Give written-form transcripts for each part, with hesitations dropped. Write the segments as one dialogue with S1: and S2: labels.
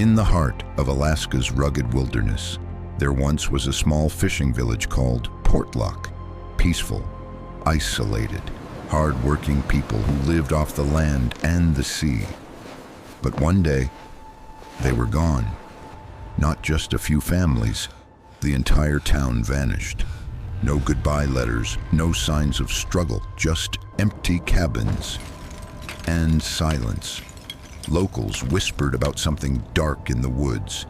S1: In the heart of Alaska's rugged wilderness, there once was a small fishing village called Portlock. Peaceful, isolated, hard-working people who lived off the land and the sea. But one day, they were gone. Not just a few families, the entire town vanished. No goodbye letters, no signs of struggle, just empty cabins and silence. Locals whispered about something dark in the woods,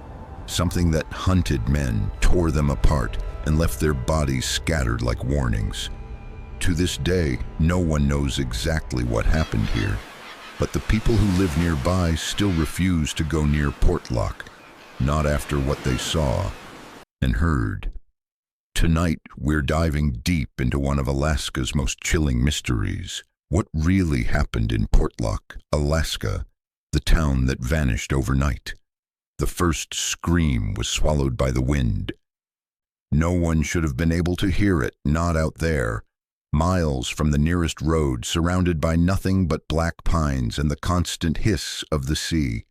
S1: something that hunted men, tore them apart, and left their bodies scattered like warnings. To this day, no one knows exactly what happened here, but the people who live nearby still refuse to go near Portlock, not after what they saw and heard. Tonight, we're diving deep into one of Alaska's most chilling mysteries. What really happened in Portlock, Alaska, the town that vanished overnight? The first scream was swallowed by the wind. No one should have been able to hear it, not out there, miles from the nearest road, surrounded by nothing but black pines and the constant hiss of the sea.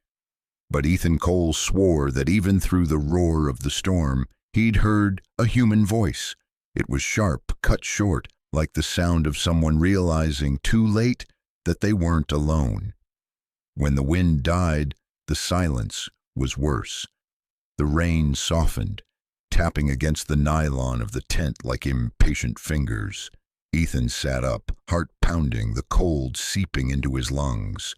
S1: But Ethan Cole swore that even through the roar of the storm, he'd heard a human voice. It was sharp, cut short, like the sound of someone realizing too late that they weren't alone. When the wind died, the silence was worse. The rain softened, tapping against the nylon of the tent like impatient fingers. Ethan sat up, heart pounding, the cold seeping into his lungs.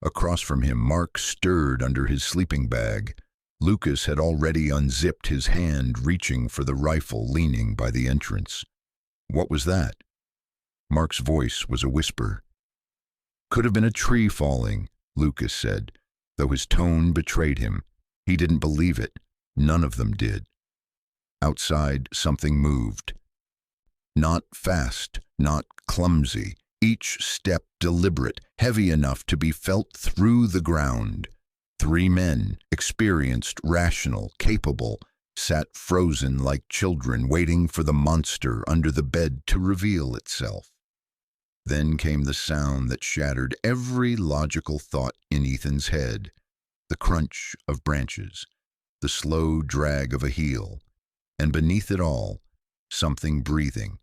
S1: Across from him, Mark stirred under his sleeping bag. Lucas had already unzipped his hand, reaching for the rifle leaning by the entrance. What was that? Mark's voice was a whisper. Could have been a tree falling, Lucas said, though his tone betrayed him. He didn't believe it. None of them did. Outside, something moved. Not fast, not clumsy, each step deliberate, heavy enough to be felt through the ground. 3 men, experienced, rational, capable, sat frozen like children waiting for the monster under the bed to reveal itself. Then came the sound that shattered every logical thought in Ethan's head. The crunch of branches, the slow drag of a heel, and beneath it all, something breathing.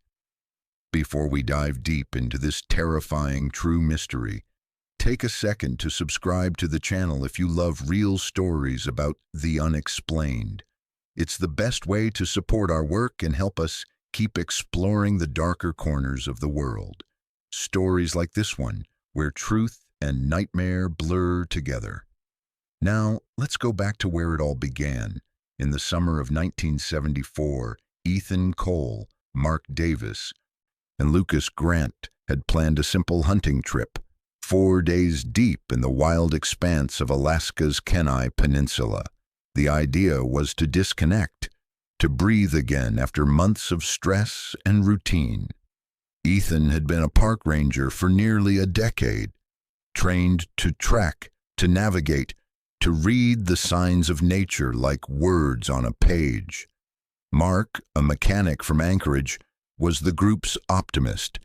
S1: Before we dive deep into this terrifying true mystery, take a second to subscribe to the channel if you love real stories about the unexplained. It's the best way to support our work and help us keep exploring the darker corners of the world. Stories like this one, where truth and nightmare blur together. Now, let's go back to where it all began. In the summer of 1974, Ethan Cole, Mark Davis, and Lucas Grant had planned a simple hunting trip, 4 days deep in the wild expanse of Alaska's Kenai Peninsula. The idea was to disconnect, to breathe again after months of stress and routine. Ethan had been a park ranger for nearly a decade, trained to track, to navigate, to read the signs of nature like words on a page. Mark, a mechanic from Anchorage, was the group's optimist,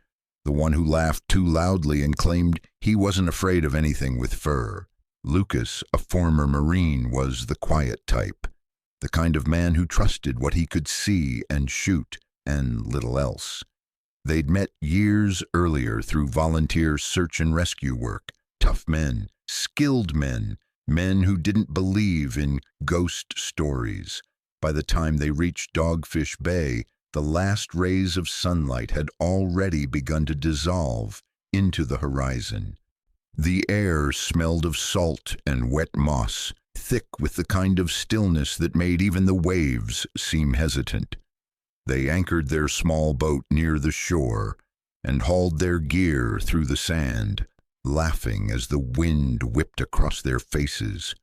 S1: the one who laughed too loudly and claimed he wasn't afraid of anything with fur. Lucas, a former Marine, was the quiet type, the kind of man who trusted what he could see and shoot, and little else. They'd met years earlier through volunteer search and rescue work. Tough men, skilled men, men who didn't believe in ghost stories. By the time they reached Dogfish Bay, the last rays of sunlight had already begun to dissolve into the horizon. The air smelled of salt and wet moss, thick with the kind of stillness that made even the waves seem hesitant. They anchored their small boat near the shore and hauled their gear through the sand, laughing as the wind whipped across their faces.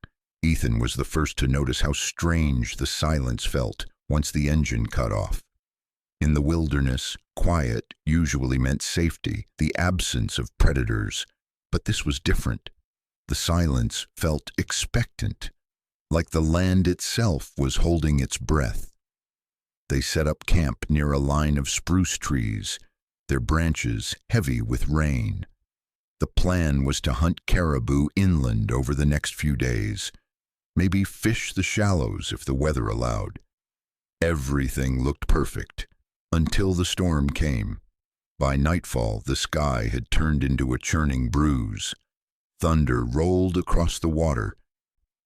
S1: Ethan was the first to notice how strange the silence felt once the engine cut off. In the wilderness, quiet usually meant safety, the absence of predators. But this was different. The silence felt expectant, like the land itself was holding its breath. They set up camp near a line of spruce trees, their branches heavy with rain. The plan was to hunt caribou inland over the next few days. maybe fish the shallows if the weather allowed. Everything looked perfect, until the storm came. By nightfall, the sky had turned into a churning bruise. Thunder rolled across the water,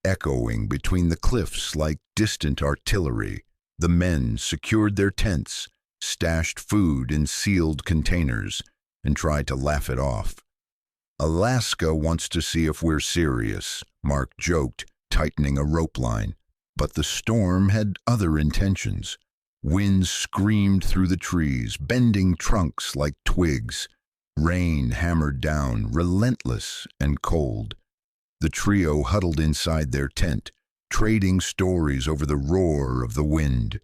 S1: echoing between the cliffs like distant artillery. The men secured their tents, stashed food in sealed containers, and tried to laugh it off. "Alaska wants to see if we're serious," Mark joked, tightening a rope line. But the storm had other intentions. Winds screamed through the trees, bending trunks like twigs. Rain hammered down, relentless and cold. The trio huddled inside their tent, trading stories over the roar of the wind.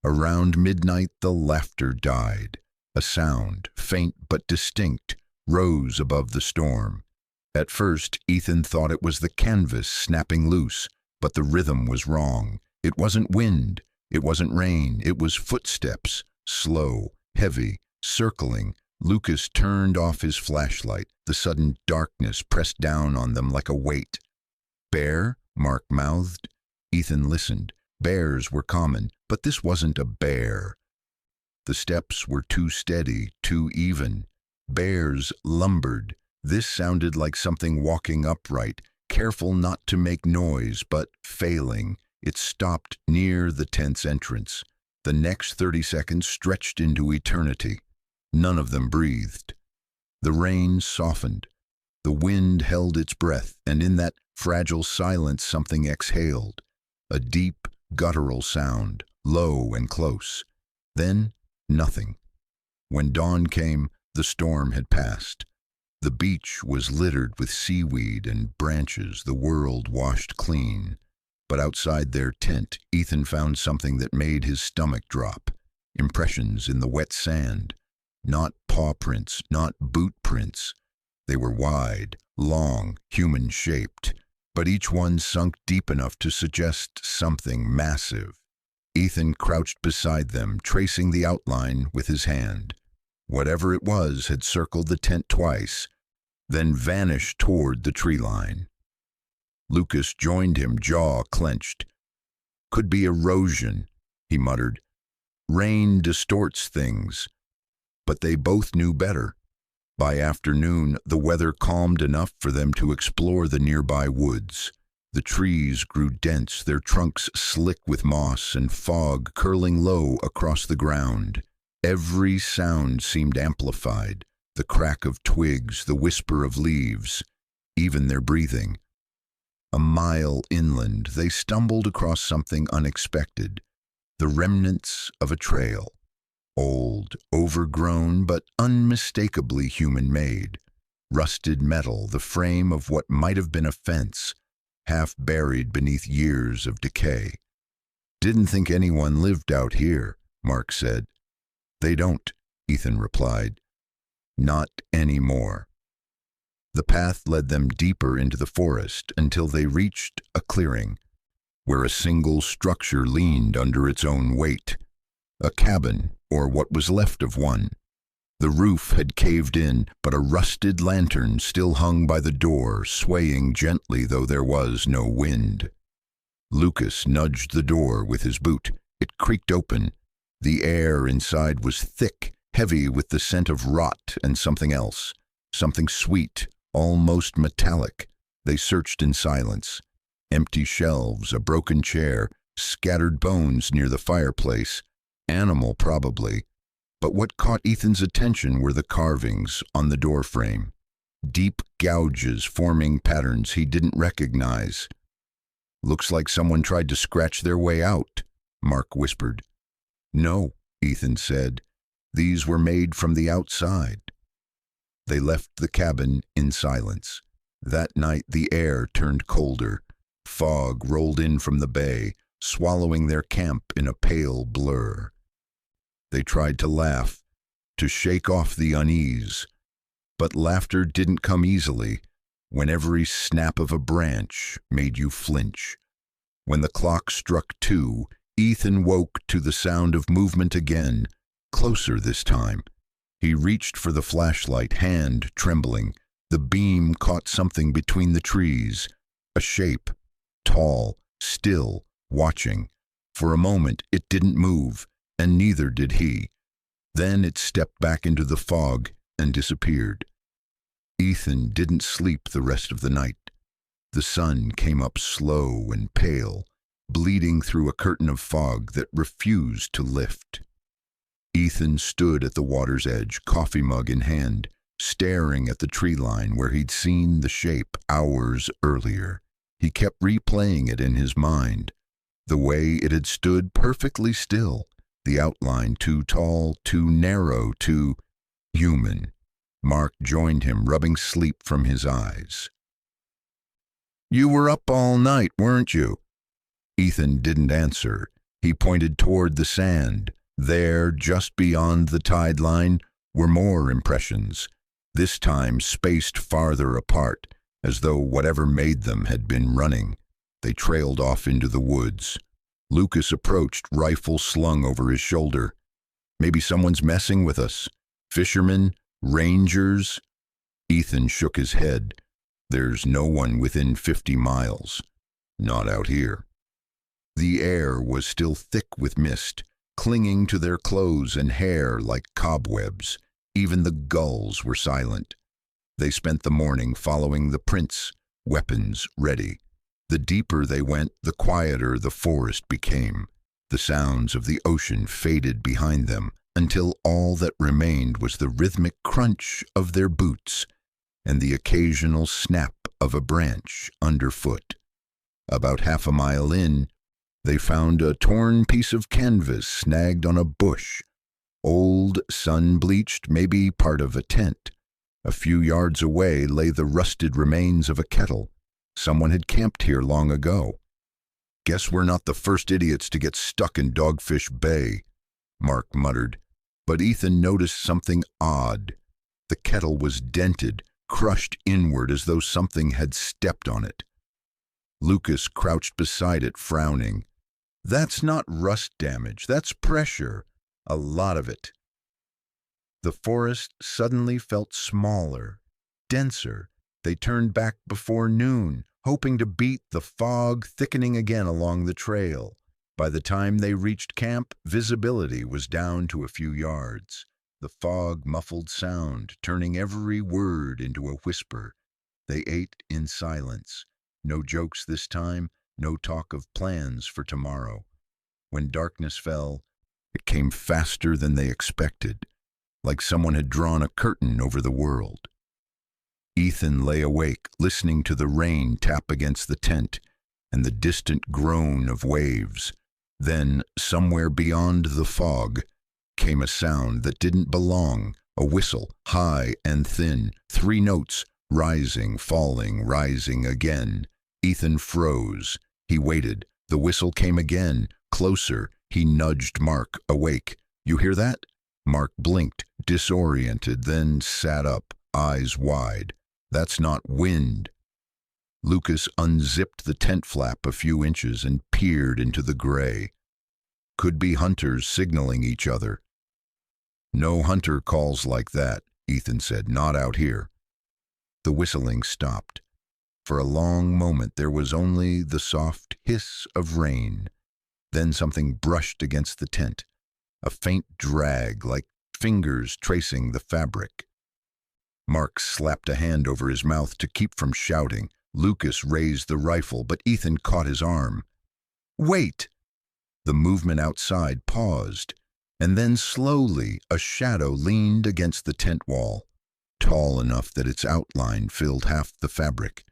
S1: Around midnight, the laughter died. A sound, faint but distinct, rose above the storm. At first, Ethan thought it was the canvas snapping loose, but the rhythm was wrong. It wasn't wind, it wasn't rain, it was footsteps, slow, heavy, circling. Lucas turned off his flashlight. The sudden darkness pressed down on them like a weight. "Bear?" Mark mouthed. Ethan listened. Bears were common, but this wasn't a bear. The steps were too steady, too even. Bears lumbered. This sounded like something walking upright, careful not to make noise, but failing. It stopped near the tent's entrance. The next 30 seconds stretched into eternity. None of them breathed. The rain softened. The wind held its breath, and in that fragile silence something exhaled. A deep, guttural sound, low and close. Then, nothing. When dawn came, the storm had passed. The beach was littered with seaweed and branches, the world washed clean. But outside their tent, Ethan found something that made his stomach drop. Impressions in the wet sand. Not paw prints, not boot prints. They were wide, long, human-shaped, but each one sunk deep enough to suggest something massive. Ethan crouched beside them, tracing the outline with his hand. Whatever it was had circled the tent twice, then vanished toward the tree line. Lucas joined him, jaw clenched. "Could be erosion," he muttered. "Rain distorts things." But they both knew better. By afternoon, the weather calmed enough for them to explore the nearby woods. The trees grew dense, their trunks slick with moss and fog curling low across the ground. Every sound seemed amplified, the crack of twigs, the whisper of leaves, even their breathing. A mile inland, they stumbled across something unexpected, the remnants of a trail. Old, overgrown, but unmistakably human-made. Rusted metal, the frame of what might have been a fence, half buried beneath years of decay. "Didn't think anyone lived out here," Mark said. "They don't," Ethan replied. "Not anymore." The path led them deeper into the forest until they reached a clearing, where a single structure leaned under its own weight. A cabin, or what was left of one. The roof had caved in, but a rusted lantern still hung by the door, swaying gently though there was no wind. Lucas nudged the door with his boot. It creaked open. The air inside was thick, heavy with the scent of rot and something else. Something sweet, almost metallic. They searched in silence. Empty shelves, a broken chair, scattered bones near the fireplace. Animal, probably. But what caught Ethan's attention were the carvings on the doorframe. Deep gouges forming patterns he didn't recognize. "Looks like someone tried to scratch their way out," Mark whispered. "No," Ethan said. "These were made from the outside." They left the cabin in silence. That night the air turned colder. Fog rolled in from the bay, swallowing their camp in a pale blur. They tried to laugh, to shake off the unease. But laughter didn't come easily when every snap of a branch made you flinch. When the clock struck 2, Ethan woke to the sound of movement again, closer this time. He reached for the flashlight, hand trembling. The beam caught something between the trees, a shape, tall, still, watching. For a moment it didn't move, and neither did he. Then it stepped back into the fog and disappeared. Ethan didn't sleep the rest of the night. The sun came up slow and pale, bleeding through a curtain of fog that refused to lift. Ethan stood at the water's edge, coffee mug in hand, staring at the tree line where he'd seen the shape hours earlier. He kept replaying it in his mind, the way it had stood perfectly still, the outline too tall, too narrow, too human. Mark joined him, rubbing sleep from his eyes. "You were up all night, weren't you?" Ethan didn't answer. He pointed toward the sand. There, just beyond the tide line, were more impressions, this time spaced farther apart, as though whatever made them had been running. They trailed off into the woods. Lucas approached, rifle slung over his shoulder. "Maybe someone's messing with us. Fishermen? Rangers?" Ethan shook his head. "There's no one within 50 miles. Not out here." The air was still thick with mist, clinging to their clothes and hair like cobwebs. Even the gulls were silent. They spent the morning following the prints, weapons ready. The deeper they went, the quieter the forest became. The sounds of the ocean faded behind them, until all that remained was the rhythmic crunch of their boots and the occasional snap of a branch underfoot. About half a mile in, they found a torn piece of canvas snagged on a bush. Old, sun-bleached, maybe part of a tent. A few yards away lay the rusted remains of a kettle. Someone had camped here long ago. "Guess we're not the first idiots to get stuck in Dogfish Bay," Mark muttered. But Ethan noticed something odd. The kettle was dented, crushed inward as though something had stepped on it. Lucas crouched beside it, frowning. "That's not rust damage, that's pressure. A lot of it." The forest suddenly felt smaller, denser. They turned back before noon, hoping to beat the fog thickening again along the trail. By the time they reached camp, visibility was down to a few yards. The fog muffled sound, turning every word into a whisper. They ate in silence. No jokes this time, no talk of plans for tomorrow. When darkness fell, it came faster than they expected, like someone had drawn a curtain over the world. Ethan lay awake, listening to the rain tap against the tent and the distant groan of waves. Then, somewhere beyond the fog, came a sound that didn't belong, a whistle, high and thin, 3 notes, rising, falling, rising again. Ethan froze. He waited. The whistle came again, closer. He nudged Mark, awake. "You hear that?" Mark blinked, disoriented, then sat up, eyes wide. "That's not wind." Lucas unzipped the tent flap a few inches and peered into the gray. Could be hunters signaling each other. "No hunter calls like that," Ethan said. "Not out here." The whistling stopped. For a long moment there was only the soft hiss of rain. Then something brushed against the tent, a faint drag like fingers tracing the fabric. Mark slapped a hand over his mouth to keep from shouting. Lucas raised the rifle, but Ethan caught his arm. "Wait!" The movement outside paused, and then slowly a shadow leaned against the tent wall, tall enough that its outline filled half the fabric.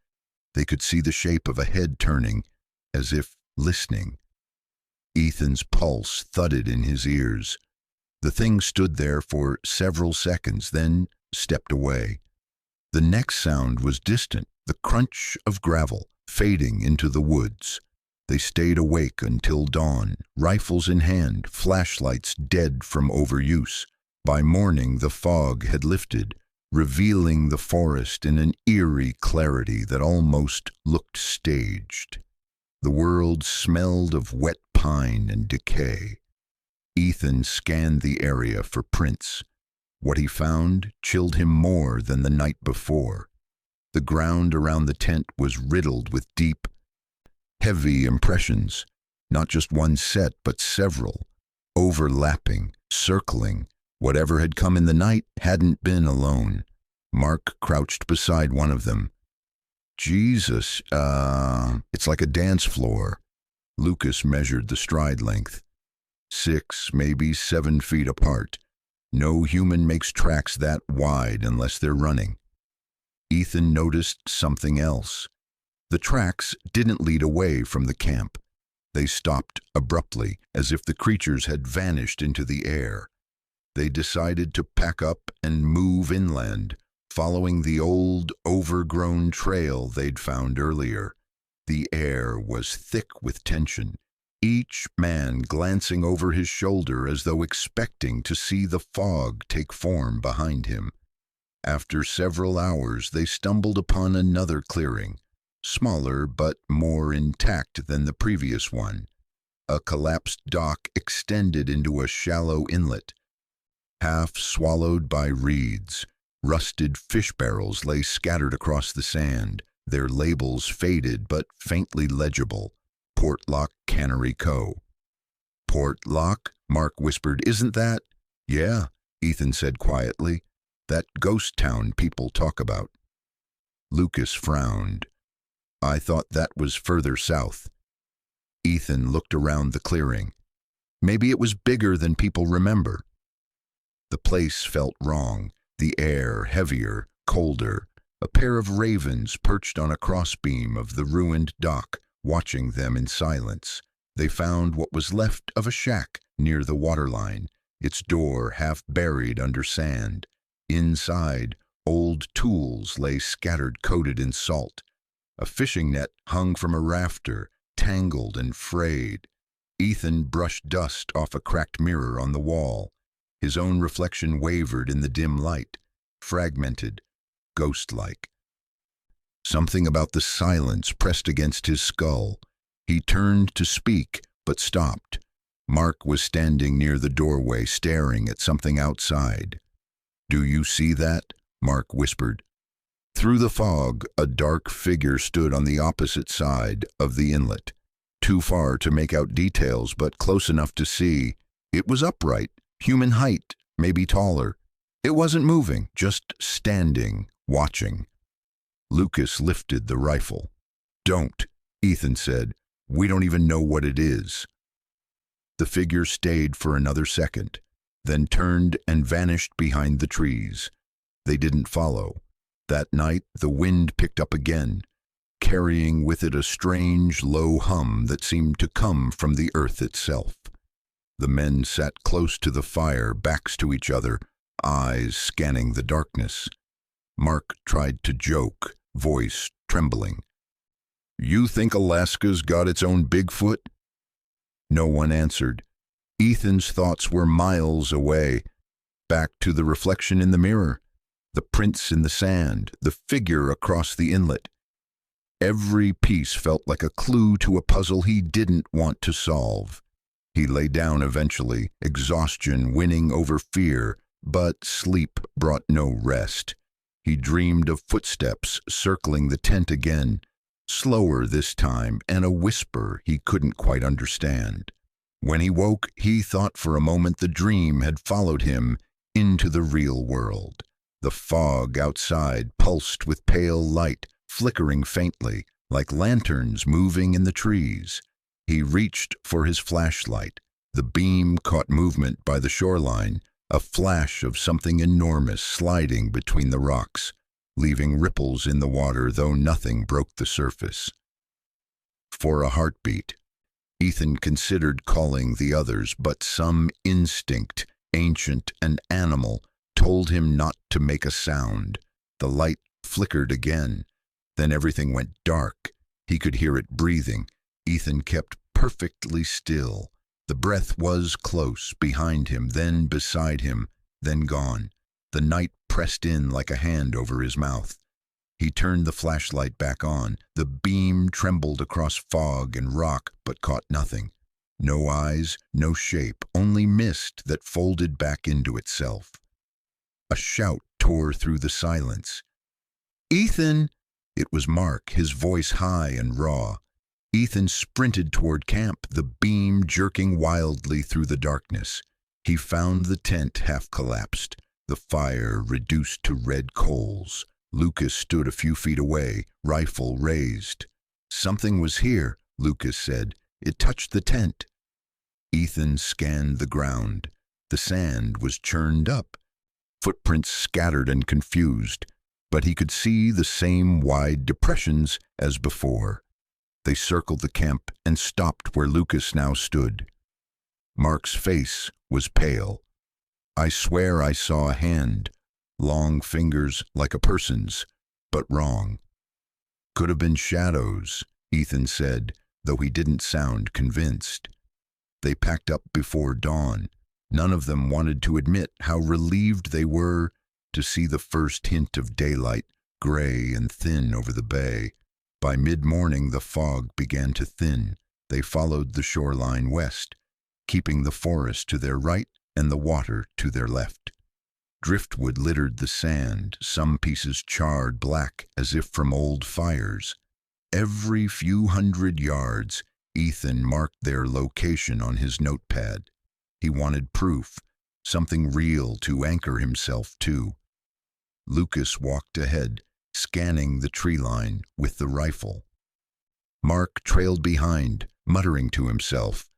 S1: They could see the shape of a head turning, as if listening. Ethan's pulse thudded in his ears. The thing stood there for several seconds, then stepped away. The next sound was distant, the crunch of gravel, fading into the woods. They stayed awake until dawn, rifles in hand, flashlights dead from overuse. By morning the fog had lifted, revealing the forest in an eerie clarity that almost looked staged. The world smelled of wet pine and decay. Ethan scanned the area for prints. What he found chilled him more than the night before. The ground around the tent was riddled with deep, Heavy impressions, not just one set, but several, overlapping, circling. Whatever had come in the night hadn't been alone. Mark crouched beside one of them. Jesus, it's like a dance floor. Lucas measured the stride length. 6, maybe 7 feet apart. No human makes tracks that wide unless they're running. Ethan noticed something else. The tracks didn't lead away from the camp. They stopped abruptly, as if the creatures had vanished into the air. They decided to pack up and move inland, following the old, overgrown trail they'd found earlier. The air was thick with tension, each man glancing over his shoulder as though expecting to see the fog take form behind him. After several hours, they stumbled upon another clearing, smaller but more intact than the previous one. A collapsed dock extended into a shallow inlet. Half swallowed by reeds, rusted fish barrels lay scattered across the sand, their labels faded but faintly legible. Portlock Cannery Co. Portlock? Mark whispered. Isn't that? Yeah, Ethan said quietly. That ghost town people talk about. Lucas frowned. I thought that was further south. Ethan looked around the clearing. Maybe it was bigger than people remember. The place felt wrong, the air heavier, colder. A pair of ravens perched on a crossbeam of the ruined dock, watching them in silence. They found what was left of a shack near the waterline, its door half buried under sand. Inside, old tools lay scattered coated in salt. A fishing net hung from a rafter, tangled and frayed. Ethan brushed dust off a cracked mirror on the wall. His own reflection wavered in the dim light, fragmented, ghost-like. Something about the silence pressed against his skull. He turned to speak, but stopped. Mark was standing near the doorway, staring at something outside. "Do you see that?" Mark whispered. Through the fog, a dark figure stood on the opposite side of the inlet. Too far to make out details, but close enough to see. It was upright, human height, maybe taller. It wasn't moving, just standing, watching. Lucas lifted the rifle. "Don't," Ethan said. "We don't even know what it is." The figure stayed for another second, then turned and vanished behind the trees. They didn't follow. That night, the wind picked up again, carrying with it a strange, low hum that seemed to come from the earth itself. The men sat close to the fire, backs to each other, eyes scanning the darkness. Mark tried to joke, voice trembling. "You think Alaska's got its own Bigfoot?" No one answered. Ethan's thoughts were miles away, back to the reflection in the mirror, the prints in the sand, the figure across the inlet. Every piece felt like a clue to a puzzle he didn't want to solve. He lay down eventually, exhaustion winning over fear, but sleep brought no rest. He dreamed of footsteps circling the tent again, slower this time, and a whisper he couldn't quite understand. When he woke, he thought for a moment the dream had followed him into the real world. The fog outside pulsed with pale light, flickering faintly, like lanterns moving in the trees. He reached for his flashlight. The beam caught movement by the shoreline, a flash of something enormous sliding between the rocks, leaving ripples in the water, though nothing broke the surface. For a heartbeat, Ethan considered calling the others, but some instinct, ancient and animal, told him not to make a sound. The light flickered again. Then everything went dark. He could hear it breathing. Ethan kept perfectly still. The breath was close, behind him, then beside him, then gone. The night pressed in like a hand over his mouth. He turned the flashlight back on. The beam trembled across fog and rock, but caught nothing. No eyes, no shape, only mist that folded back into itself. A shout tore through the silence. "Ethan!" It was Mark, his voice high and raw. Ethan sprinted toward camp, the beam jerking wildly through the darkness. He found the tent half collapsed, the fire reduced to red coals. Lucas stood a few feet away, rifle raised. "Something was here," Lucas said. "It touched the tent." Ethan scanned the ground. The sand was churned up, footprints scattered and confused, but he could see the same wide depressions as before. They circled the camp and stopped where Lucas now stood. Mark's face was pale. "I swear I saw a hand, long fingers like a person's, but wrong." "Could have been shadows," Ethan said, though he didn't sound convinced. They packed up before dawn. None of them wanted to admit how relieved they were to see the first hint of daylight, gray and thin over the bay. By mid-morning, the fog began to thin. They followed the shoreline west, keeping the forest to their right and the water to their left. Driftwood littered the sand, some pieces charred black as if from old fires. Every few hundred yards, Ethan marked their location on his notepad. He wanted proof, something real to anchor himself to. Lucas walked ahead, scanning the tree line with the rifle. Mark trailed behind, muttering to himself.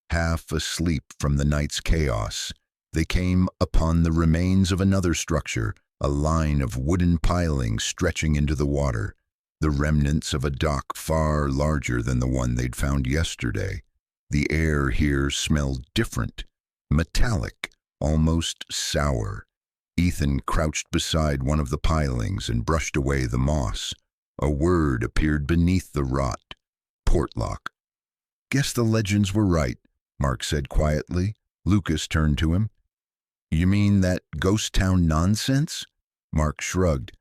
S1: Half asleep from the night's chaos, they came upon the remains of another structure, a line of wooden pilings stretching into the water, the remnants of a dock far larger than the one they'd found yesterday. The air here smelled different, metallic, almost sour. Ethan crouched beside one of the pilings and brushed away the moss. A word appeared beneath the rot. Portlock. "Guess the legends were right," Mark said quietly. Lucas turned to him. "You mean that ghost town nonsense?" Mark shrugged.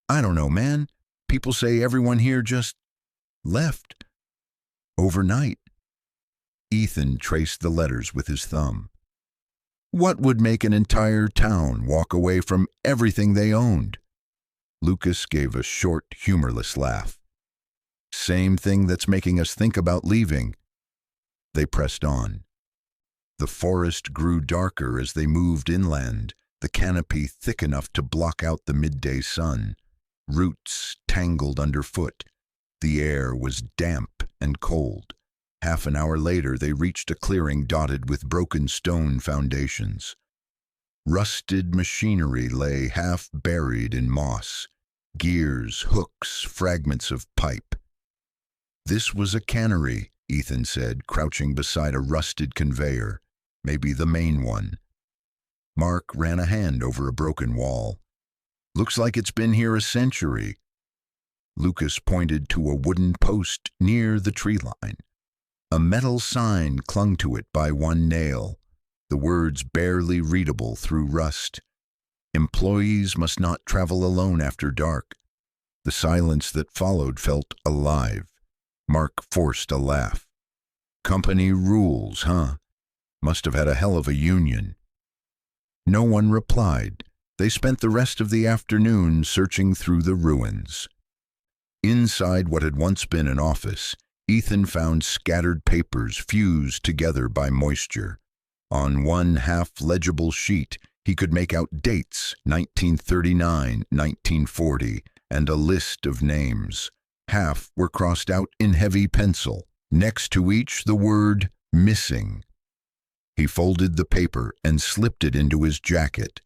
S1: "I don't know, man. People say everyone here just left. Overnight." Ethan traced the letters with his thumb. "What would make an entire town walk away from everything they owned?" Lucas gave a short, humorless laugh. "Same thing that's making us think about leaving." They pressed on. The forest grew darker as they moved inland, the canopy thick enough to block out the midday sun. Roots tangled underfoot. The air was damp and cold. Half an hour later, they reached a clearing dotted with broken stone foundations. Rusted machinery lay half buried in moss. Gears, hooks, fragments of pipe. "This was a cannery," Ethan said, crouching beside a rusted conveyor. "Maybe the main one." Mark ran a hand over a broken wall. "Looks like it's been here a century." Lucas pointed to a wooden post near the tree line. A metal sign clung to it by one nail, the words barely readable through rust. "Employees must not travel alone after dark." The silence that followed felt alive. Mark forced a laugh. "Company rules, huh? Must have had a hell of a union." No one replied. They spent the rest of the afternoon searching through the ruins. Inside what had once been an office, Ethan found scattered papers fused together by moisture. On one half-legible sheet, he could make out dates, 1939, 1940, and a list of names. Half were crossed out in heavy pencil. Next to each, the word "missing." He folded the paper and slipped it into his jacket.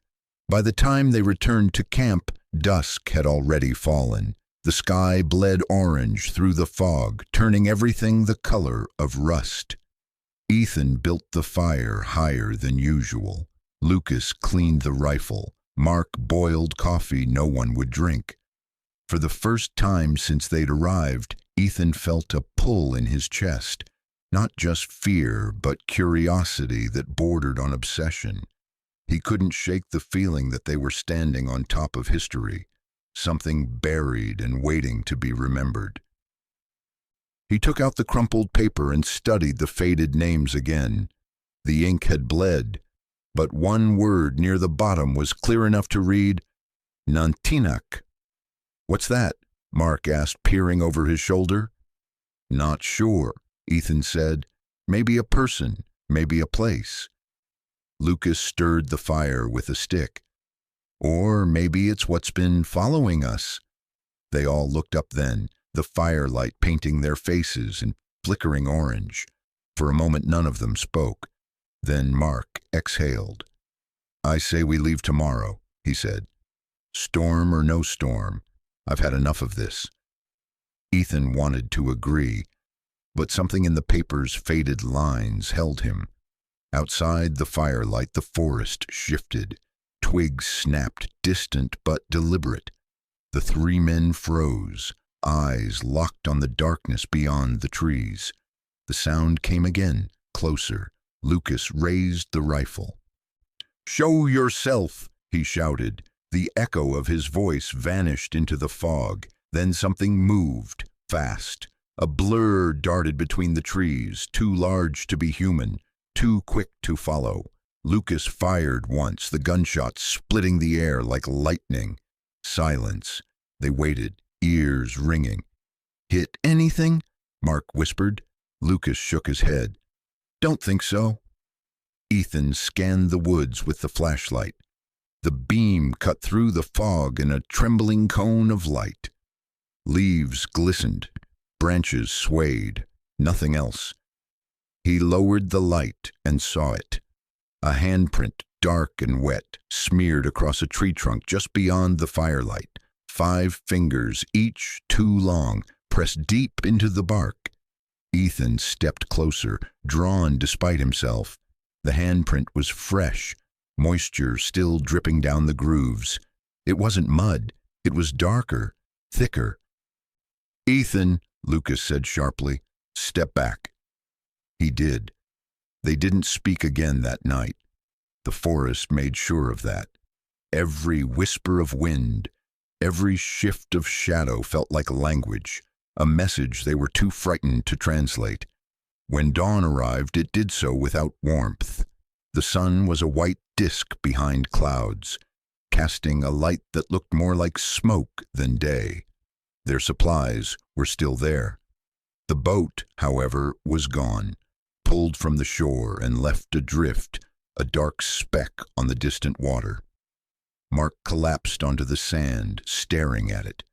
S1: By the time they returned to camp, dusk had already fallen. The sky bled orange through the fog, turning everything the color of rust. Ethan built the fire higher than usual. Lucas cleaned the rifle. Mark boiled coffee no one would drink. For the first time since they'd arrived, Ethan felt a pull in his chest. Not just fear, but curiosity that bordered on obsession. He couldn't shake the feeling that they were standing on top of history, something buried and waiting to be remembered. He took out the crumpled paper and studied the faded names again. The ink had bled, but one word near the bottom was clear enough to read, "Nantinak." "What's that?" Mark asked, peering over his shoulder. Not sure, Ethan said. Maybe a person, maybe a place. Lucas stirred the fire with a stick. Or maybe it's what's been following us. They all looked up then, the firelight painting their faces in flickering orange. For a moment none of them spoke. Then Mark exhaled. I say we leave tomorrow, he said. Storm or no storm, I've had enough of this. Ethan wanted to agree, but something in the paper's faded lines held him. Outside the firelight, the forest shifted. Twigs snapped, distant but deliberate. The three men froze, eyes locked on the darkness beyond the trees. The sound came again, closer. Lucas raised the rifle. Show yourself, he shouted. The echo of his voice vanished into the fog. Then something moved, fast. A blur darted between the trees, too large to be human, too quick to follow. Lucas fired once, the gunshot splitting the air like lightning. Silence. They waited, ears ringing. Hit anything? Mark whispered. Lucas shook his head. Don't think so. Ethan scanned the woods with the flashlight. The beam cut through the fog in a trembling cone of light. Leaves glistened, branches swayed, nothing else. He lowered the light and saw it. A handprint, dark and wet, smeared across a tree trunk just beyond the firelight. 5 fingers, each too long, pressed deep into the bark. Ethan stepped closer, drawn despite himself. The handprint was fresh, moisture still dripping down the grooves. It wasn't mud, it was darker, thicker. Ethan, Lucas said sharply, step back. He did. They didn't speak again that night. The forest made sure of that. Every whisper of wind, every shift of shadow felt like language, a message they were too frightened to translate. When dawn arrived, it did so without warmth. The sun was a white disk behind clouds, casting a light that looked more like smoke than day. Their supplies were still there. The boat, however, was gone, pulled from the shore and left adrift, a dark speck on the distant water. Mark collapsed onto the sand, staring at it.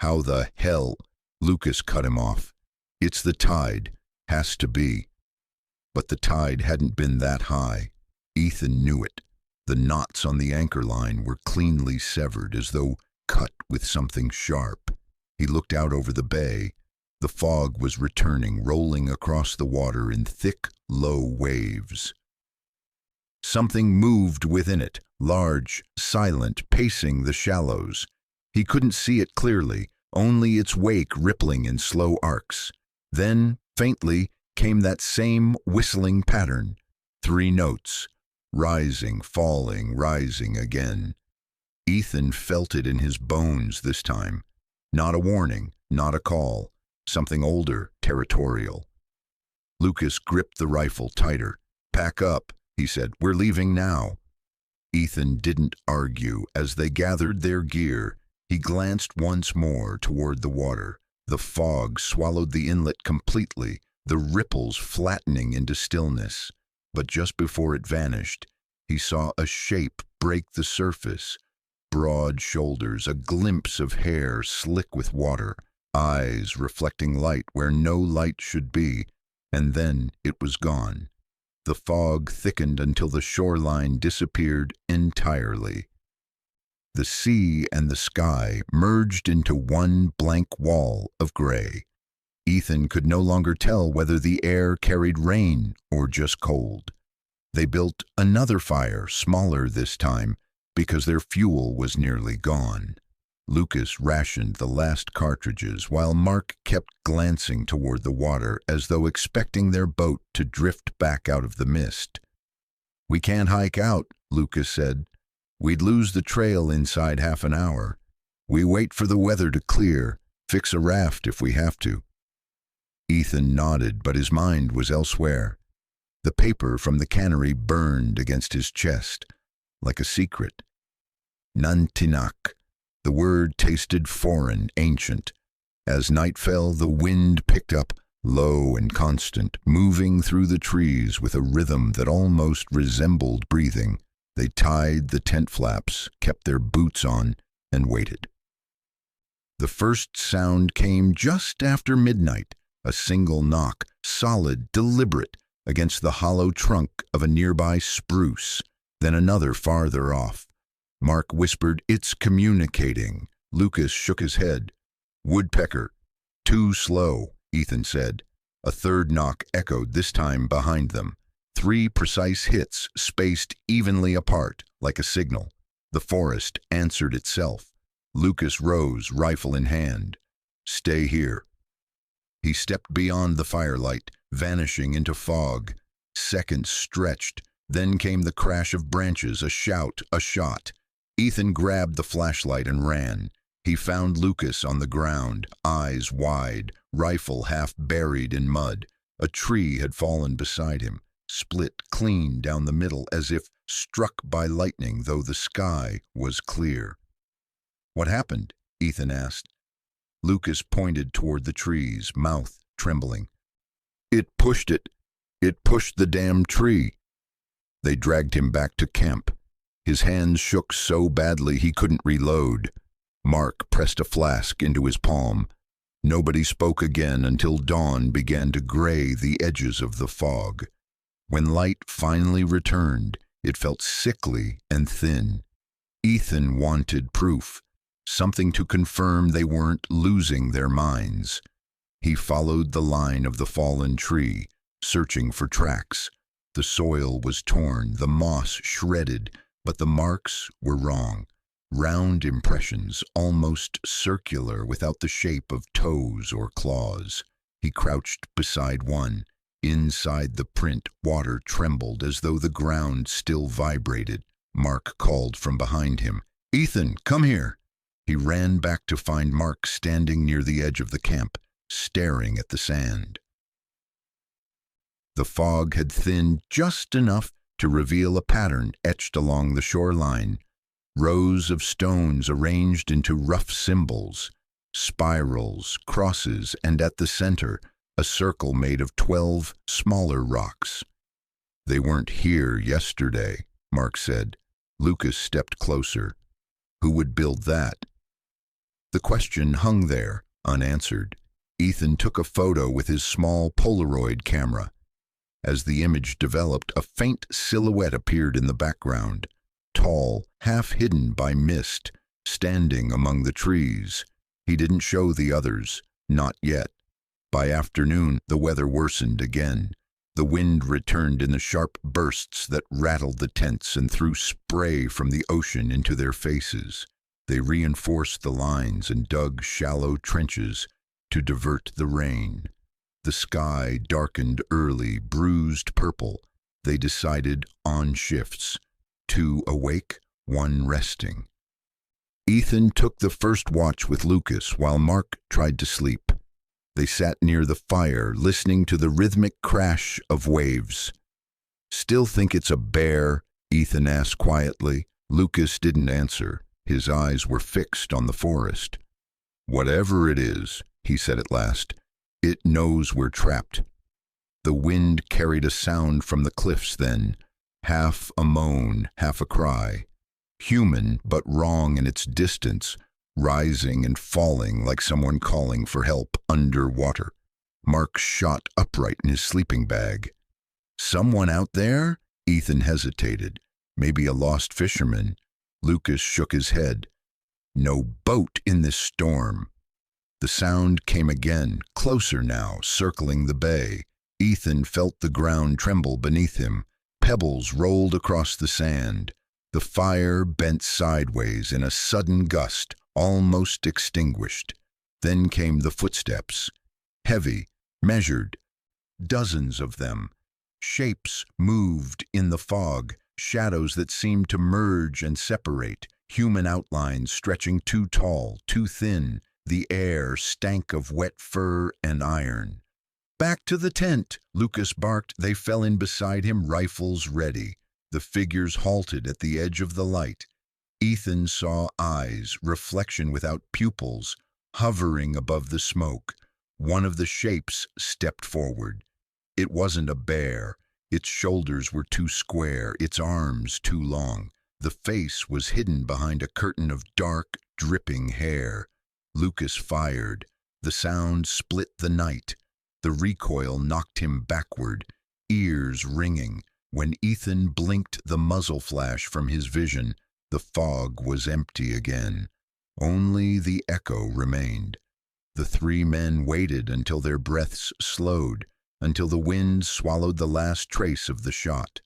S1: How the hell? Lucas cut him off. It's the tide. Has to be. But the tide hadn't been that high. Ethan knew it. The knots on the anchor line were cleanly severed, as though cut with something sharp. He looked out over the bay. The fog was returning, rolling across the water in thick, low waves. Something moved within it, large, silent, pacing the shallows. He couldn't see it clearly, only its wake rippling in slow arcs. Then, faintly, came that same whistling pattern. 3 notes, rising, falling, rising again. Ethan felt it in his bones this time. Not a warning, not a call. Something older, territorial. Lucas gripped the rifle tighter. Pack up, he said. We're leaving now. Ethan didn't argue. As they gathered their gear, he glanced once more toward the water. The fog swallowed the inlet completely, the ripples flattening into stillness. But just before it vanished, he saw a shape break the surface. Broad shoulders, a glimpse of hair slick with water, eyes reflecting light where no light should be, and then it was gone. The fog thickened until the shoreline disappeared entirely. The sea and the sky merged into one blank wall of gray. Ethan could no longer tell whether the air carried rain or just cold. They built another fire, smaller this time, because their fuel was nearly gone. Lucas rationed the last cartridges while Mark kept glancing toward the water as though expecting their boat to drift back out of the mist. "We can't hike out," Lucas said. "We'd lose the trail inside half an hour. We wait for the weather to clear, fix a raft if we have to." Ethan nodded, but his mind was elsewhere. The paper from the cannery burned against his chest, like a secret. Nantinak. The word tasted foreign, ancient. As night fell, the wind picked up, low and constant, moving through the trees with a rhythm that almost resembled breathing. They tied the tent flaps, kept their boots on, and waited. The first sound came just after midnight, a single knock, solid, deliberate, against the hollow trunk of a nearby spruce, then another farther off. Mark whispered, "It's communicating." Lucas shook his head. "Woodpecker." "Too slow," Ethan said. A third knock echoed, this time behind them. 3 precise hits, spaced evenly apart, like a signal. The forest answered itself. Lucas rose, rifle in hand. "Stay here." He stepped beyond the firelight, vanishing into fog. Seconds stretched, then came the crash of branches, a shout, a shot. Ethan grabbed the flashlight and ran. He found Lucas on the ground, eyes wide, rifle half buried in mud. A tree had fallen beside him, split clean down the middle as if struck by lightning, though the sky was clear. "What happened?" Ethan asked. Lucas pointed toward the trees, mouth trembling. It pushed the damn tree." They dragged him back to camp. His hands shook so badly he couldn't reload. Mark pressed a flask into his palm. Nobody spoke again until dawn began to gray the edges of the fog. When light finally returned, it felt sickly and thin. Ethan wanted proof, something to confirm they weren't losing their minds. He followed the line of the fallen tree, searching for tracks. The soil was torn, the moss shredded, but the marks were wrong. Round impressions, almost circular, without the shape of toes or claws. He crouched beside one. Inside the print, water trembled as though the ground still vibrated. Mark called from behind him, "Ethan, come here." He ran back to find Mark standing near the edge of the camp, staring at the sand. The fog had thinned just enough to reveal a pattern etched along the shoreline. Rows of stones arranged into rough symbols, spirals, crosses, and at the center, a circle made of 12 smaller rocks. "They weren't here yesterday," Mark said. Lucas stepped closer. "Who would build that?" The question hung there, unanswered. Ethan took a photo with his small Polaroid camera. As the image developed, a faint silhouette appeared in the background, tall, half hidden by mist, standing among the trees. He didn't show the others, not yet. By afternoon, the weather worsened again. The wind returned in the sharp bursts that rattled the tents and threw spray from the ocean into their faces. They reinforced the lines and dug shallow trenches to divert the rain. The sky darkened early, bruised purple. They decided on shifts, 2 awake, 1 resting. Ethan took the first watch with Lucas while Mark tried to sleep. They sat near the fire, listening to the rhythmic crash of waves. "Still think it's a bear?" Ethan asked quietly. Lucas didn't answer. His eyes were fixed on the forest. "Whatever it is," he said at last, "it knows we're trapped." The wind carried a sound from the cliffs then, half a moan, half a cry. Human, but wrong in its distance, rising and falling like someone calling for help underwater. Mark shot upright in his sleeping bag. "Someone out there?" Ethan hesitated. "Maybe a lost fisherman." Lucas shook his head. "No boat in this storm." The sound came again, closer now, circling the bay. Ethan felt the ground tremble beneath him. Pebbles rolled across the sand. The fire bent sideways in a sudden gust, almost extinguished. Then came the footsteps. Heavy, measured, dozens of them. Shapes moved in the fog, shadows that seemed to merge and separate, human outlines stretching too tall, too thin. The air stank of wet fur and iron. "Back to the tent," Lucas barked. They fell in beside him, rifles ready. The figures halted at the edge of the light. Ethan saw eyes, reflection without pupils, hovering above the smoke. One of the shapes stepped forward. It wasn't a bear. Its shoulders were too square, its arms too long. The face was hidden behind a curtain of dark, dripping hair. Lucas fired. The sound split the night. The recoil knocked him backward, ears ringing. When Ethan blinked the muzzle flash from his vision, the fog was empty again. Only the echo remained. The three men waited until their breaths slowed, until the wind swallowed the last trace of the shot.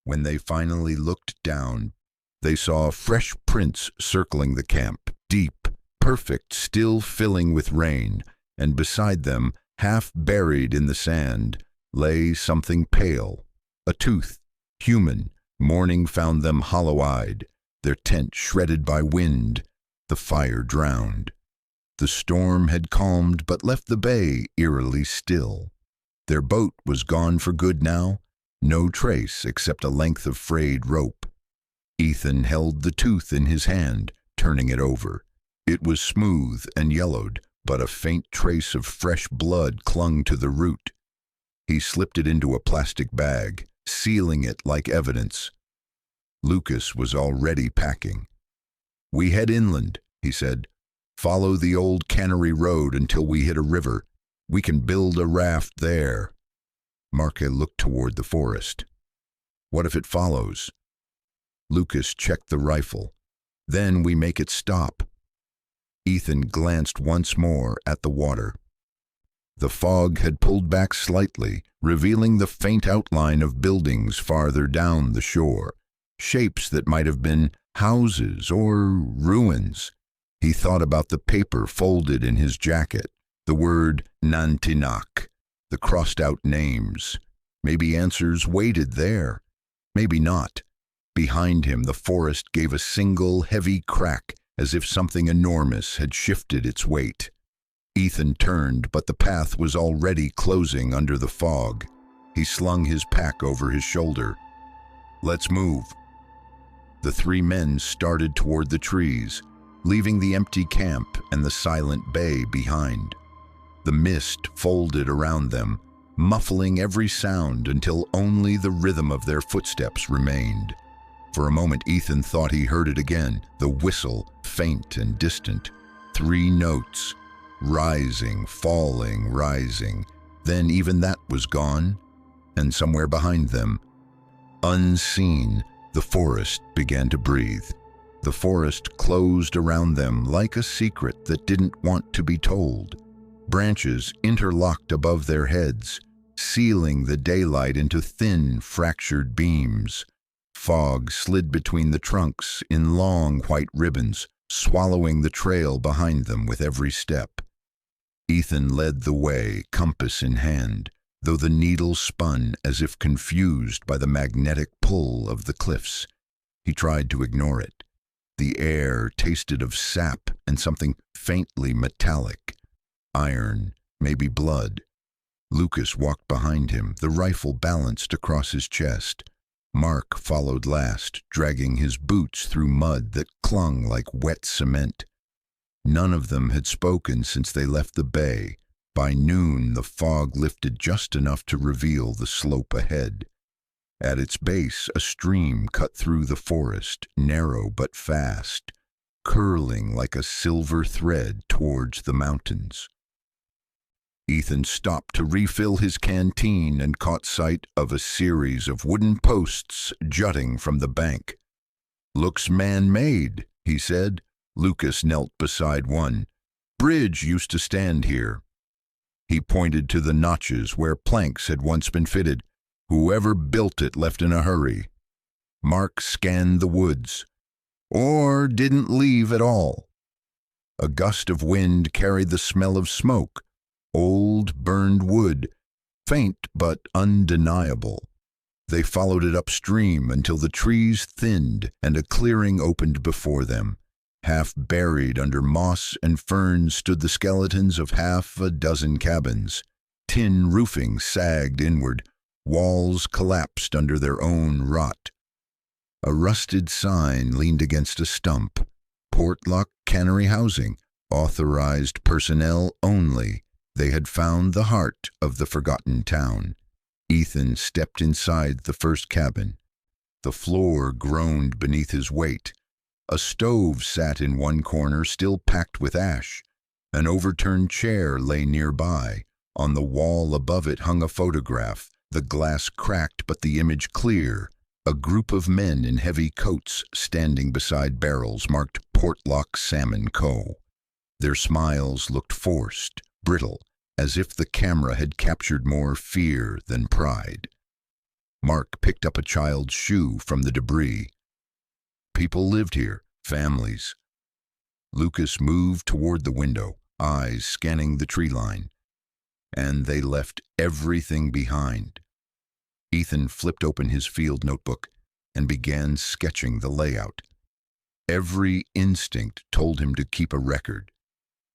S1: When they finally looked down, they saw fresh prints circling the camp, deep, perfect, still filling with rain, and beside them, half buried in the sand, lay something pale, a tooth, human. Morning found them hollow-eyed, their tent shredded by wind, the fire drowned. The storm had calmed but left the bay eerily still. Their boat was gone for good now, no trace except a length of frayed rope. Ethan held the tooth in his hand, turning it over. It was smooth and yellowed, but a faint trace of fresh blood clung to the root. He slipped it into a plastic bag, sealing it like evidence. Lucas was already packing. "We head inland," he said. "Follow the old cannery road until we hit a river. We can build a raft there." Marque looked toward the forest. "What if it follows?" Lucas checked the rifle. "Then we make it stop." Ethan glanced once more at the water. The fog had pulled back slightly, revealing the faint outline of buildings farther down the shore, shapes that might have been houses or ruins. He thought about the paper folded in his jacket, the word Nantinak, the crossed-out names. Maybe answers waited there. Maybe not. Behind him, the forest gave a single heavy crack, as if something enormous had shifted its weight. Ethan turned, but the path was already closing under the fog. He slung his pack over his shoulder. "Let's move." The three men started toward the trees, leaving the empty camp and the silent bay behind. The mist folded around them, muffling every sound until only the rhythm of their footsteps remained. For a moment Ethan thought he heard it again, the whistle, faint and distant. 3 notes, rising, falling, rising. Then even that was gone, and somewhere behind them, unseen, the forest began to breathe. The forest closed around them like a secret that didn't want to be told. Branches interlocked above their heads, sealing the daylight into thin, fractured beams. Fog slid between the trunks in long white ribbons, swallowing the trail behind them with every step. Ethan led the way, compass in hand, though the needle spun as if confused by the magnetic pull of the cliffs. He tried to ignore it. The air tasted of sap and something faintly metallic. Iron, maybe blood. Lucas walked behind him, the rifle balanced across his chest. Mark followed last, dragging his boots through mud that clung like wet cement. None of them had spoken since they left the bay. By noon, the fog lifted just enough to reveal the slope ahead. At its base, a stream cut through the forest, narrow but fast, curling like a silver thread towards the mountains. Ethan stopped to refill his canteen and caught sight of a series of wooden posts jutting from the bank. "Looks man-made," he said. Lucas knelt beside one. "Bridge used to stand here." He pointed to the notches where planks had once been fitted. "Whoever built it left in a hurry." Mark scanned the woods. Or didn't leave at all. A gust of wind carried the smell of smoke. Old, burned wood, faint but undeniable. They followed it upstream until the trees thinned and a clearing opened before them. Half buried under moss and ferns stood the skeletons of half a dozen cabins. Tin roofing sagged inward, walls collapsed under their own rot. A rusted sign leaned against a stump. Portlock Cannery Housing, authorized personnel only. They had found the heart of the forgotten town. Ethan stepped inside the first cabin. The floor groaned beneath his weight. A stove sat in one corner, still packed with ash. An overturned chair lay nearby. On the wall above it hung a photograph, the glass cracked but the image clear. A group of men in heavy coats standing beside barrels marked Portlock Salmon Co. Their smiles looked forced, brittle, as if the camera had captured more fear than pride. Mark picked up a child's shoe from the debris. People lived here, families. Lucas moved toward the window, eyes scanning the tree line. And they left everything behind. Ethan flipped open his field notebook and began sketching the layout. Every instinct told him to keep a record.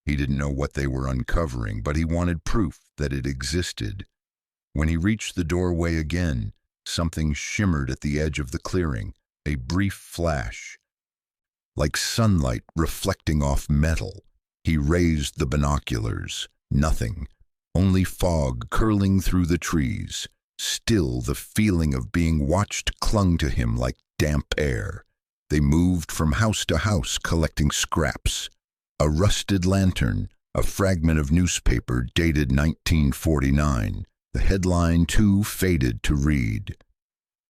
S1: He didn't know what they were uncovering, but he wanted proof that it existed. When he reached the doorway again, something shimmered at the edge of the clearing, a brief flash. Like sunlight reflecting off metal, he raised the binoculars. Nothing, only fog curling through the trees. Still, the feeling of being watched clung to him like damp air. They moved from house to house collecting scraps. A rusted lantern, a fragment of newspaper dated 1949. The headline too faded to read.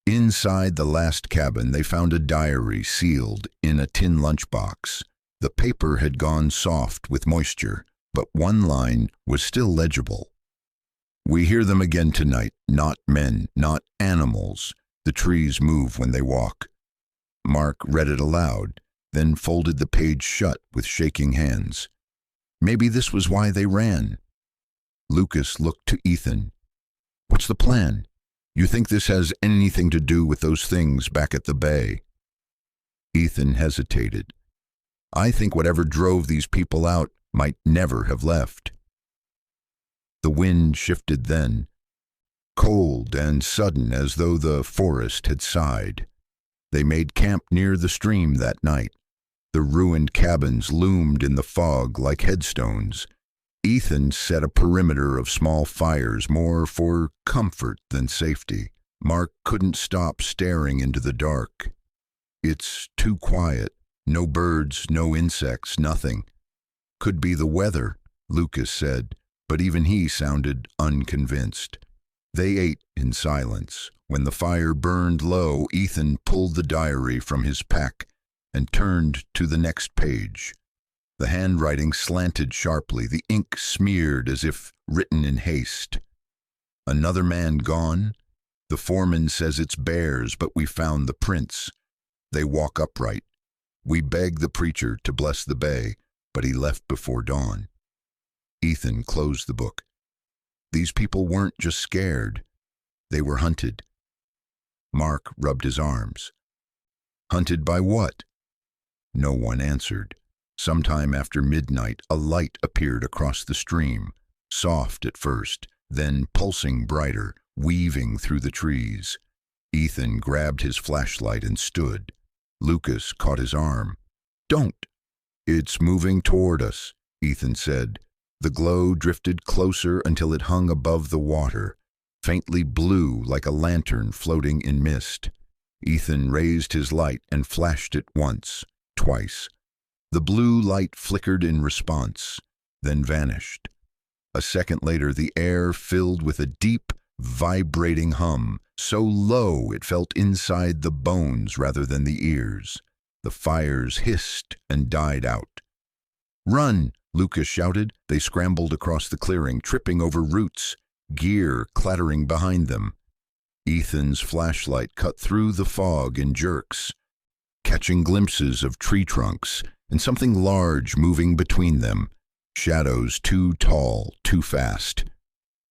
S1: Inside the last cabin, they found a diary sealed in a tin lunchbox. The paper had gone soft with moisture, but one line was still legible. "We hear them again tonight, not men, not animals. The trees move when they walk." Mark read it aloud, then folded the page shut with shaking hands. Maybe this was why they ran. Lucas looked to Ethan. "What's the plan? You think this has anything to do with those things back at the bay?" Ethan hesitated. "I think whatever drove these people out might never have left." The wind shifted then, cold and sudden as though the forest had sighed. They made camp near the stream that night. The ruined cabins loomed in the fog like headstones. Ethan set a perimeter of small fires, more for comfort than safety. Mark couldn't stop staring into the dark. "It's too quiet. No birds, no insects, nothing." "Could be the weather," Lucas said, but even he sounded unconvinced. They ate in silence. When the fire burned low, Ethan pulled the diary from his pack and turned to the next page. The handwriting slanted sharply, the ink smeared as if written in haste. "Another man gone? The foreman says it's bears, but we found the prints. They walk upright. We begged the preacher to bless the bay, but he left before dawn." Ethan closed the book. These people weren't just scared. They were hunted. Mark rubbed his arms. Hunted by what? No one answered. Sometime after midnight, a light appeared across the stream, soft at first, then pulsing brighter, weaving through the trees. Ethan grabbed his flashlight and stood. Lucas caught his arm. "Don't!" "It's moving toward us," Ethan said. The glow drifted closer until it hung above the water, faintly blue like a lantern floating in mist. Ethan raised his light and flashed it once, twice. The blue light flickered in response, then vanished. A second later, the air filled with a deep, vibrating hum, so low it felt inside the bones rather than the ears. The fires hissed and died out. "Run!" Lucas shouted. They scrambled across the clearing, tripping over roots, gear clattering behind them. Ethan's flashlight cut through the fog in jerks, catching glimpses of tree trunks and something large moving between them, shadows too tall, too fast.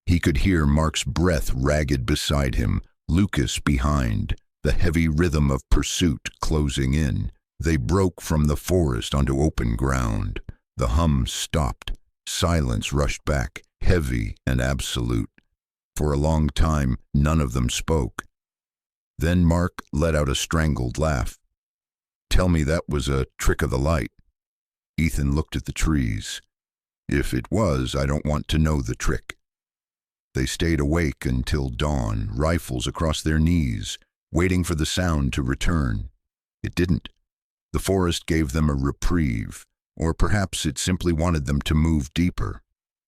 S1: He could hear Mark's breath ragged beside him, Lucas behind, the heavy rhythm of pursuit closing in. They broke from the forest onto open ground. The hum stopped. Silence rushed back, heavy and absolute. For a long time, none of them spoke. Then Mark let out a strangled laugh. "Tell me that was a trick of the light." Ethan looked at the trees. If it was, I don't want to know the trick. They stayed awake until dawn, rifles across their knees, waiting for the sound to return. It didn't. The forest gave them a reprieve, or perhaps it simply wanted them to move deeper.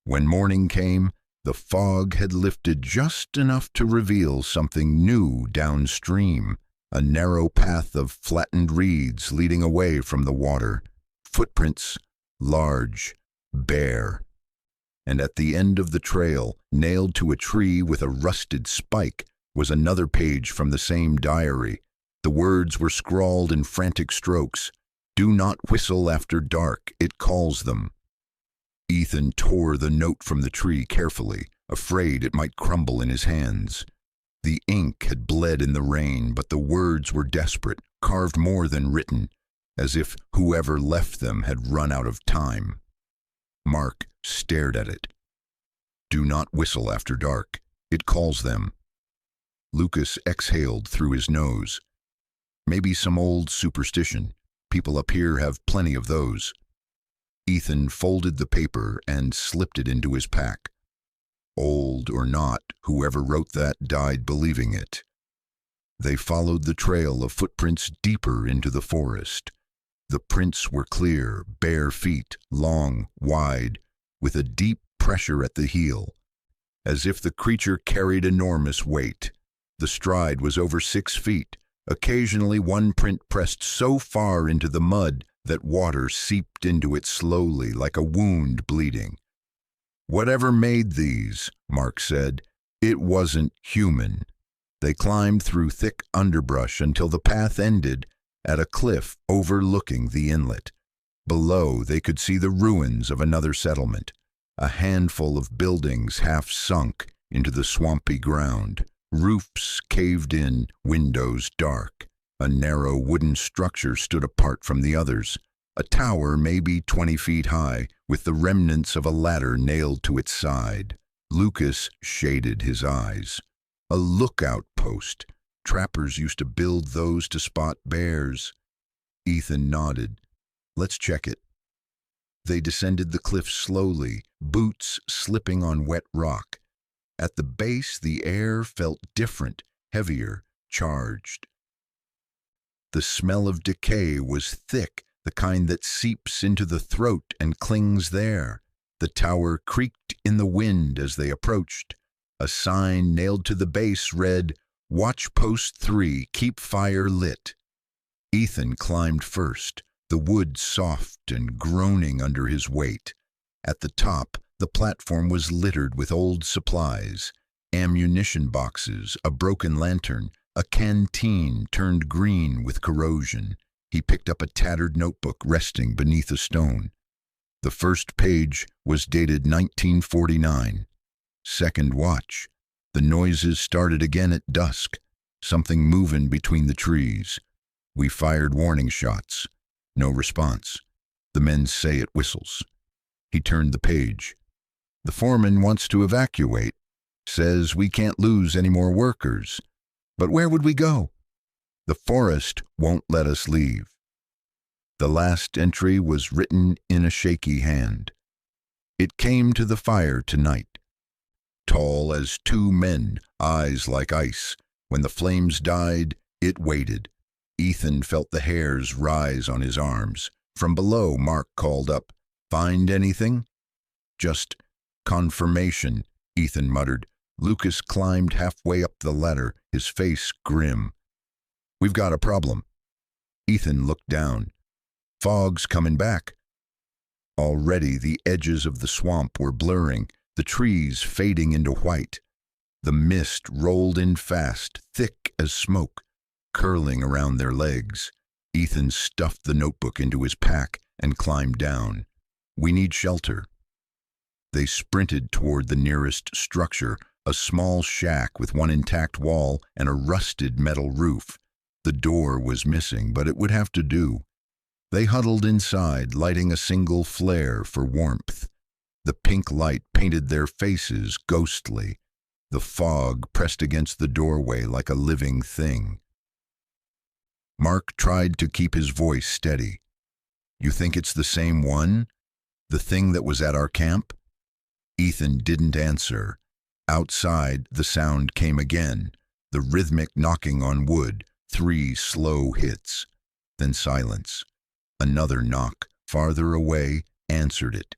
S1: When morning came, the fog had lifted just enough to reveal something new downstream, a narrow path of flattened reeds leading away from the water. Footprints, large, bare. And at the end of the trail, nailed to a tree with a rusted spike, was another page from the same diary. The words were scrawled in frantic strokes. "Do not whistle after dark, it calls them." Ethan tore the note from the tree carefully, afraid it might crumble in his hands. The ink had bled in the rain, but the words were desperate, carved more than written, as if whoever left them had run out of time. Mark stared at it. "Do not whistle after dark. It calls them." Lucas exhaled through his nose. Maybe some old superstition. People up here have plenty of those. Ethan folded the paper and slipped it into his pack. Old or not, whoever wrote that died believing it. They followed the trail of footprints deeper into the forest. The prints were clear, bare feet, long, wide, with a deep pressure at the heel, as if the creature carried enormous weight. The stride was over 6 feet. Occasionally one print pressed so far into the mud that water seeped into it slowly, like a wound bleeding. "Whatever made these," Mark said, "it wasn't human." They climbed through thick underbrush until the path ended at a cliff overlooking the inlet. Below, they could see the ruins of another settlement, a handful of buildings half sunk into the swampy ground, roofs caved in, windows dark. A narrow wooden structure stood apart from the others, a tower maybe 20 feet high, with the remnants of a ladder nailed to its side. Lucas shaded his eyes. A lookout post. Trappers used to build those to spot bears. Ethan nodded. "Let's check it." They descended the cliff slowly, boots slipping on wet rock. At the base, the air felt different, heavier, charged. The smell of decay was thick, the kind that seeps into the throat and clings there. The tower creaked in the wind as they approached. A sign nailed to the base read, "Watch Post 3, keep fire lit." Ethan climbed first, the wood soft and groaning under his weight. At the top, the platform was littered with old supplies, ammunition boxes, a broken lantern, a canteen turned green with corrosion. He picked up a tattered notebook resting beneath a stone. The first page was dated 1949. Second watch. The noises started again at dusk, something moving between the trees. We fired warning shots. No response. The men say it whistles. He turned the page. "The foreman wants to evacuate. Says we can't lose any more workers. But where would we go? The forest won't let us leave." The last entry was written in a shaky hand. "It came to the fire tonight. Tall as 2 men, eyes like ice. When the flames died, it waited." Ethan felt the hairs rise on his arms. From below, Mark called up, "Find anything?" "Just confirmation," Ethan muttered. Lucas climbed halfway up the ladder, his face grim. "We've got a problem." Ethan looked down. "Fog's coming back." Already the edges of the swamp were blurring, the trees fading into white. The mist rolled in fast, thick as smoke, curling around their legs. Ethan stuffed the notebook into his pack and climbed down. "We need shelter." They sprinted toward the nearest structure, a small shack with one intact wall and a rusted metal roof. The door was missing, but it would have to do. They huddled inside, lighting a single flare for warmth. The pink light painted their faces ghostly. The fog pressed against the doorway like a living thing. Mark tried to keep his voice steady. "You think it's the same one?" The thing that was at our camp? Ethan didn't answer. Outside, the sound came again, the rhythmic knocking on wood, 3 slow hits. Then silence. Another knock, farther away, answered it.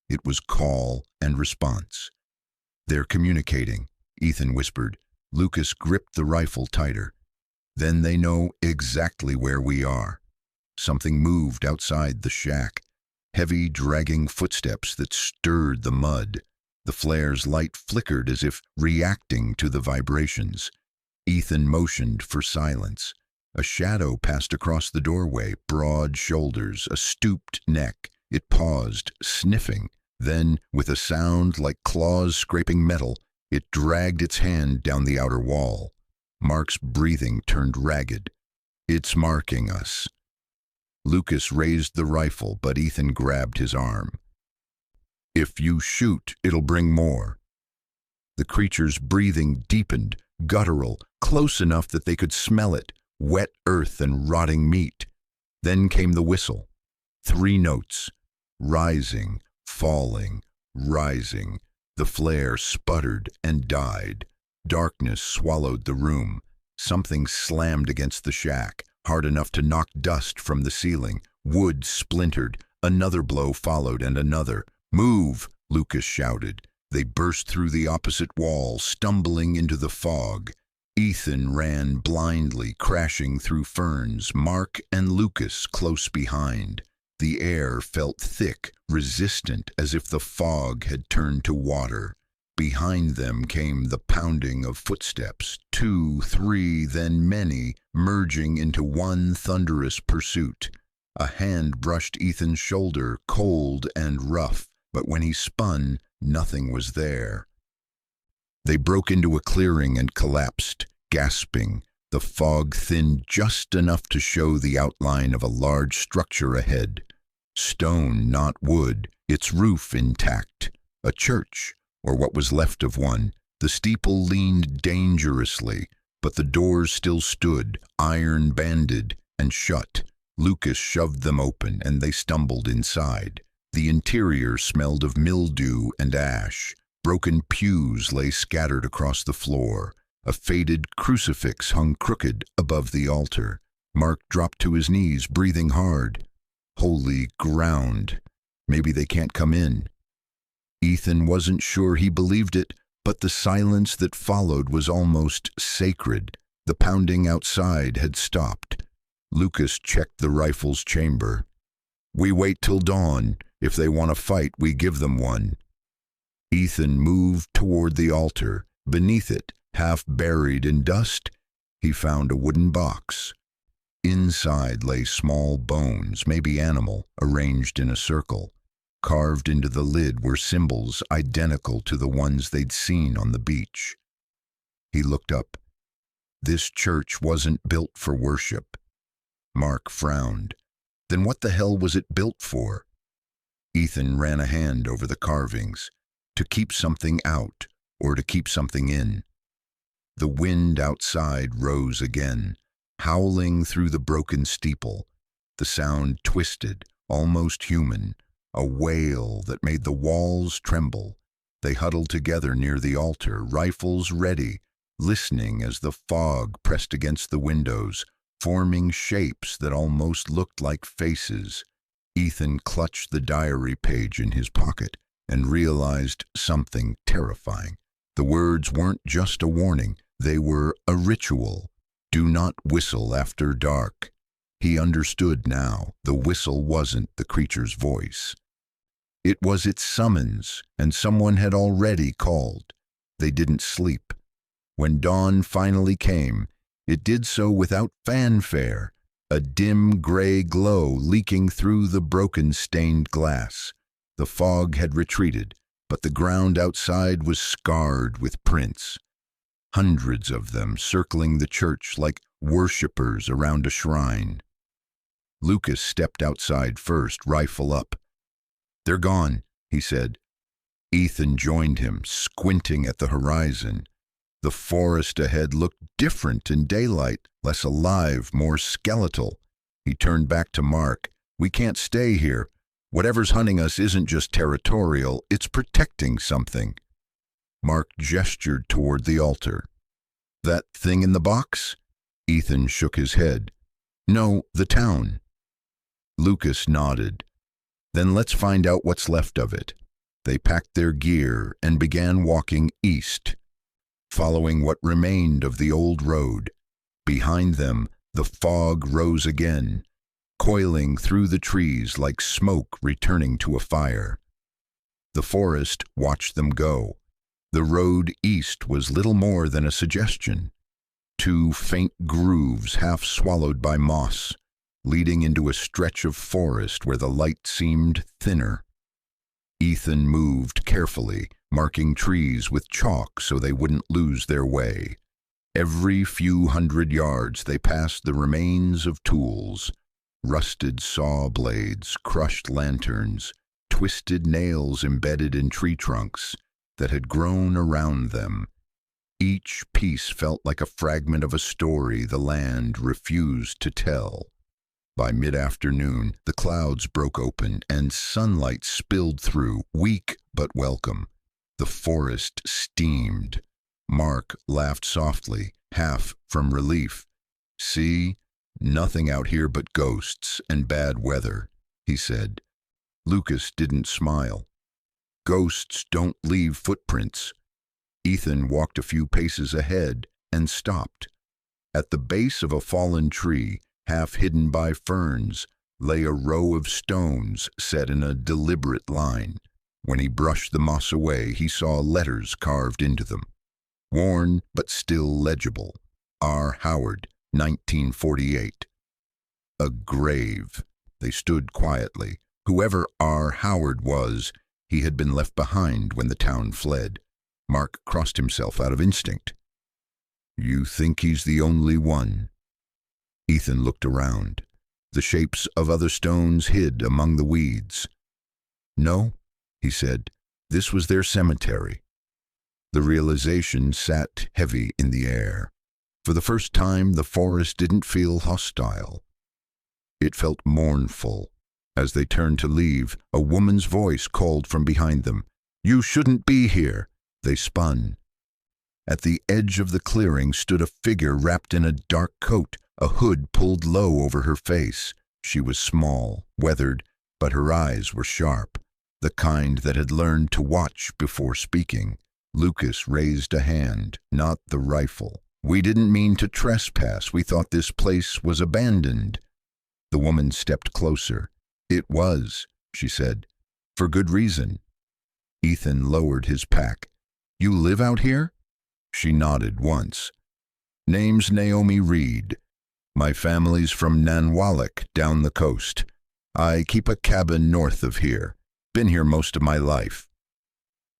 S1: It was call and response. "They're communicating," Ethan whispered. Lucas gripped the rifle tighter. "Then they know exactly where we are." Something moved outside the shack. Heavy, dragging footsteps that stirred the mud. The flare's light flickered as if reacting to the vibrations. Ethan motioned for silence. A shadow passed across the doorway, broad shoulders, a stooped neck. It paused, sniffing. Then, with a sound like claws scraping metal, it dragged its hand down the outer wall. Mark's breathing turned ragged. "It's marking us." Lucas raised the rifle, but Ethan grabbed his arm. "If you shoot, it'll bring more." The creature's breathing deepened, guttural, close enough that they could smell it, wet earth and rotting meat. Then came the whistle. 3 notes, rising, falling, rising. The flare sputtered and died. Darkness swallowed the room. Something slammed against the shack, hard enough to knock dust from the ceiling. Wood splintered. Another blow followed, and another. "Move!" Lucas shouted. They burst through the opposite wall, stumbling into the fog. Ethan ran blindly, crashing through ferns, Mark and Lucas close behind. The air felt thick, resistant, as if the fog had turned to water. Behind them came the pounding of footsteps, 2, 3, then many, merging into one thunderous pursuit. A hand brushed Ethan's shoulder, cold and rough, but when he spun, nothing was there. They broke into a clearing and collapsed, gasping. The fog thinned just enough to show the outline of a large structure ahead. Stone, not wood, its roof intact. A church, or what was left of one. The steeple leaned dangerously, but the doors still stood, iron-banded and shut. Lucas shoved them open, and they stumbled inside. The interior smelled of mildew and ash. Broken pews lay scattered across the floor. A faded crucifix hung crooked above the altar. Mark dropped to his knees, breathing hard. Holy ground. Maybe they can't come in. Ethan wasn't sure he believed it, but the silence that followed was almost sacred. The pounding outside had stopped. Lucas checked the rifle's chamber. "We wait till dawn. If they want to fight, we give them one." Ethan moved toward the altar. Beneath it, half buried in dust, he found a wooden box. Inside lay small bones, maybe animal, arranged in a circle. Carved into the lid were symbols identical to the ones they'd seen on the beach. He looked up. This church wasn't built for worship. Mark frowned. Then what the hell was it built for? Ethan ran a hand over the carvings. To keep something out, or to keep something in. The wind outside rose again, howling through the broken steeple. The sound twisted, almost human, a wail that made the walls tremble. They huddled together near the altar, rifles ready, listening as the fog pressed against the windows, forming shapes that almost looked like faces. Ethan clutched the diary page in his pocket and realized something terrifying. The words weren't just a warning, they were a ritual. Do not whistle after dark. He understood now. The whistle wasn't the creature's voice. It was its summons, and someone had already called. They didn't sleep. When dawn finally came, it did so without fanfare, a dim gray glow leaking through the broken stained glass. The fog had retreated, but the ground outside was scarred with prints. Hundreds of them circling the church like worshippers around a shrine. Lucas stepped outside first, rifle up. "They're gone," he said. Ethan joined him, squinting at the horizon. The forest ahead looked different in daylight, less alive, more skeletal. He turned back to Mark. "We can't stay here. Whatever's hunting us isn't just territorial, it's protecting something. Mark gestured toward the altar. That thing in the box? Ethan shook his head. No, the town. Lucas nodded. Then let's find out what's left of it. They packed their gear and began walking east, following what remained of the old road. Behind them, the fog rose again, coiling through the trees like smoke returning to a fire. The forest watched them go. The road east was little more than a suggestion. Two faint grooves half swallowed by moss, leading into a stretch of forest where the light seemed thinner. Ethan moved carefully, marking trees with chalk so they wouldn't lose their way. Every few hundred yards they passed the remains of tools, rusted saw blades, crushed lanterns, twisted nails embedded in tree trunks that had grown around them. Each piece felt like a fragment of a story the land refused to tell. By mid-afternoon, the clouds broke open and sunlight spilled through, weak but welcome. The forest steamed. Mark laughed softly, half from relief. See, nothing out here but ghosts and bad weather, he said. Lucas didn't smile. Ghosts don't leave footprints. Ethan walked a few paces ahead and stopped. At the base of a fallen tree, half hidden by ferns, lay a row of stones set in a deliberate line. When he brushed the moss away, he saw letters carved into them. Worn but still legible. R. Howard, 1948. A grave. They stood quietly. Whoever R. Howard was, he had been left behind when the town fled. Mark crossed himself out of instinct. You think he's the only one? Ethan looked around. The shapes of other stones hid among the weeds. No, he said, this was their cemetery. The realization sat heavy in the air. For the first time, the forest didn't feel hostile. It felt mournful. As they turned to leave, a woman's voice called from behind them. You shouldn't be here. They spun. At the edge of the clearing stood a figure wrapped in a dark coat, a hood pulled low over her face. She was small, weathered, but her eyes were sharp, the kind that had learned to watch before speaking. Lucas raised a hand, not the rifle. We didn't mean to trespass. We thought this place was abandoned. The woman stepped closer. It was, she said, for good reason. Ethan lowered his pack. You live out here? She nodded once. Name's Naomi Reed. My family's from Nanwalek, down the coast. I keep a cabin north of here. Been here most of my life.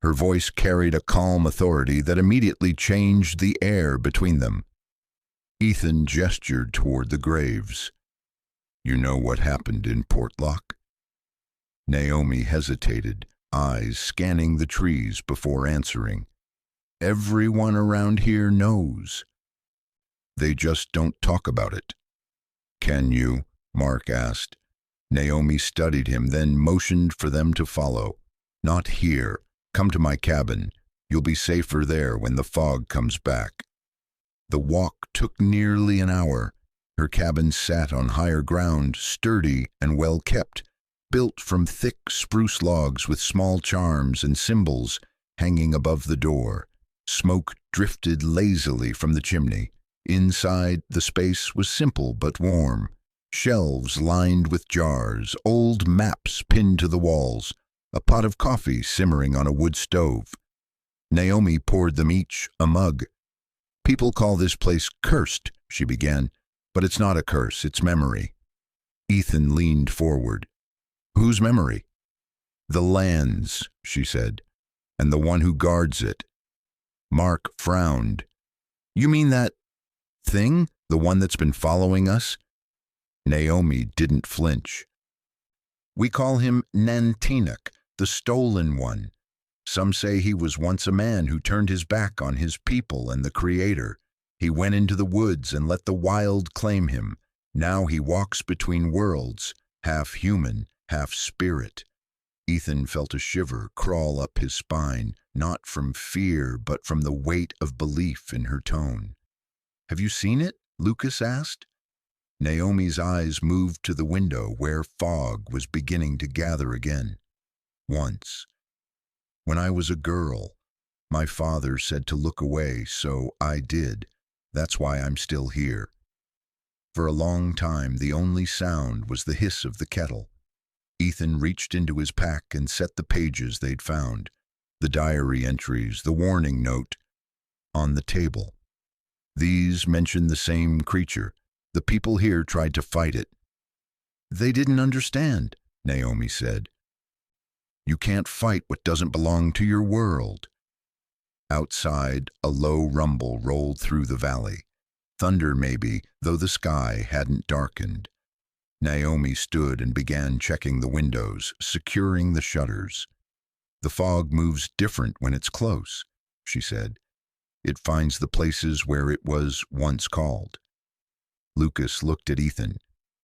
S1: Her voice carried a calm authority that immediately changed the air between them. Ethan gestured toward the graves. You know what happened in Portlock? Naomi hesitated, eyes scanning the trees before answering. Everyone around here knows. They just don't talk about it. Can you? Mark asked. Naomi studied him, then motioned for them to follow. Not here. Come to my cabin. You'll be safer there when the fog comes back. The walk took nearly an hour. Her cabin sat on higher ground, sturdy and well kept, built from thick spruce logs with small charms and symbols hanging above the door. Smoke drifted lazily from the chimney. Inside, the space was simple but warm. Shelves lined with jars, old maps pinned to the walls, a pot of coffee simmering on a wood stove. Naomi poured them each a mug. People call this place cursed, she began, but it's not a curse, it's memory. Ethan leaned forward. Whose memory? The land's, she said, and the one who guards it. Mark frowned. You mean that thing? The one that's been following us? Naomi didn't flinch. We call him Nantinak, the stolen one. Some say he was once a man who turned his back on his people and the Creator. He went into the woods and let the wild claim him. Now he walks between worlds, half human, half spirit. Ethan felt a shiver crawl up his spine, not from fear, but from the weight of belief in her tone. "Have you seen it?" Lucas asked. Naomi's eyes moved to the window where fog was beginning to gather again. "Once. When I was a girl, my father said to look away, so I did. That's why I'm still here." For a long time, the only sound was the hiss of the kettle. Ethan reached into his pack and set the pages they'd found, the diary entries, the warning note, on the table. These mentioned the same creature. The people here tried to fight it. "They didn't understand," Naomi said. "You can't fight what doesn't belong to your world." Outside, a low rumble rolled through the valley. Thunder maybe, though the sky hadn't darkened. Naomi stood and began checking the windows, securing the shutters. "The fog moves different when it's close," she said. "It finds the places where it was once called." Lucas looked at Ethan.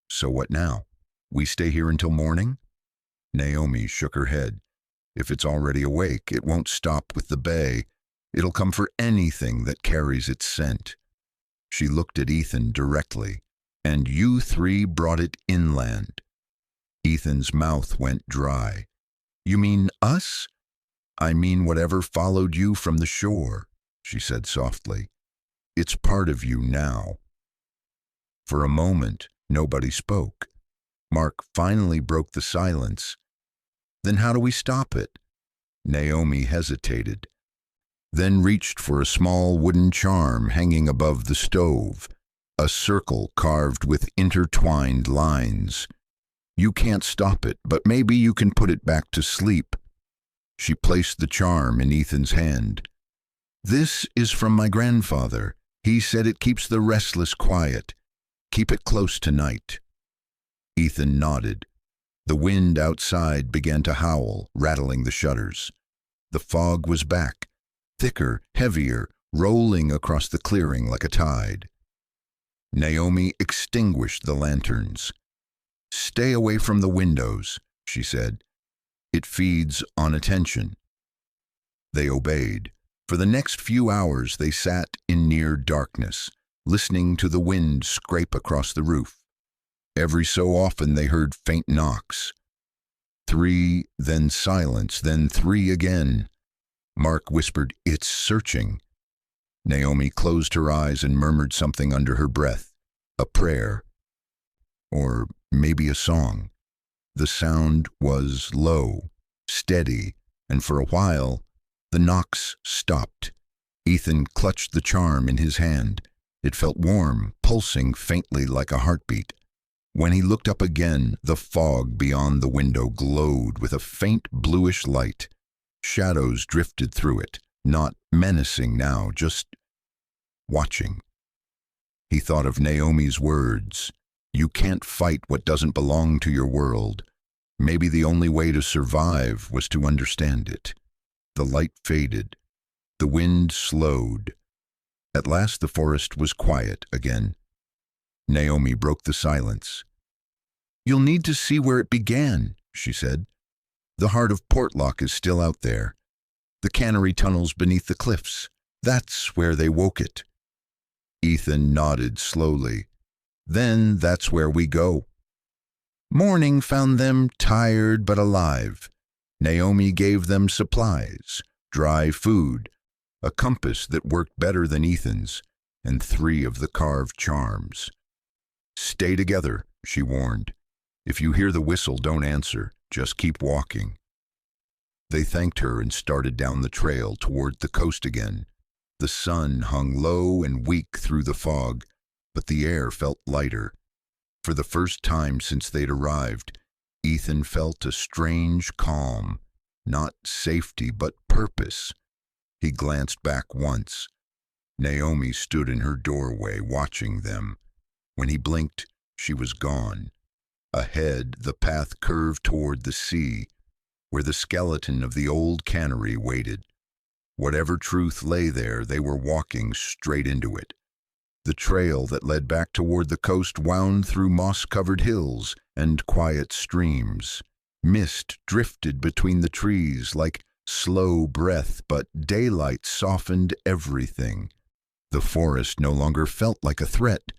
S1: "So what now? We stay here until morning?" Naomi shook her head. "If it's already awake, it won't stop with the bay. It'll come for anything that carries its scent." She looked at Ethan directly. "And you three brought it inland." Ethan's mouth went dry. "You mean us?" "I mean whatever followed you from the shore," she said softly. "It's part of you now." For a moment, nobody spoke. Mark finally broke the silence. "Then how do we stop it?" Naomi hesitated, then reached for a small wooden charm hanging above the stove, a circle carved with intertwined lines. "You can't stop it, but maybe you can put it back to sleep." She placed the charm in Ethan's hand. "This is from my grandfather. He said it keeps the restless quiet. Keep it close tonight." Ethan nodded. The wind outside began to howl, rattling the shutters. The fog was back, thicker, heavier, rolling across the clearing like a tide. Naomi extinguished the lanterns. "Stay away from the windows," she said. "It feeds on attention." They obeyed. For the next few hours they sat in near darkness, listening to the wind scrape across the roof. Every so often they heard faint knocks. 3, then silence, then 3 again. Mark whispered, "It's searching." Naomi closed her eyes and murmured something under her breath, a prayer, or maybe a song. The sound was low, steady, and for a while the knocks stopped. Ethan clutched the charm in his hand. It felt warm, pulsing faintly like a heartbeat. When he looked up again, the fog beyond the window glowed with a faint bluish light. Shadows drifted through it, not menacing now, just watching. He thought of Naomi's words. "You can't fight what doesn't belong to your world." Maybe the only way to survive was to understand it. The light faded. The wind slowed. At last the forest was quiet again. Naomi broke the silence. "You'll need to see where it began," she said. "The heart of Portlock is still out there. The cannery tunnels beneath the cliffs. That's where they woke it." Ethan nodded slowly. "Then that's where we go." Morning found them tired but alive. Naomi gave them supplies, dry food, a compass that worked better than Ethan's, and 3 of the carved charms. "Stay together," she warned. "If you hear the whistle, don't answer. Just keep walking." They thanked her and started down the trail toward the coast again. The sun hung low and weak through the fog, but the air felt lighter. For the first time since they'd arrived, Ethan felt a strange calm, not safety but purpose. He glanced back once. Naomi stood in her doorway watching them. When he blinked, she was gone. Ahead, the path curved toward the sea, where the skeleton of the old cannery waited. Whatever truth lay there, they were walking straight into it. The trail that led back toward the coast wound through moss-covered hills and quiet streams. Mist drifted between the trees like slow breath, but daylight softened everything. The forest no longer felt like a threat,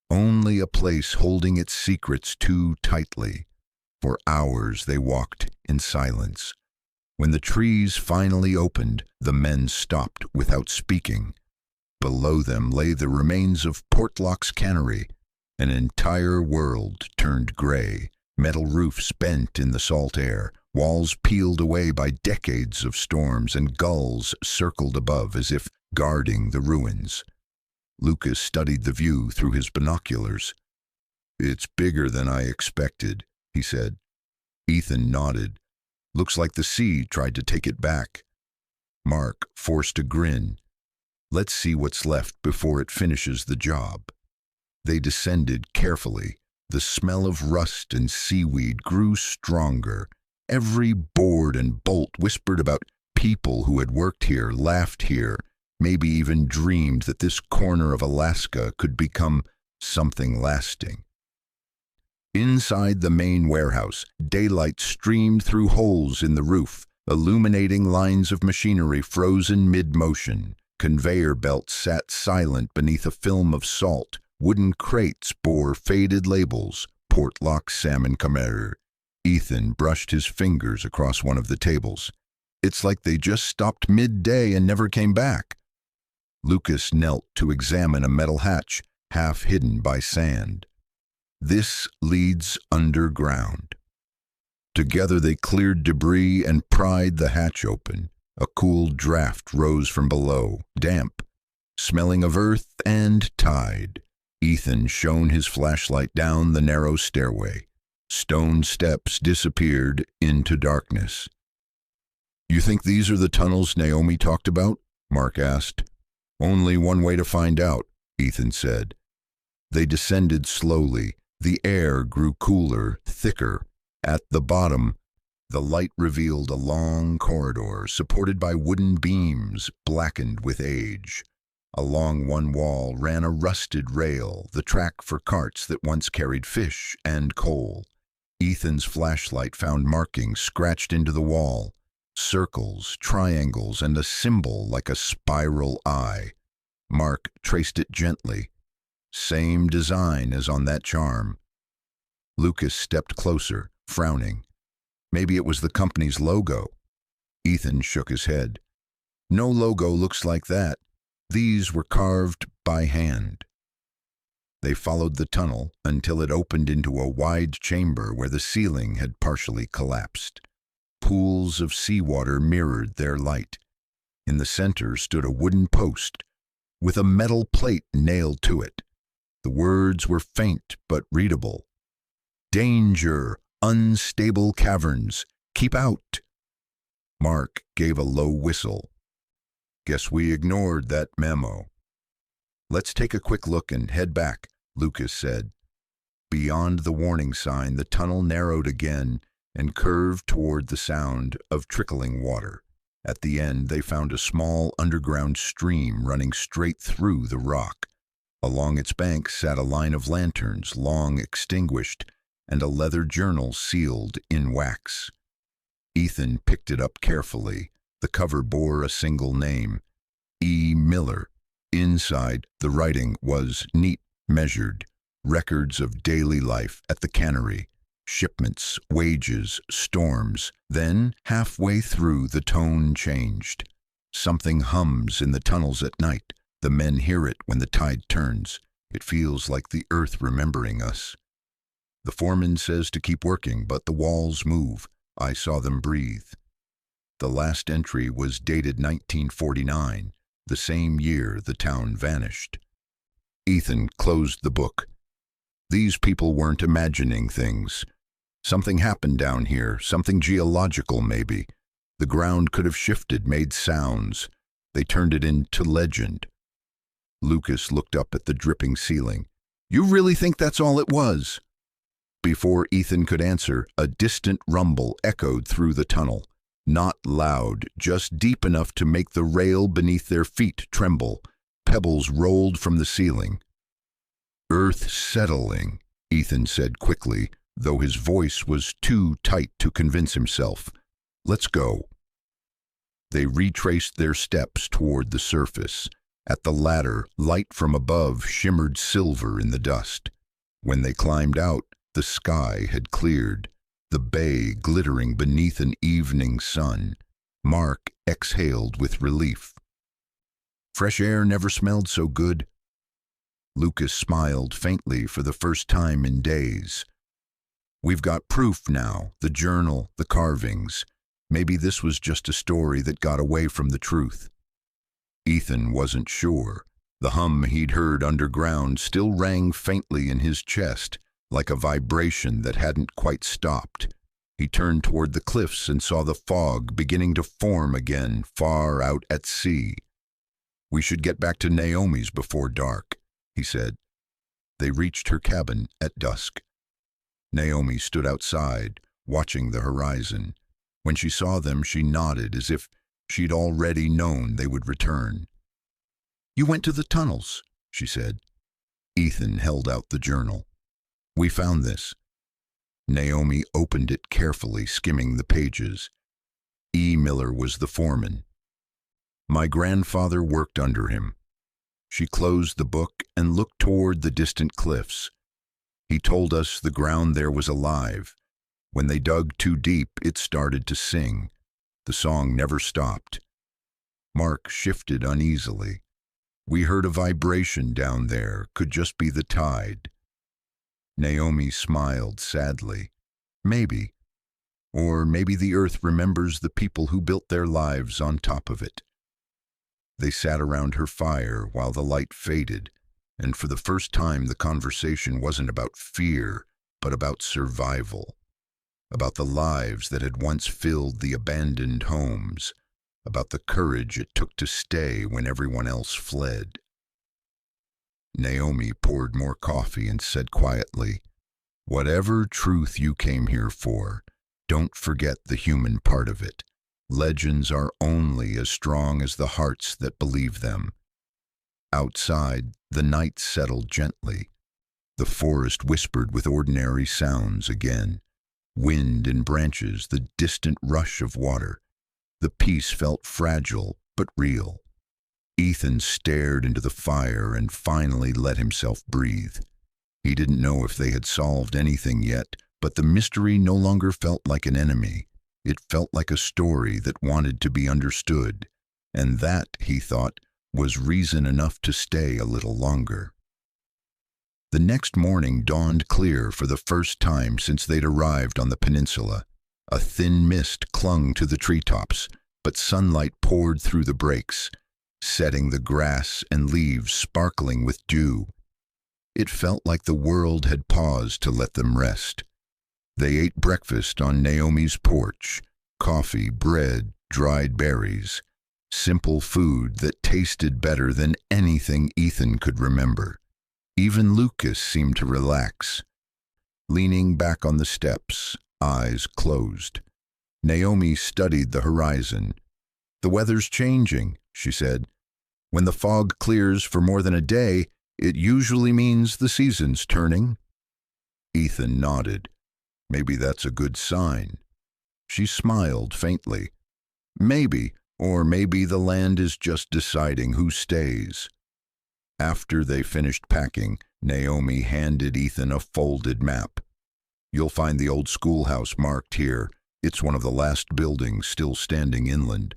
S1: only a place holding its secrets too tightly. For hours they walked in silence. When the trees finally opened, the men stopped without speaking. Below them lay the remains of Portlock's cannery. An entire world turned gray, metal roofs bent in the salt air, walls peeled away by decades of storms, and gulls circled above as if guarding the ruins. Lucas studied the view through his binoculars. "It's bigger than I expected," he said. Ethan nodded. "Looks like the sea tried to take it back." Mark forced a grin. "Let's see what's left before it finishes the job." They descended carefully. The smell of rust and seaweed grew stronger. Every board and bolt whispered about people who had worked here, laughed here, maybe even dreamed that this corner of Alaska could become something lasting. Inside the main warehouse, daylight streamed through holes in the roof, illuminating lines of machinery frozen mid-motion. Conveyor belts sat silent beneath a film of salt. Wooden crates bore faded labels, Portlock Salmon Kammerer. Ethan brushed his fingers across one of the tables. "It's like they just stopped midday and never came back." Lucas knelt to examine a metal hatch, half hidden by sand. "This leads underground." Together they cleared debris and pried the hatch open. A cool draft rose from below, damp, smelling of earth and tide. Ethan shone his flashlight down the narrow stairway. Stone steps disappeared into darkness. "You think these are the tunnels Naomi talked about?" Mark asked. "Only one way to find out," Ethan said. They descended slowly. The air grew cooler, thicker. At the bottom, the light revealed a long corridor supported by wooden beams blackened with age. Along one wall ran a rusted rail, the track for carts that once carried fish and coal. Ethan's flashlight found markings scratched into the wall, circles, triangles, and a symbol like a spiral eye. Mark traced it gently. Same design as on that charm. Lucas stepped closer, frowning. Maybe it was the company's logo. Ethan shook his head. "No logo looks like that. These were carved by hand." They followed the tunnel until it opened into a wide chamber where the ceiling had partially collapsed. Pools of seawater mirrored their light. In the center stood a wooden post with a metal plate nailed to it. The words were faint but readable. "Danger! Unstable caverns! Keep out!" Mark gave a low whistle. "Guess we ignored that memo." "Let's take a quick look and head back," Lucas said. Beyond the warning sign, the tunnel narrowed again and curved toward the sound of trickling water. At the end, they found a small underground stream running straight through the rock. Along its banks sat a line of lanterns, long extinguished, and a leather journal sealed in wax. Ethan picked it up carefully. The cover bore a single name, E. Miller. Inside, the writing was neat, measured, records of daily life at the cannery, shipments, wages, storms. Then, halfway through, the tone changed. "Something hums in the tunnels at night. The men hear it when the tide turns. It feels like the earth remembering us. The foreman says to keep working, but the walls move. I saw them breathe." The last entry was dated 1949, the same year the town vanished. Ethan closed the book. These people weren't imagining things. Something happened down here, something geological maybe. The ground could have shifted, made sounds. They turned it into legend. Lucas looked up at the dripping ceiling. "You really think that's all it was?" Before Ethan could answer, a distant rumble echoed through the tunnel. Not loud, just deep enough to make the rail beneath their feet tremble. Pebbles rolled from the ceiling. "Earth settling," Ethan said quickly, though his voice was too tight to convince himself. "Let's go." They retraced their steps toward the surface. At the ladder, light from above shimmered silver in the dust. When they climbed out, the sky had cleared, the bay glittering beneath an evening sun. Mark exhaled with relief. Fresh air never smelled so good. Lucas smiled faintly for the first time in days. "We've got proof now, the journal, the carvings. Maybe this was just a story that got away from the truth." Ethan wasn't sure. The hum he'd heard underground still rang faintly in his chest, like a vibration that hadn't quite stopped. He turned toward the cliffs and saw the fog beginning to form again far out at sea. "We should get back to Naomi's before dark," he said. They reached her cabin at dusk. Naomi stood outside, watching the horizon. When she saw them, she nodded as if she'd already known they would return. "You went to the tunnels," she said. Ethan held out the journal. "We found this." Naomi opened it carefully, skimming the pages. E. Miller was the foreman. "My grandfather worked under him." She closed the book and looked toward the distant cliffs. "He told us the ground there was alive. When they dug too deep, it started to sing. The song never stopped." Mark shifted uneasily. "We heard a vibration down there, could just be the tide." Naomi smiled sadly. "Maybe. Or maybe the earth remembers the people who built their lives on top of it." They sat around her fire while the light faded, and for the first time the conversation wasn't about fear, but about survival. About the lives that had once filled the abandoned homes, about the courage it took to stay when everyone else fled. Naomi poured more coffee and said quietly, "Whatever truth you came here for, don't forget the human part of it. Legends are only as strong as the hearts that believe them." Outside, the night settled gently. The forest whispered with ordinary sounds again. Wind in branches, the distant rush of water. The peace felt fragile but real. Ethan stared into the fire and finally let himself breathe. He didn't know if they had solved anything yet, but the mystery no longer felt like an enemy. It felt like a story that wanted to be understood, and that, he thought, was reason enough to stay a little longer. The next morning dawned clear for the first time since they'd arrived on the peninsula. A thin mist clung to the treetops, but sunlight poured through the breaks, setting the grass and leaves sparkling with dew. It felt like the world had paused to let them rest. They ate breakfast on Naomi's porch, coffee, bread, dried berries, simple food that tasted better than anything Ethan could remember. Even Lucas seemed to relax, leaning back on the steps, eyes closed. Naomi studied the horizon. "The weather's changing," she said. "When the fog clears for more than a day, it usually means the season's turning." Ethan nodded. "Maybe that's a good sign." She smiled faintly. "Maybe, or maybe the land is just deciding who stays." After they finished packing, Naomi handed Ethan a folded map. "You'll find the old schoolhouse marked here. It's one of the last buildings still standing inland.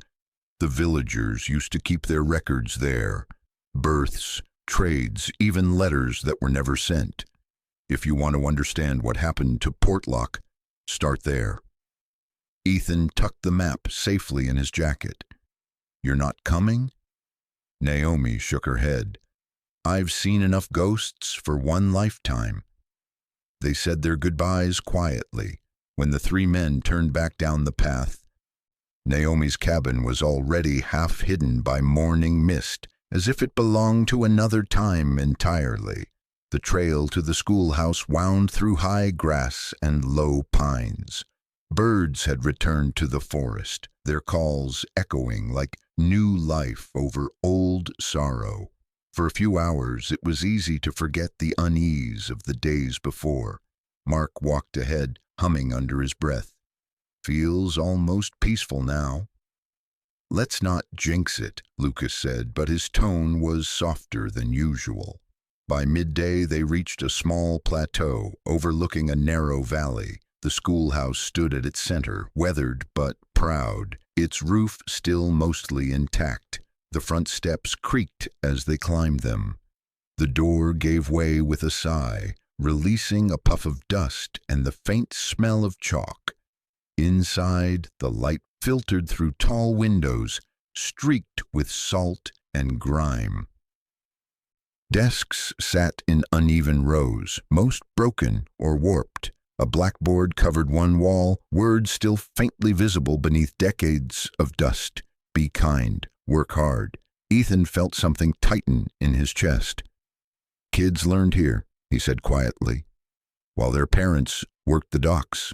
S1: The villagers used to keep their records there. Births, trades, even letters that were never sent. If you want to understand what happened to Portlock, start there." Ethan tucked the map safely in his jacket. "You're not coming?" Naomi shook her head. "I've seen enough ghosts for one lifetime." They said their goodbyes quietly. When the three men turned back down the path, Naomi's cabin was already half hidden by morning mist, as if it belonged to another time entirely. The trail to the schoolhouse wound through high grass and low pines. Birds had returned to the forest, their calls echoing like new life over old sorrow. For a few hours, it was easy to forget the unease of the days before. Mark walked ahead, humming under his breath. Feels almost peaceful now. Let's not jinx it, Lucas said, but his tone was softer than usual. By midday, they reached a small plateau overlooking a narrow valley. The schoolhouse stood at its center, weathered but proud, its roof still mostly intact. The front steps creaked as they climbed them. The door gave way with a sigh, releasing a puff of dust and the faint smell of chalk. Inside, the light filtered through tall windows, streaked with salt and grime. Desks sat in uneven rows, most broken or warped. A blackboard covered one wall, words still faintly visible beneath decades of dust. Be kind, work hard. Ethan felt something tighten in his chest. Kids learned here, he said quietly, while their parents worked the docks.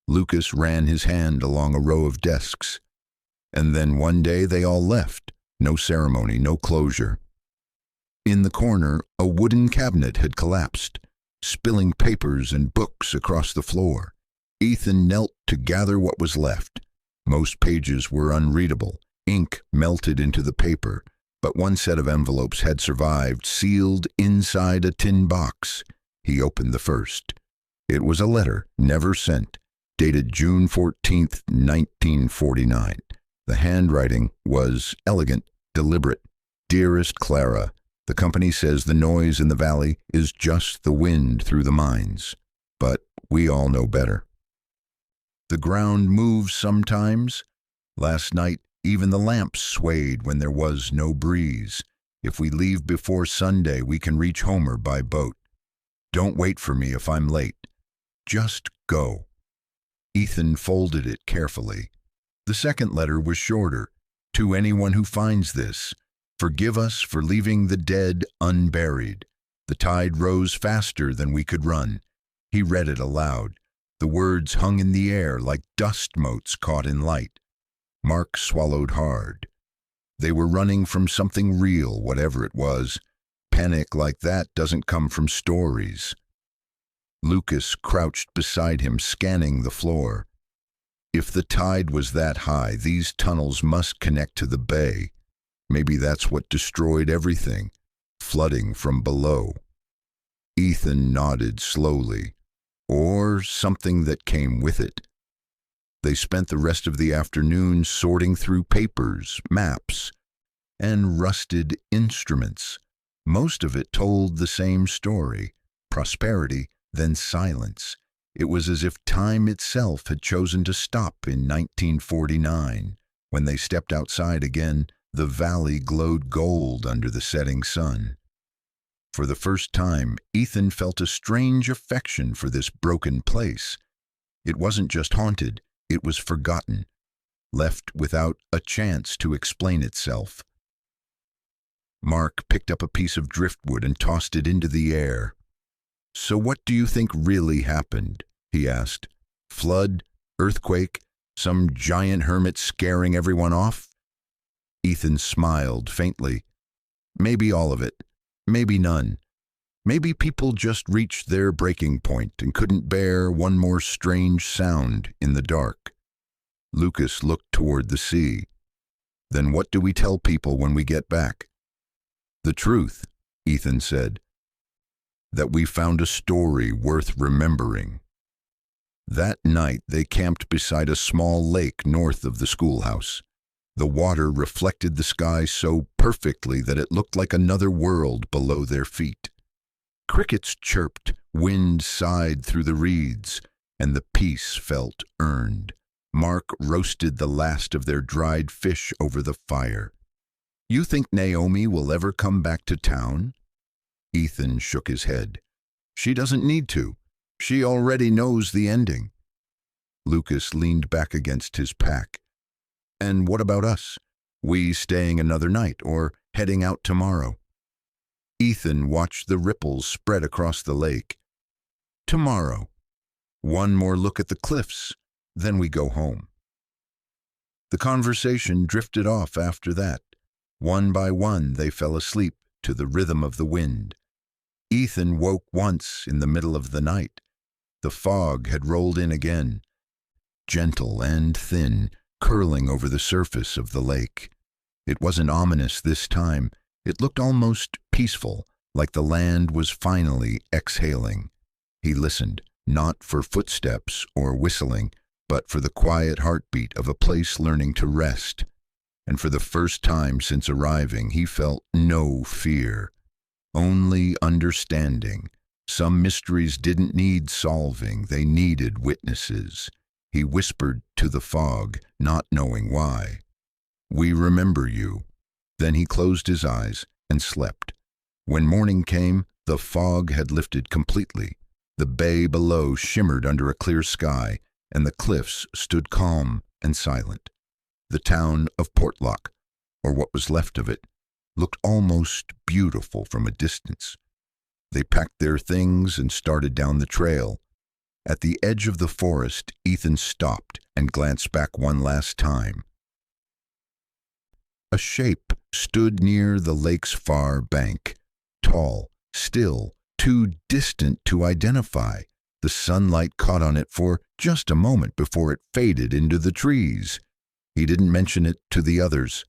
S1: Lucas ran his hand along a row of desks. And then one day they all left. No ceremony, no closure. In the corner, a wooden cabinet had collapsed, spilling papers and books across the floor. Ethan knelt to gather what was left. Most pages were unreadable. Ink melted into the paper, but one set of envelopes had survived, sealed inside a tin box. He opened the first. It was a letter, never sent, dated June 14th, 1949. The handwriting was elegant, deliberate. Dearest Clara, the company says the noise in the valley is just the wind through the mines, but we all know better. The ground moves sometimes. Last night, even the lamps swayed when there was no breeze. If we leave before Sunday, we can reach Homer by boat. Don't wait for me if I'm late. Just go. Ethan folded it carefully. The second letter was shorter. To anyone who finds this, forgive us for leaving the dead unburied. The tide rose faster than we could run. He read it aloud. The words hung in the air like dust motes caught in light. Mark swallowed hard. They were running from something real, whatever it was. Panic like that doesn't come from stories. Lucas crouched beside him, scanning the floor. If the tide was that high, these tunnels must connect to the bay. Maybe that's what destroyed everything, flooding from below. Ethan nodded slowly. Or something that came with it. They spent the rest of the afternoon sorting through papers, maps, and rusted instruments. Most of it told the same story: prosperity, then silence. It was as if time itself had chosen to stop in 1949. When they stepped outside again, the valley glowed gold under the setting sun. For the first time, Ethan felt a strange affection for this broken place. It wasn't just haunted, it was forgotten, left without a chance to explain itself. Mark picked up a piece of driftwood and tossed it into the air. So what do you think really happened? He asked. Flood? Earthquake? Some giant hermit scaring everyone off? Ethan smiled faintly. Maybe all of it. Maybe none. Maybe people just reached their breaking point and couldn't bear one more strange sound in the dark. Lucas looked toward the sea. Then what do we tell people when we get back? The truth, Ethan said. That we found a story worth remembering. That night they camped beside a small lake north of the schoolhouse. The water reflected the sky so perfectly that it looked like another world below their feet. Crickets chirped, wind sighed through the reeds, and the peace felt earned. Mark roasted the last of their dried fish over the fire. You think Naomi will ever come back to town? Ethan shook his head. She doesn't need to. She already knows the ending. Lucas leaned back against his pack. And what about us? We staying another night or heading out tomorrow? Ethan watched the ripples spread across the lake. Tomorrow. One more look at the cliffs, then we go home. The conversation drifted off after that. One by one they fell asleep to the rhythm of the wind. Ethan woke once in the middle of the night. The fog had rolled in again, gentle and thin, curling over the surface of the lake. It wasn't ominous this time. It looked almost peaceful, like the land was finally exhaling. He listened, not for footsteps or whistling, but for the quiet heartbeat of a place learning to rest. And for the first time since arriving, he felt no fear, only understanding. Some mysteries didn't need solving, they needed witnesses. He whispered to the fog, not knowing why. "We remember you." Then he closed his eyes and slept. When morning came, the fog had lifted completely. The bay below shimmered under a clear sky, and the cliffs stood calm and silent. The town of Portlock, or what was left of it, looked almost beautiful from a distance. They packed their things and started down the trail. At the edge of the forest, Ethan stopped and glanced back one last time. A shape stood near the lake's far bank, tall, still, too distant to identify. The sunlight caught on it for just a moment before it faded into the trees. He didn't mention it to the others.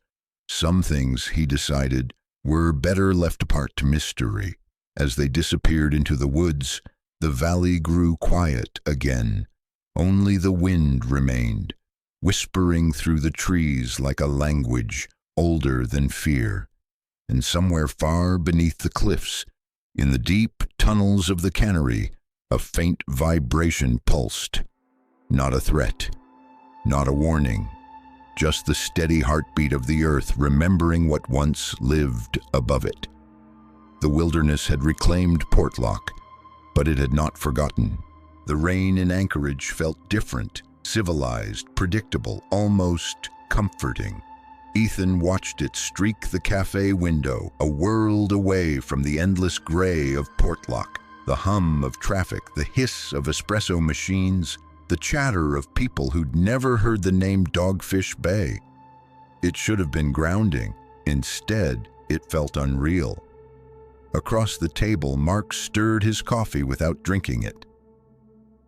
S1: Some things, he decided, were better left apart to mystery. As they disappeared into the woods, the valley grew quiet again. Only the wind remained, whispering through the trees like a language older than fear. And somewhere far beneath the cliffs, in the deep tunnels of the cannery, a faint vibration pulsed. Not a threat, not a warning, just the steady heartbeat of the earth remembering what once lived above it. The wilderness had reclaimed Portlock, but it had not forgotten. The rain in Anchorage felt different, civilized, predictable, almost comforting. Ethan watched it streak the cafe window, a world away from the endless gray of Portlock, the hum of traffic, the hiss of espresso machines, the chatter of people who'd never heard the name Dogfish Bay. It should have been grounding. Instead, it felt unreal. Across the table, Mark stirred his coffee without drinking it.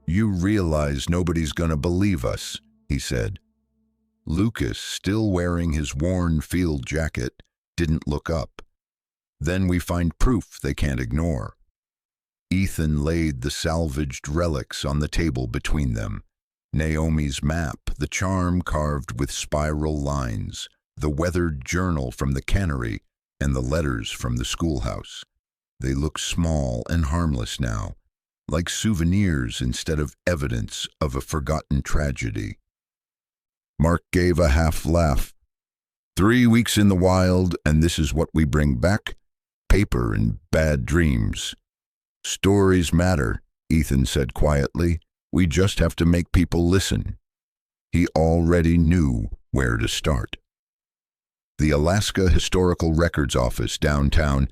S1: "You realize nobody's gonna believe us," he said. Lucas, still wearing his worn field jacket, didn't look up. "Then we find proof they can't ignore." Ethan laid the salvaged relics on the table between them. Naomi's map, the charm carved with spiral lines, the weathered journal from the cannery, and the letters from the schoolhouse. They looked small and harmless now, like souvenirs instead of evidence of a forgotten tragedy. Mark gave a half laugh. 3 weeks in the wild, and this is what we bring back? Paper and bad dreams. "Stories matter," Ethan said quietly. "We just have to make people listen." He already knew where to start. The Alaska Historical Records Office downtown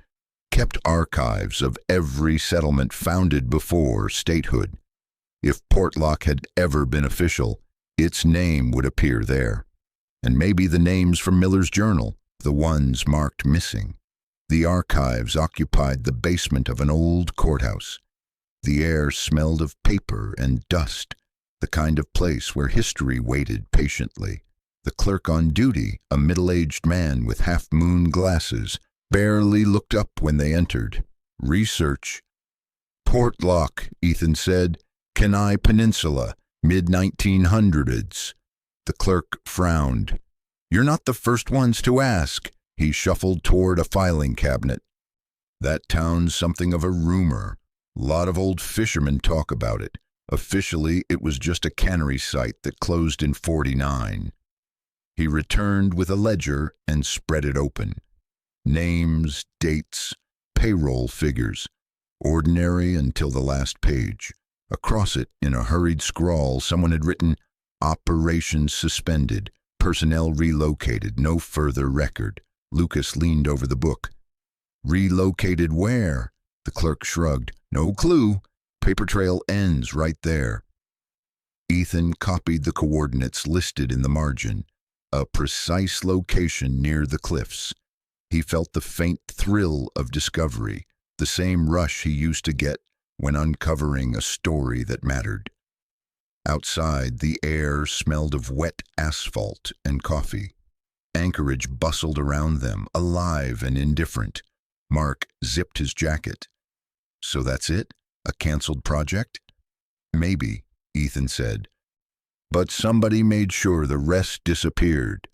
S1: kept archives of every settlement founded before statehood. If Portlock had ever been official, its name would appear there. And maybe the names from Miller's journal, the ones marked missing. The archives occupied the basement of an old courthouse. The air smelled of paper and dust, the kind of place where history waited patiently. The clerk on duty, a middle-aged man with half-moon glasses, barely looked up when they entered. "Research." "Portlock," Ethan said. "Kenai Peninsula, mid-1900s. The clerk frowned. "You're not the first ones to ask." He shuffled toward a filing cabinet. "That town's something of a rumor. A lot of old fishermen talk about it. Officially, it was just a cannery site that closed in '49. He returned with a ledger and spread it open. Names, dates, payroll figures. Ordinary until the last page. Across it, in a hurried scrawl, someone had written, "Operations suspended. Personnel relocated. No further record." Lucas leaned over the book. "Relocated where?" The clerk shrugged. "No clue. Paper trail ends right there." Ethan copied the coordinates listed in the margin. A precise location near the cliffs. He felt the faint thrill of discovery, the same rush he used to get when uncovering a story that mattered. Outside, the air smelled of wet asphalt and coffee. Anchorage bustled around them, alive and indifferent. Mark zipped his jacket. "So that's it? A canceled project?" "Maybe," Ethan said. But somebody made sure the rest disappeared.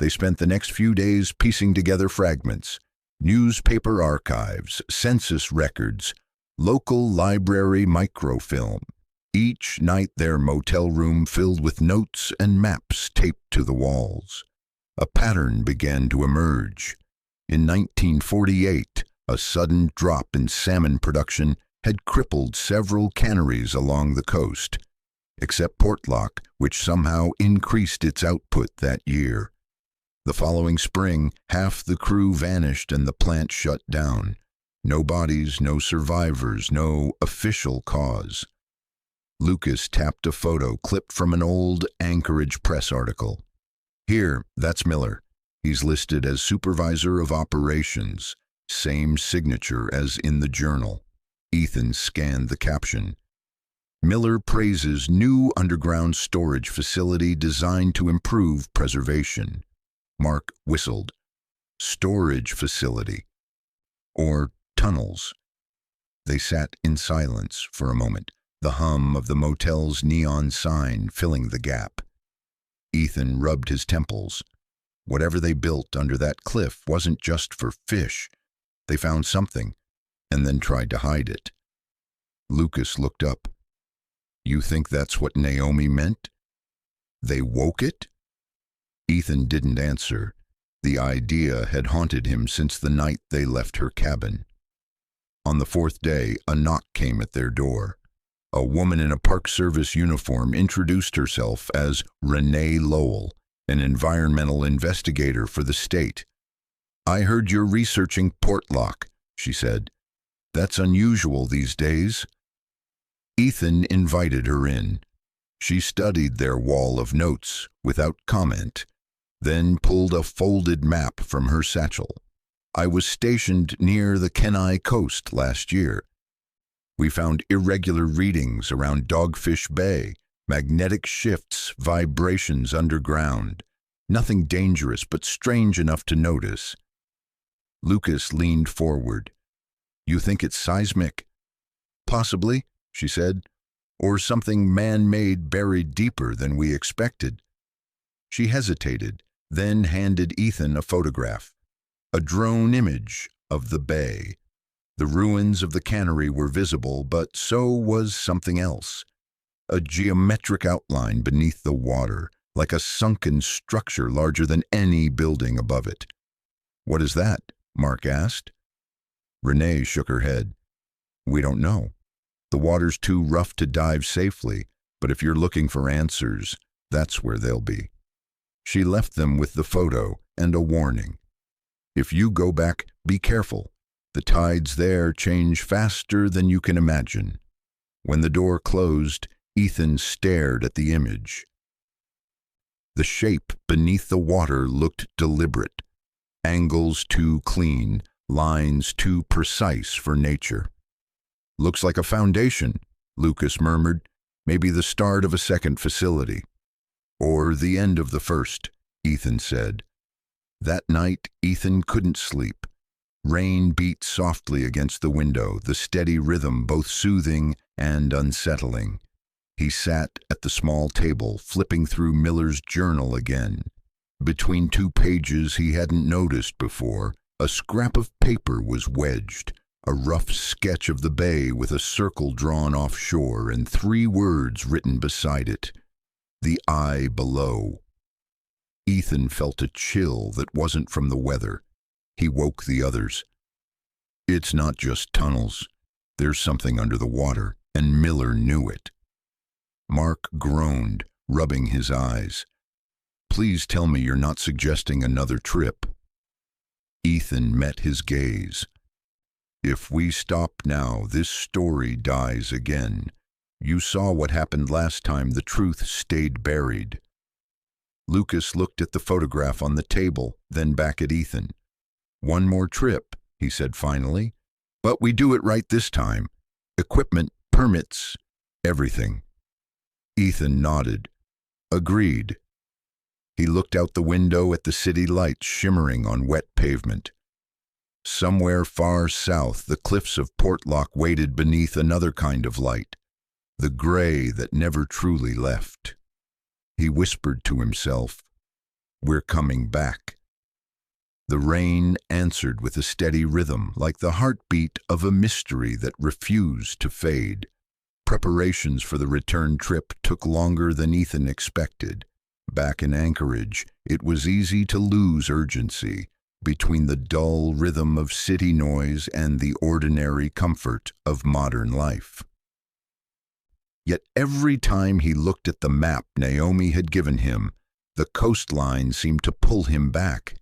S1: They spent the next few days piecing together fragments. Newspaper archives, census records, local library microfilm. Each night their motel room filled with notes and maps taped to the walls. A pattern began to emerge. In 1948, a sudden drop in salmon production had crippled several canneries along the coast, except Portlock, which somehow increased its output that year. The following spring, half the crew vanished and the plant shut down. No bodies, no survivors, no official cause. Lucas tapped a photo clipped from an old Anchorage Press article. "Here, that's Miller. He's listed as supervisor of operations. Same signature as in the journal." Ethan scanned the caption. "Miller praises new underground storage facility designed to improve preservation." Mark whistled. Storage facility. Or tunnels. They sat in silence for a moment, the hum of the motel's neon sign filling the gap. Ethan rubbed his temples. Whatever they built under that cliff wasn't just for fish. They found something, and then tried to hide it. Lucas looked up. "You think that's what Naomi meant? They woke it?" Ethan didn't answer. The idea had haunted him since the night they left her cabin. On the fourth day, a knock came at their door. A woman in a Park Service uniform introduced herself as Renee Lowell, an environmental investigator for the state. "I heard you're researching Portlock," she said. "That's unusual these days." Ethan invited her in. She studied their wall of notes without comment, then pulled a folded map from her satchel. "I was stationed near the Kenai coast last year. We found irregular readings around Dogfish Bay, magnetic shifts, vibrations underground. Nothing dangerous, but strange enough to notice." Lucas leaned forward. "You think it's seismic?" "Possibly," she said, "or something man-made buried deeper than we expected." She hesitated, then handed Ethan a photograph. A drone image of the bay. The ruins of the cannery were visible, but so was something else. A geometric outline beneath the water, like a sunken structure larger than any building above it. "What is that?" Mark asked. Renee shook her head. "We don't know. The water's too rough to dive safely, but if you're looking for answers, that's where they'll be." She left them with the photo and a warning. "If you go back, be careful. The tides there change faster than you can imagine." When the door closed, Ethan stared at the image. The shape beneath the water looked deliberate. Angles too clean, lines too precise for nature. "Looks like a foundation," Lucas murmured. "Maybe the start of a second facility." "Or the end of the first," Ethan said. That night, Ethan couldn't sleep. Rain beat softly against the window, the steady rhythm both soothing and unsettling. He sat at the small table, flipping through Miller's journal again. Between two pages he hadn't noticed before, a scrap of paper was wedged, a rough sketch of the bay with a circle drawn offshore and 3 words written beside it. "The eye below." Ethan felt a chill that wasn't from the weather. He woke the others. "It's not just tunnels. There's something under the water, and Miller knew it." Mark groaned, rubbing his eyes. "Please tell me you're not suggesting another trip." Ethan met his gaze. "If we stop now, this story dies again. You saw what happened last time the truth stayed buried." Lucas looked at the photograph on the table, then back at Ethan. "One more trip," he said finally. "But we do it right this time. equipment, permits, everything. Ethan nodded. Agreed. He looked out the window at the city lights shimmering on wet pavement. Somewhere far south, the cliffs of Portlock waited beneath another kind of light, the gray that never truly left. He whispered to himself, "We're coming back." The rain answered with a steady rhythm, like the heartbeat of a mystery that refused to fade. Preparations for the return trip took longer than Ethan expected. Back in Anchorage, it was easy to lose urgency between the dull rhythm of city noise and the ordinary comfort of modern life. Yet every time he looked at the map Naomi had given him, the coastline seemed to pull him back.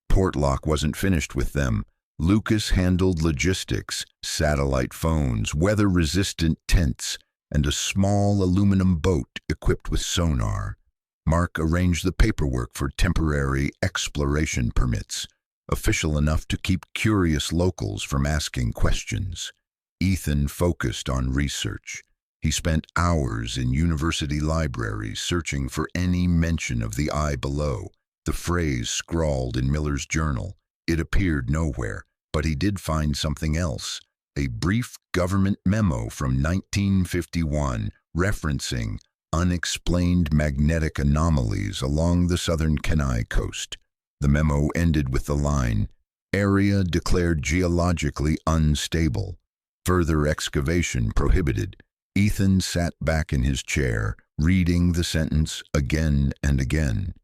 S1: Portlock wasn't finished with them. Lucas handled logistics, satellite phones, weather-resistant tents, and a small aluminum boat equipped with sonar. Mark arranged the paperwork for temporary exploration permits, official enough to keep curious locals from asking questions. Ethan focused on research. He spent hours in university libraries searching for any mention of the eye below, the phrase scrawled in Miller's journal. It appeared nowhere, but he did find something else, a brief government memo from 1951 referencing unexplained magnetic anomalies along the southern Kenai coast. The memo ended with the line, "Area declared geologically unstable. Further excavation prohibited." Ethan sat back in his chair, reading the sentence again and again.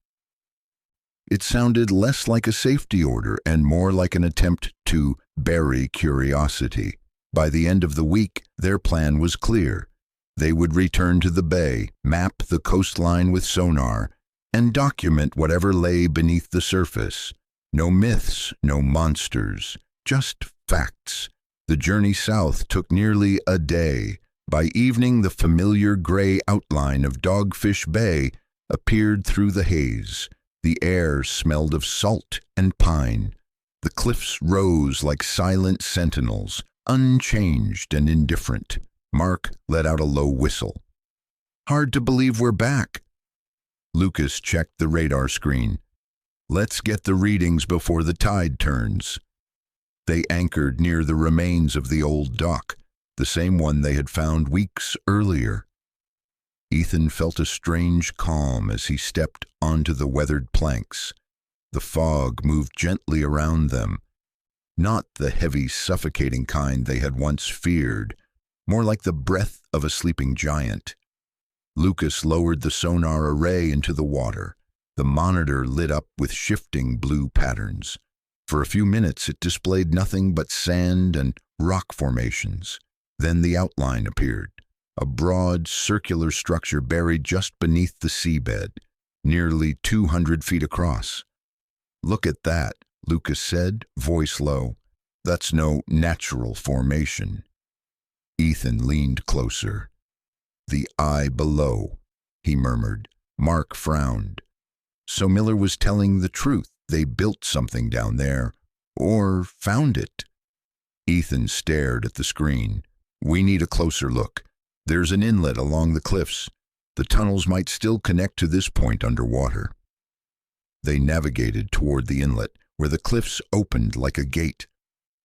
S1: It sounded less like a safety order and more like an attempt to bury curiosity. By the end of the week, their plan was clear. They would return to the bay, map the coastline with sonar, and document whatever lay beneath the surface. No myths, no monsters, just facts. The journey south took nearly a day. By evening, the familiar gray outline of Dogfish Bay appeared through the haze. The air smelled of salt and pine. The cliffs rose like silent sentinels, unchanged and indifferent. Mark let out a low whistle. "Hard to believe we're back." Lucas checked the radar screen. "Let's get the readings before the tide turns." They anchored near the remains of the old dock, the same one they had found weeks earlier. Ethan felt a strange calm as he stepped onto the weathered planks. The fog moved gently around them, not the heavy, suffocating kind they had once feared, more like the breath of a sleeping giant. Lucas lowered the sonar array into the water. The monitor lit up with shifting blue patterns. For a few minutes it displayed nothing but sand and rock formations. Then the outline appeared, a broad, circular structure buried just beneath the seabed, nearly 200 feet across. "Look at that," Lucas said, voice low. "That's no natural formation." Ethan leaned closer. "The eye below," he murmured. Mark frowned. So Miller was telling the truth. They built something down there, or found it. Ethan stared at the screen. "We need a closer look. There's an inlet along the cliffs. The tunnels might still connect to this point underwater." They navigated toward the inlet, where the cliffs opened like a gate.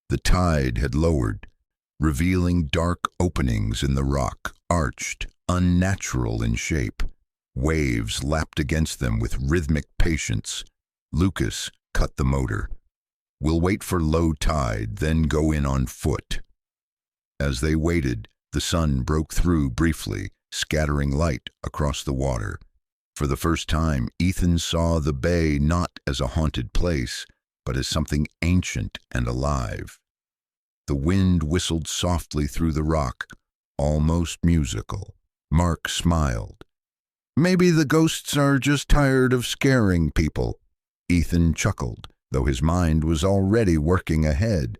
S1: The tide had lowered, revealing dark openings in the rock, arched, unnatural in shape. Waves lapped against them with rhythmic patience. Lucas cut the motor. "We'll wait for low tide, then go in on foot." As they waited, the sun broke through briefly, scattering light across the water. For the first time, Ethan saw the bay not as a haunted place, but as something ancient and alive. The wind whistled softly through the rock, almost musical. Mark smiled. "Maybe the ghosts are just tired of scaring people." Ethan chuckled, though his mind was already working ahead.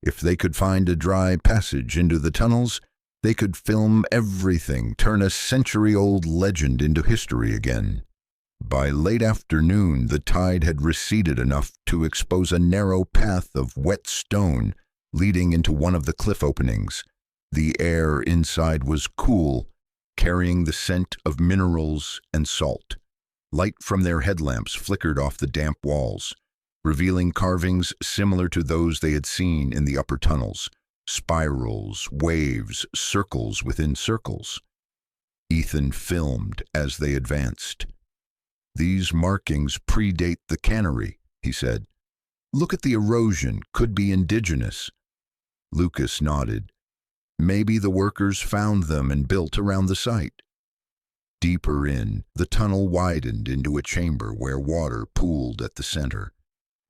S1: If they could find a dry passage into the tunnels, they could film everything, turn a century-old legend into history again. By late afternoon, the tide had receded enough to expose a narrow path of wet stone leading into one of the cliff openings. The air inside was cool, carrying the scent of minerals and salt. Light from their headlamps flickered off the damp walls, revealing carvings similar to those they had seen in the upper tunnels. Spirals, waves, circles within circles. Ethan filmed as they advanced. "These markings predate the cannery," he said. "Look at the erosion, could be indigenous." Lucas nodded. "Maybe the workers found them and built around the site." Deeper in, the tunnel widened into a chamber where water pooled at the center.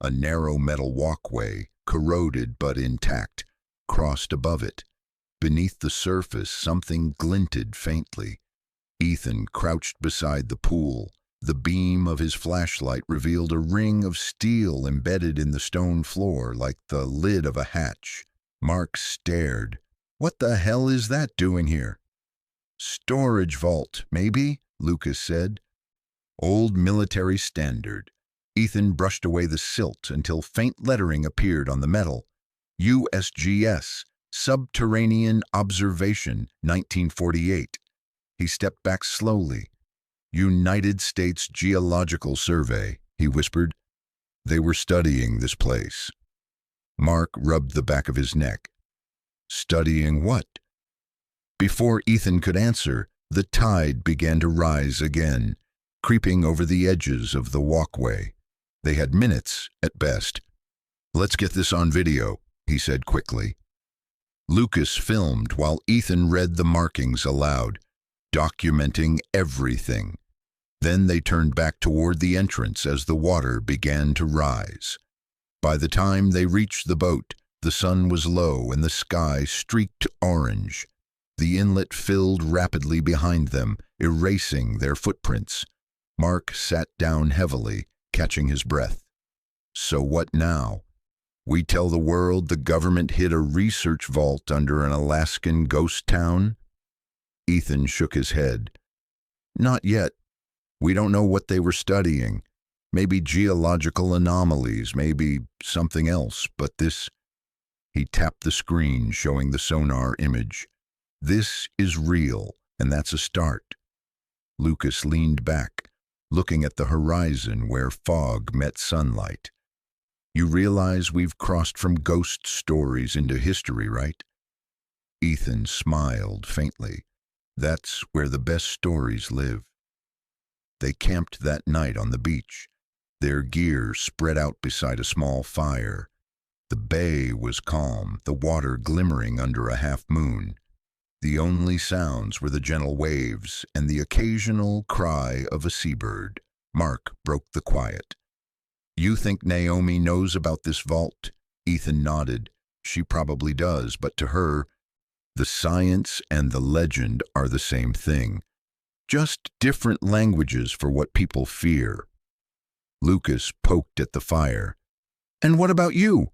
S1: A narrow metal walkway, corroded but intact, crossed above it. Beneath the surface, something glinted faintly. Ethan crouched beside the pool. The beam of his flashlight revealed a ring of steel embedded in the stone floor like the lid of a hatch. Mark stared. "What the hell is that doing here?" "Storage vault, maybe," Lucas said. "Old military standard." Ethan brushed away the silt until faint lettering appeared on the metal. USGS, Subterranean Observation, 1948. He stepped back slowly. "United States Geological Survey," he whispered. "They were studying this place." Mark rubbed the back of his neck. "Studying what?" Before Ethan could answer, the tide began to rise again, creeping over the edges of the walkway. They had minutes, at best. "Let's get this on video," he said quickly. Lucas filmed while Ethan read the markings aloud, documenting everything. Then they turned back toward the entrance as the water began to rise. By the time they reached the boat, the sun was low and the sky streaked orange. The inlet filled rapidly behind them, erasing their footprints. Mark sat down heavily, catching his breath. "So what now? We tell the world the government hid a research vault under an Alaskan ghost town?" Ethan shook his head. "Not yet. We don't know what they were studying. Maybe geological anomalies, maybe something else, but this..." He tapped the screen showing the sonar image. "This is real, and that's a start." Lucas leaned back, looking at the horizon where fog met sunlight. "You realize we've crossed from ghost stories into history, right?" Ethan smiled faintly. "That's where the best stories live." They camped that night on the beach, their gear spread out beside a small fire. The bay was calm, the water glimmering under a half-moon. The only sounds were the gentle waves and the occasional cry of a seabird. Mark broke the quiet. "You think Naomi knows about this vault?" Ethan nodded. "She probably does, but to her, the science and the legend are the same thing. Just different languages for what people fear." Lucas poked at the fire. "And what about you?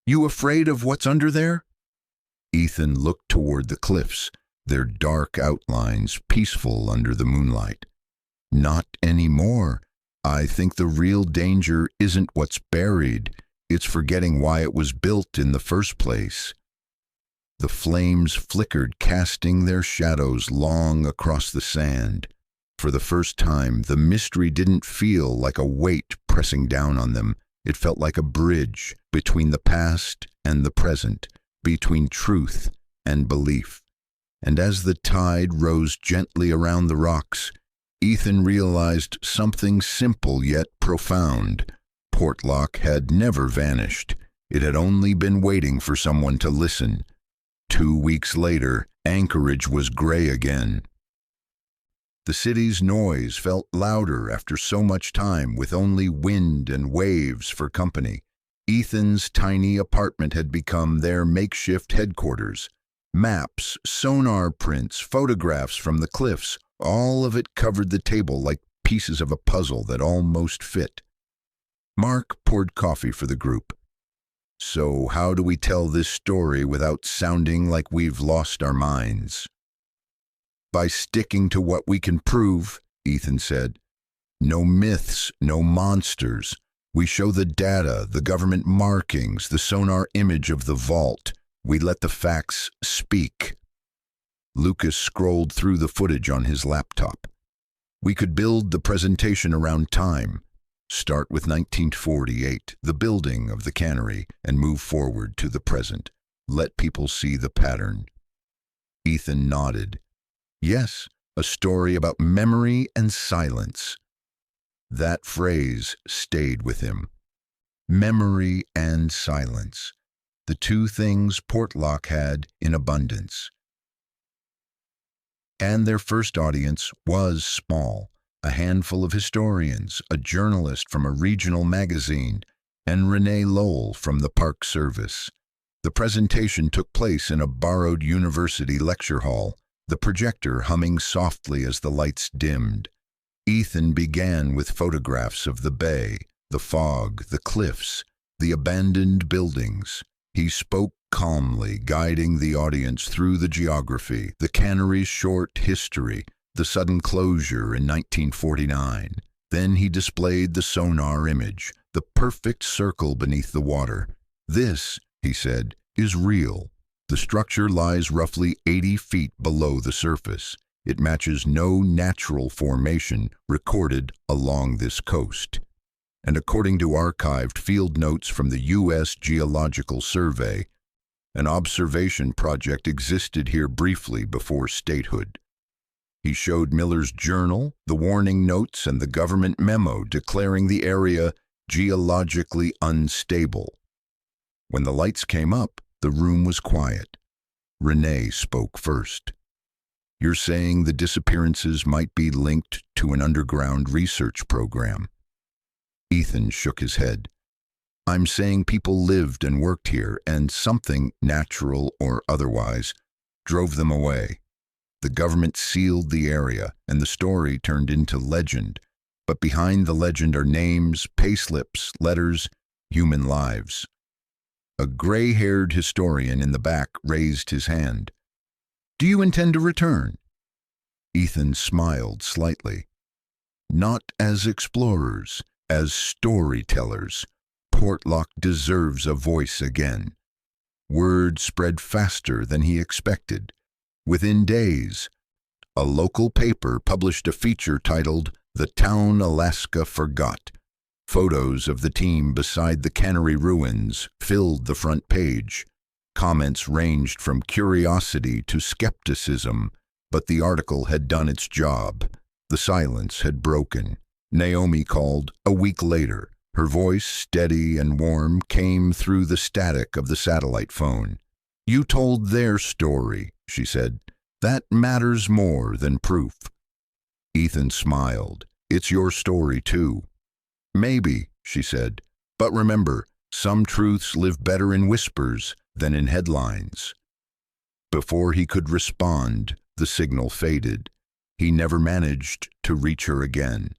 S1: You afraid of what's under there?" Ethan looked toward the cliffs, their dark outlines peaceful under the moonlight. "Not anymore. I think the real danger isn't what's buried, it's forgetting why it was built in the first place." The flames flickered, casting their shadows long across the sand. For the first time, the mystery didn't feel like a weight pressing down on them. It felt like a bridge between the past and the present, between truth and belief. And as the tide rose gently around the rocks, Ethan realized something simple yet profound. Portlock had never vanished. It had only been waiting for someone to listen. 2 weeks later, Anchorage was gray again. The city's noise felt louder after so much time, with only wind and waves for company. Ethan's tiny apartment had become their makeshift headquarters. Maps, sonar prints, photographs from the cliffs, all of it covered the table like pieces of a puzzle that almost fit. Mark poured coffee for the group. "So how do we tell this story without sounding like we've lost our minds?" "By sticking to what we can prove," Ethan said. "No myths, no monsters. We show the data, the government markings, the sonar image of the vault. We let the facts speak." Lucas scrolled through the footage on his laptop. We could build the presentation around time. Start with 1948, the building of the cannery, and move forward to the present. Let people see the pattern. Ethan nodded. Yes, a story about memory and silence. That phrase stayed with him. Memory and silence. The two things Portlock had in abundance. And their first audience was small. A handful of historians, a journalist from a regional magazine, and Renee Lowell from the Park Service. The presentation took place in a borrowed university lecture hall, the projector humming softly as the lights dimmed. Ethan began with photographs of the bay, the fog, the cliffs, the abandoned buildings. He spoke calmly, guiding the audience through the geography, the cannery's short history, the sudden closure in 1949. Then he displayed the sonar image, the perfect circle beneath the water. This, he said, is real. The structure lies roughly 80 feet below the surface. It matches no natural formation recorded along this coast. And according to archived field notes from the U.S. Geological Survey, an observation project existed here briefly before statehood. He showed Miller's journal, the warning notes, and the government memo declaring the area geologically unstable. When the lights came up, the room was quiet. Renee spoke first. You're saying the disappearances might be linked to an underground research program? Ethan shook his head. I'm saying people lived and worked here, and something, natural or otherwise, drove them away. The government sealed the area, and the story turned into legend. But behind the legend are names, payslips, letters, human lives. A gray-haired historian in the back raised his hand. Do you intend to return? Ethan smiled slightly. Not as explorers, as storytellers. Portlock deserves a voice again. Word spread faster than he expected. Within days, a local paper published a feature titled "The Town Alaska Forgot." Photos of the team beside the cannery ruins filled the front page. Comments ranged from curiosity to skepticism, but the article had done its job. The silence had broken. Naomi called a week later. Her voice, steady and warm, came through the static of the satellite phone. You told their story, she said. That matters more than proof. Ethan smiled. It's your story, too. Maybe, she said. But remember, some truths live better in whispers than in headlines. Before he could respond, the signal faded. He never managed to reach her again.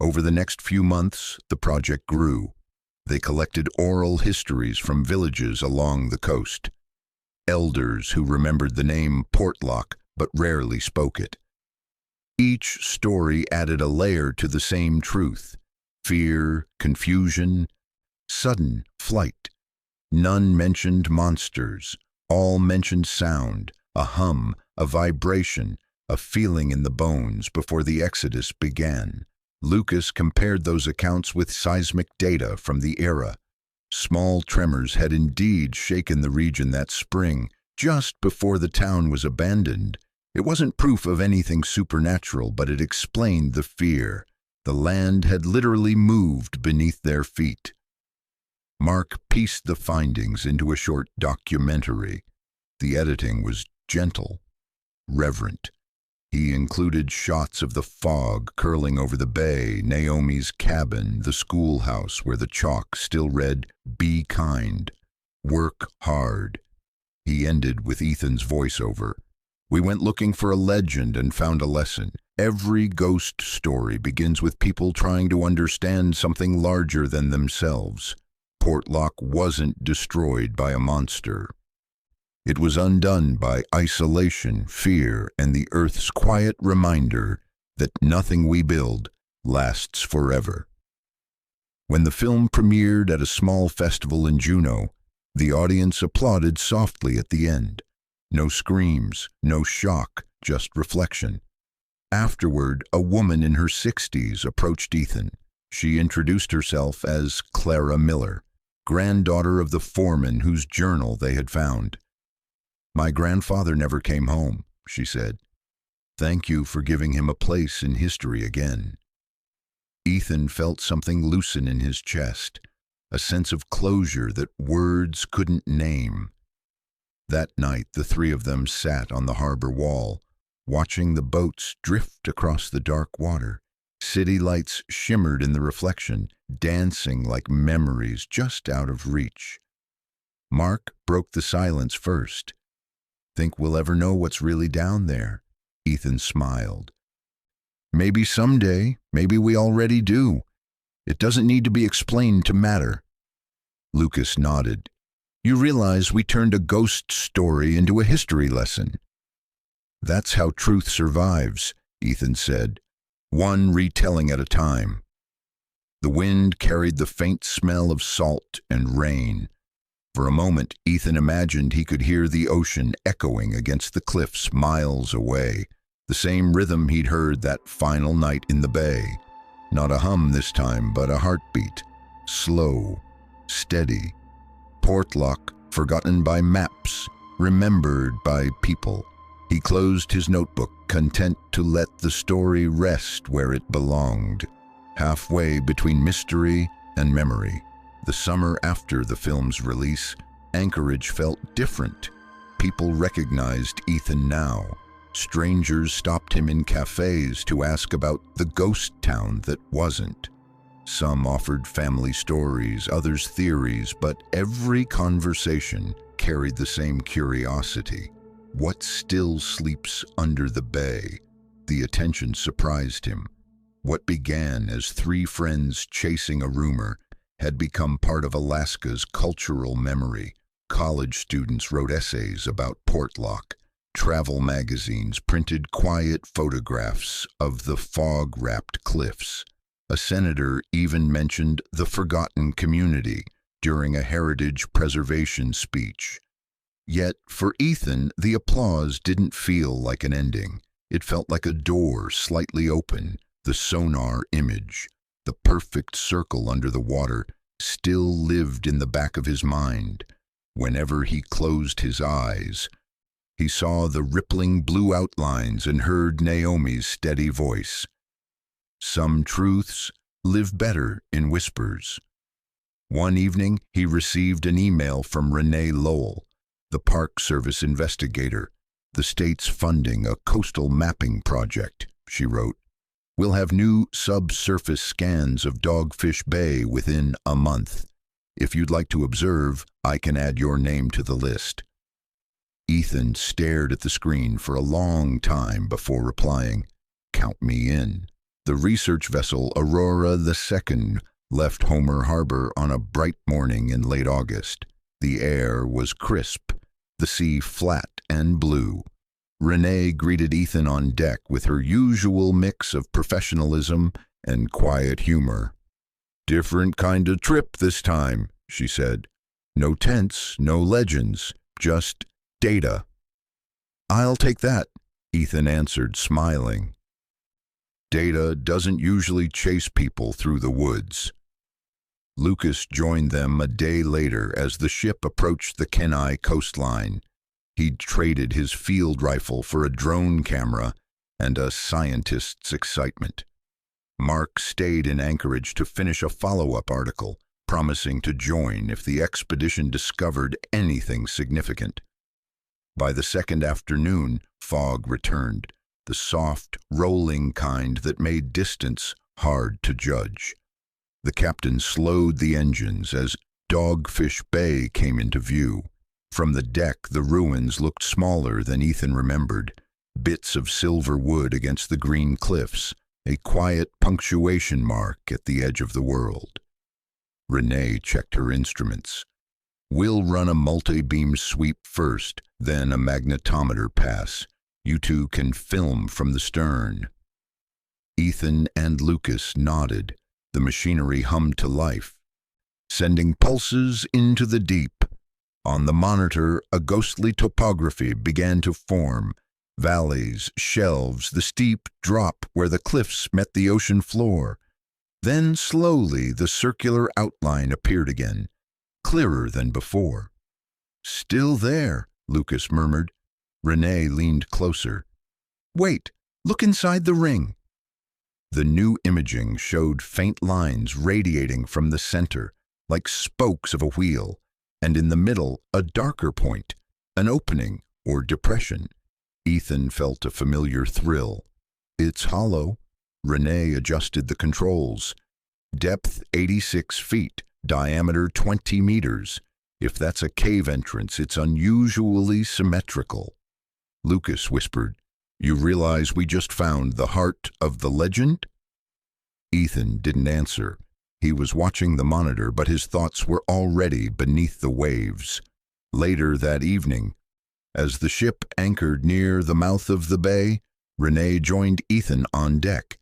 S1: Over the next few months, the project grew. They collected oral histories from villages along the coast. Elders who remembered the name Portlock but rarely spoke it. Each story added a layer to the same truth. Fear, confusion, sudden flight. None mentioned monsters. All mentioned sound, a hum, a vibration, a feeling in the bones before the exodus began. Lucas compared those accounts with seismic data from the era. Small tremors had indeed shaken the region that spring, just before the town was abandoned. It wasn't proof of anything supernatural, but it explained the fear. The land had literally moved beneath their feet. Mark pieced the findings into a short documentary. The editing was gentle, reverent. He included shots of the fog curling over the bay, Naomi's cabin, the schoolhouse where the chalk still read, "Be kind, work hard." He ended with Ethan's voiceover. We went looking for a legend and found a lesson. Every ghost story begins with people trying to understand something larger than themselves. Portlock wasn't destroyed by a monster. It was undone by isolation, fear, and the Earth's quiet reminder that nothing we build lasts forever. When the film premiered at a small festival in Juneau, the audience applauded softly at the end. No screams, no shock, just reflection. Afterward, a woman in her 60s approached Ethan. She introduced herself as Clara Miller, granddaughter of the foreman whose journal they had found. "My grandfather never came home," she said. "Thank you for giving him a place in history again." Ethan felt something loosen in his chest, a sense of closure that words couldn't name. That night, the three of them sat on the harbor wall, watching the boats drift across the dark water. City lights shimmered in the reflection, dancing like memories just out of reach. Mark broke the silence first. "Think we'll ever know what's really down there?" Ethan smiled. "Maybe someday, maybe we already do. It doesn't need to be explained to matter." Lucas nodded. "You realize we turned a ghost story into a history lesson." "That's how truth survives," Ethan said, "one retelling at a time." The wind carried the faint smell of salt and rain. For a moment, Ethan imagined he could hear the ocean echoing against the cliffs miles away, the same rhythm he'd heard that final night in the bay. Not a hum this time, but a heartbeat, slow, steady. Portlock, forgotten by maps, remembered by people. He closed his notebook, content to let the story rest where it belonged, halfway between mystery and memory. The summer after the film's release, Anchorage felt different. People recognized Ethan now. Strangers stopped him in cafes to ask about the ghost town that wasn't. Some offered family stories, others theories, but every conversation carried the same curiosity. What still sleeps under the bay? The attention surprised him. What began as three friends chasing a rumor had become part of Alaska's cultural memory. College students wrote essays about Portlock. Travel magazines printed quiet photographs of the fog-wrapped cliffs. A senator even mentioned the forgotten community during a heritage preservation speech. Yet, for Ethan, the applause didn't feel like an ending. It felt like a door slightly open, the sonar image. The perfect circle under the water still lived in the back of his mind. Whenever he closed his eyes, he saw the rippling blue outlines and heard Naomi's steady voice. Some truths live better in whispers. One evening, he received an email from Renee Lowell, the Park Service investigator. "The state's funding a coastal mapping project," she wrote. "We'll have new subsurface scans of Dogfish Bay within a month. If you'd like to observe, I can add your name to the list." Ethan stared at the screen for a long time before replying, "Count me in." The research vessel Aurora II left Homer Harbor on a bright morning in late August. The air was crisp, the sea flat and blue. Renee greeted Ethan on deck with her usual mix of professionalism and quiet humor. "Different kind of trip this time," she said. "No tents, no legends, just data." "I'll take that," Ethan answered, smiling. Data doesn't usually chase people through the woods. Lucas joined them a day later as the ship approached the Kenai coastline. He'd traded his field rifle for a drone camera and a scientist's excitement. Mark stayed in Anchorage to finish a follow-up article, promising to join if the expedition discovered anything significant. By the second afternoon, fog returned, the soft, rolling kind that made distance hard to judge. The captain slowed the engines as Dogfish Bay came into view. From the deck, the ruins looked smaller than Ethan remembered, bits of silver wood against the green cliffs, a quiet punctuation mark at the edge of the world. Renee checked her instruments. "We'll run a multi-beam sweep first, then a magnetometer pass. You two can film from the stern." Ethan and Lucas nodded. The machinery hummed to life, sending pulses into the deep. On the monitor, a ghostly topography began to form. Valleys, shelves, the steep drop where the cliffs met the ocean floor. Then slowly the circular outline appeared again, clearer than before. "Still there," Lucas murmured. Renee leaned closer. "Wait, look inside the ring." The new imaging showed faint lines radiating from the center, like spokes of a wheel, and in the middle a darker point, an opening or depression. Ethan felt a familiar thrill. "It's hollow." Renee adjusted the controls. "Depth 86 feet, diameter 20 meters. If that's a cave entrance, it's unusually symmetrical." Lucas whispered, "You realize we just found the heart of the legend?" Ethan didn't answer. He was watching the monitor, but his thoughts were already beneath the waves. Later that evening, as the ship anchored near the mouth of the bay, Renee joined Ethan on deck.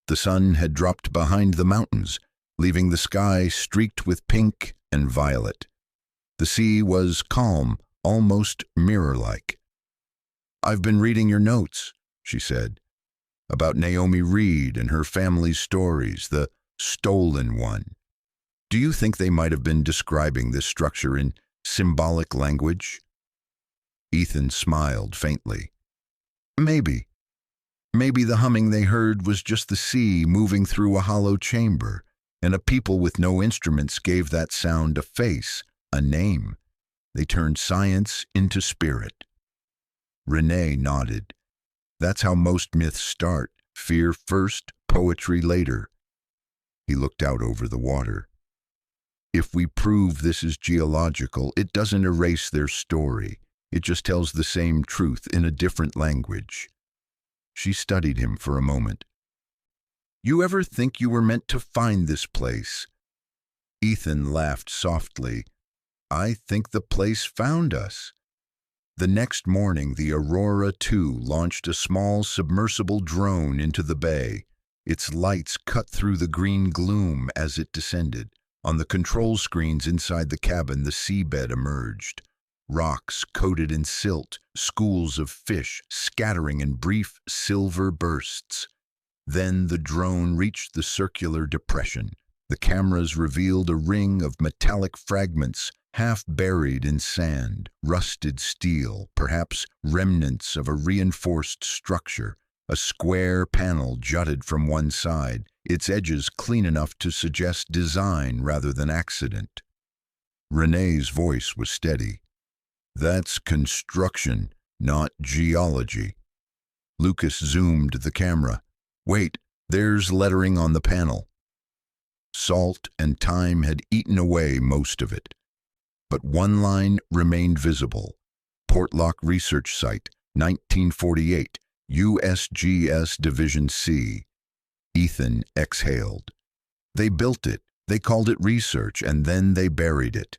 S1: The sun had dropped behind the mountains, leaving the sky streaked with pink and violet. The sea was calm, almost mirror-like. "I've been reading your notes," she said, "about Naomi Reed and her family's stories, the stolen one. Do you think they might have been describing this structure in symbolic language?" Ethan smiled faintly. "Maybe. Maybe the humming they heard was just the sea moving through a hollow chamber, and a people with no instruments gave that sound a face, a name. They turned science into spirit." Renee nodded. "That's how most myths start. Fear first, poetry later." He looked out over the water. "If we prove this is geological, it doesn't erase their story. It just tells the same truth in a different language." She studied him for a moment. "You ever think you were meant to find this place?" Ethan laughed softly. "I think the place found us." The next morning, the Aurora 2 launched a small submersible drone into the bay. Its lights cut through the green gloom as it descended. On the control screens inside the cabin, the seabed emerged. Rocks coated in silt, schools of fish scattering in brief silver bursts. Then the drone reached the circular depression. The cameras revealed a ring of metallic fragments, half buried in sand, rusted steel, perhaps remnants of a reinforced structure. A square panel jutted from one side, its edges clean enough to suggest design rather than accident. Renee's voice was steady. "That's construction, not geology." Lucas zoomed the camera. "Wait, there's lettering on the panel." Salt and time had eaten away most of it. But one line remained visible. "Portlock Research Site, 1948, USGS Division C." Ethan exhaled. "They built it, they called it research, and then they buried it."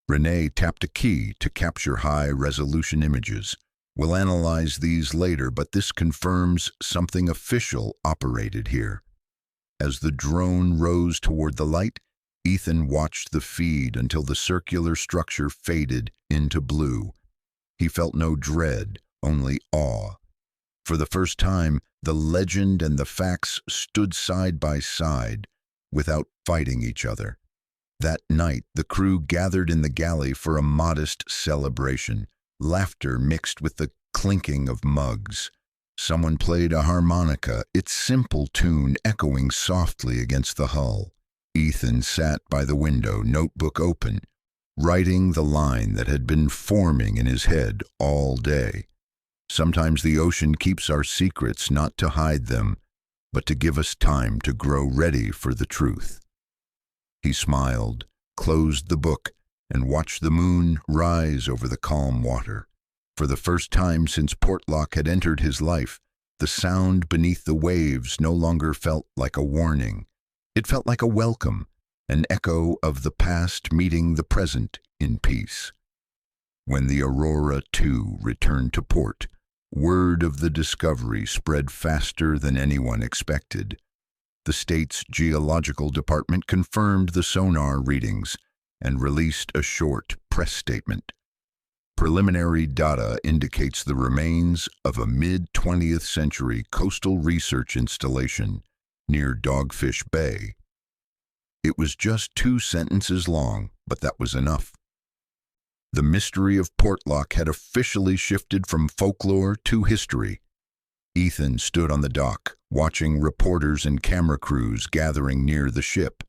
S1: Renee tapped a key to capture high-resolution images. "We'll analyze these later, but this confirms something official operated here." As the drone rose toward the light, Ethan watched the feed until the circular structure faded into blue. He felt no dread, only awe. For the first time, the legend and the facts stood side by side, without fighting each other. That night, the crew gathered in the galley for a modest celebration. Laughter mixed with the clinking of mugs. Someone played a harmonica, its simple tune echoing softly against the hull. Ethan sat by the window, notebook open, writing the line that had been forming in his head all day. Sometimes the ocean keeps our secrets not to hide them, but to give us time to grow ready for the truth. He smiled, closed the book, and watched the moon rise over the calm water. For the first time since Portlock had entered his life, the sound beneath the waves no longer felt like a warning. It felt like a welcome, an echo of the past meeting the present in peace. When the Aurora 2 returned to port, word of the discovery spread faster than anyone expected. The state's geological department confirmed the sonar readings. and released a short press statement. Preliminary data indicates the remains of a mid-20th century coastal research installation near Dogfish Bay. It was just 2 sentences long, but that was enough. The mystery of Portlock had officially shifted from folklore to history. Ethan stood on the dock, watching reporters and camera crews gathering near the ship.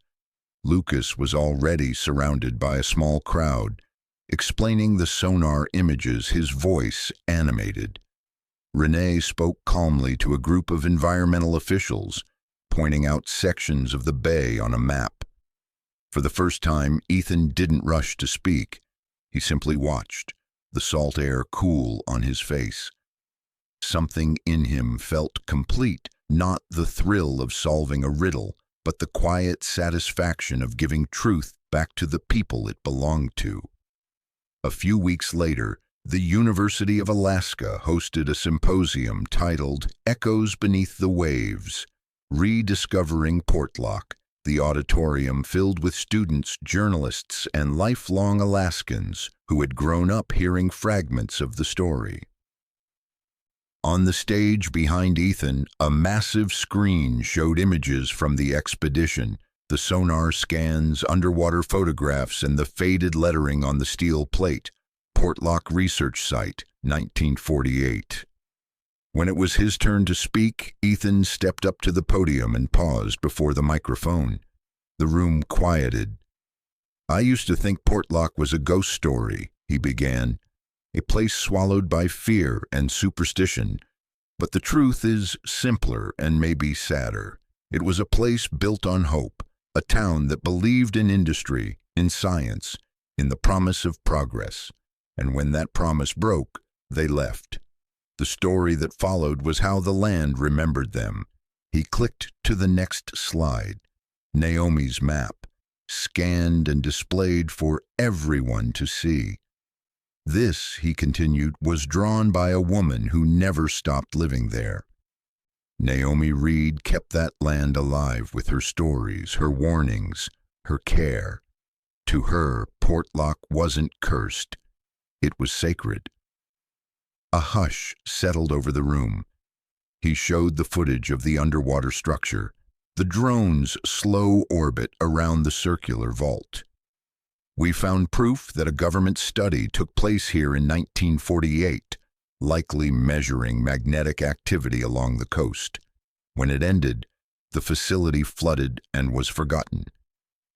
S1: Lucas was already surrounded by a small crowd, explaining the sonar images, his voice animated. Renee spoke calmly to a group of environmental officials, pointing out sections of the bay on a map. For the first time, Ethan didn't rush to speak. He simply watched, the salt air cool on his face. Something in him felt complete, not the thrill of solving a riddle, but the quiet satisfaction of giving truth back to the people it belonged to. A few weeks later, the University of Alaska hosted a symposium titled Echoes Beneath the Waves, Rediscovering Portlock. The auditorium filled with students, journalists, and lifelong Alaskans who had grown up hearing fragments of the story. On the stage behind Ethan, a massive screen showed images from the expedition, the sonar scans, underwater photographs, and the faded lettering on the steel plate, Portlock Research Site, 1948. When it was his turn to speak, Ethan stepped up to the podium and paused before the microphone. The room quieted. "I used to think Portlock was a ghost story," he began, "a place swallowed by fear and superstition. But the truth is simpler and maybe sadder. It was a place built on hope, a town that believed in industry, in science, in the promise of progress. And when that promise broke, they left. The story that followed was how the land remembered them." He clicked to the next slide. Naomi's map, scanned and displayed for everyone to see. This, he continued, was drawn by a woman who never stopped living there. Naomi Reed kept that land alive with her stories, her warnings, her care. To her, Portlock wasn't cursed. It was sacred. A hush settled over the room. He showed the footage of the underwater structure, the drone's slow orbit around the circular vault. "We found proof that a government study took place here in 1948, likely measuring magnetic activity along the coast. When it ended, the facility flooded and was forgotten.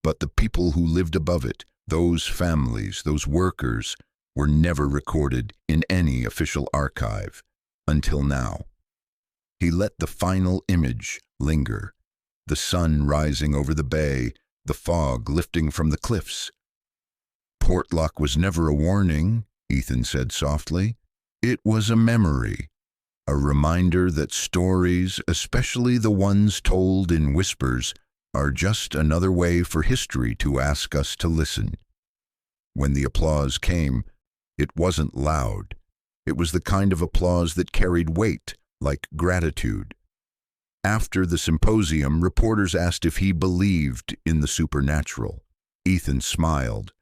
S1: But the people who lived above it, those families, those workers, were never recorded in any official archive, until now." He let the final image linger, the sun rising over the bay, the fog lifting from the cliffs. "Portlock was never a warning," Ethan said softly. "It was a memory, a reminder that stories, especially the ones told in whispers, are just another way for history to ask us to listen." When the applause came, it wasn't loud. It was the kind of applause that carried weight, like gratitude. After the symposium, reporters asked if he believed in the supernatural. Ethan smiled.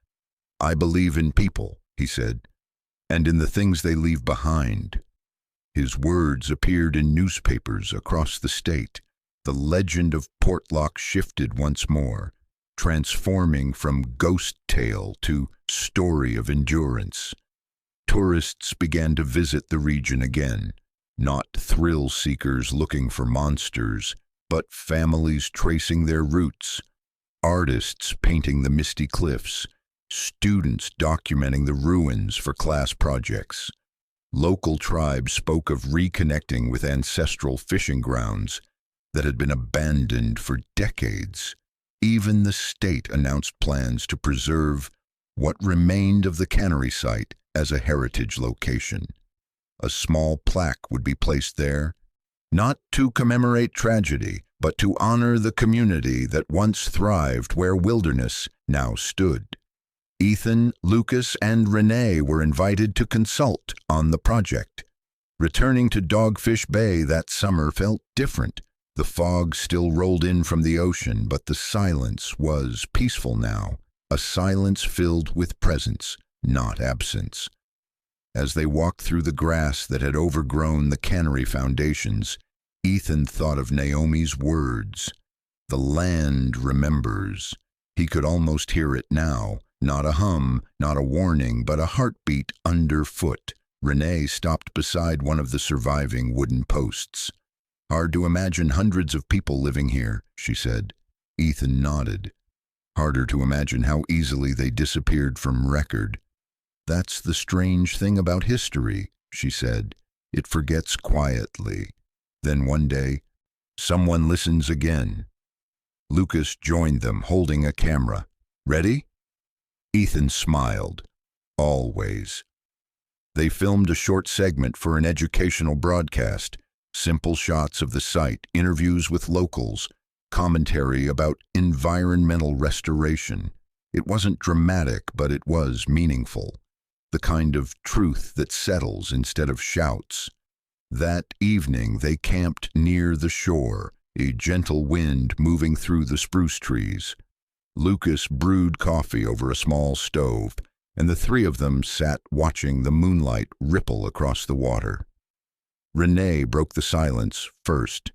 S1: "I believe in people," he said, "and in the things they leave behind." His words appeared in newspapers across the state. The legend of Portlock shifted once more, transforming from ghost tale to story of endurance. Tourists began to visit the region again, not thrill seekers looking for monsters, but families tracing their roots, artists painting the misty cliffs, students documenting the ruins for class projects. Local tribes spoke of reconnecting with ancestral fishing grounds that had been abandoned for decades. Even the state announced plans to preserve what remained of the cannery site as a heritage location. A small plaque would be placed there, not to commemorate tragedy, but to honor the community that once thrived where wilderness now stood. Ethan, Lucas, and Renee were invited to consult on the project. Returning to Dogfish Bay that summer felt different. The fog still rolled in from the ocean, but the silence was peaceful now. a silence filled with presence, not absence. As they walked through the grass that had overgrown the cannery foundations, Ethan thought of Naomi's words. The land remembers. He could almost hear it now, not a hum, not a warning, but a heartbeat underfoot. Renee stopped beside one of the surviving wooden posts. "Hard to imagine hundreds of people living here," she said. Ethan nodded. "Harder to imagine how easily they disappeared from record." "That's the strange thing about history," she said. "It forgets quietly. Then one day, someone listens again." Lucas joined them, holding a camera. "Ready?" Ethan smiled. "Always." They filmed a short segment for an educational broadcast. Simple shots of the site, interviews with locals, commentary about environmental restoration. It wasn't dramatic, but it was meaningful. The kind of truth that settles instead of shouts. That evening they camped near the shore, a gentle wind moving through the spruce trees. Lucas brewed coffee over a small stove, and the three of them sat watching the moonlight ripple across the water. Renee broke the silence first.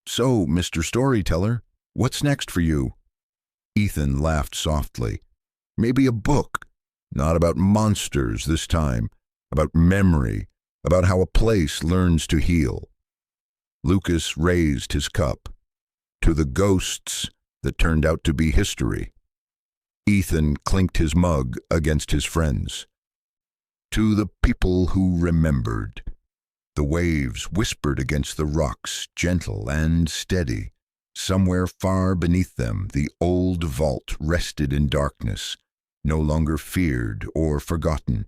S1: "So, Mr. Storyteller, what's next for you?" Ethan laughed softly. "Maybe a book. Not about monsters this time, about memory, about how a place learns to heal." Lucas raised his cup. "To the ghosts that turned out to be history." Ethan clinked his mug against his friend's. "To the people who remembered." The waves whispered against the rocks, gentle and steady. Somewhere far beneath them, the old vault rested in darkness, no longer feared or forgotten.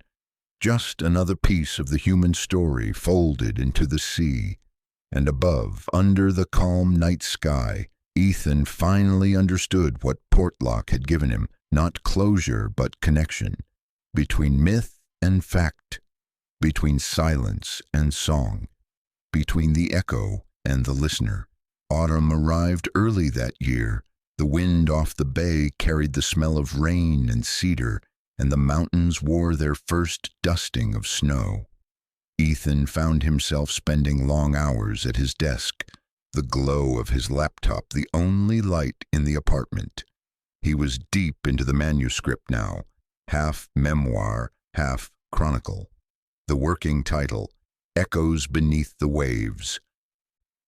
S1: Just another piece of the human story folded into the sea. And above, under the calm night sky, Ethan finally understood what Portlock had given him, not closure but connection, between myth and fact, between silence and song, between the echo and the listener. Autumn arrived early that year. The wind off the bay carried the smell of rain and cedar, and the mountains wore their first dusting of snow. Ethan found himself spending long hours at his desk, the glow of his laptop the only light in the apartment. He was deep into the manuscript now, half memoir, half chronicle. The working title, Echoes Beneath the Waves.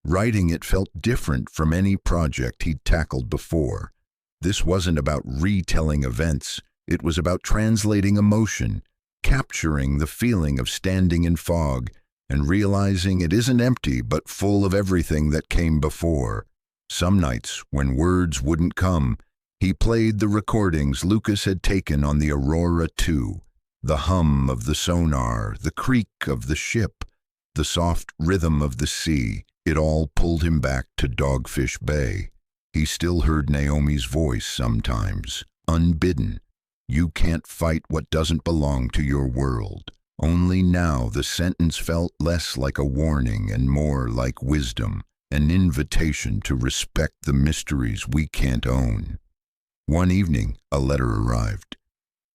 S1: Writing it felt different from any project he'd tackled before. This wasn't about retelling events, it was about translating emotion, capturing the feeling of standing in fog, and realizing it isn't empty but full of everything that came before. Some nights, when words wouldn't come, he played the recordings Lucas had taken on the Aurora II. The hum of the sonar, the creak of the ship, the soft rhythm of the sea, it all pulled him back to Dogfish Bay. He still heard Naomi's voice sometimes, unbidden. "You can't fight what doesn't belong to your world." Only now the sentence felt less like a warning and more like wisdom, an invitation to respect the mysteries we can't own. One evening, a letter arrived.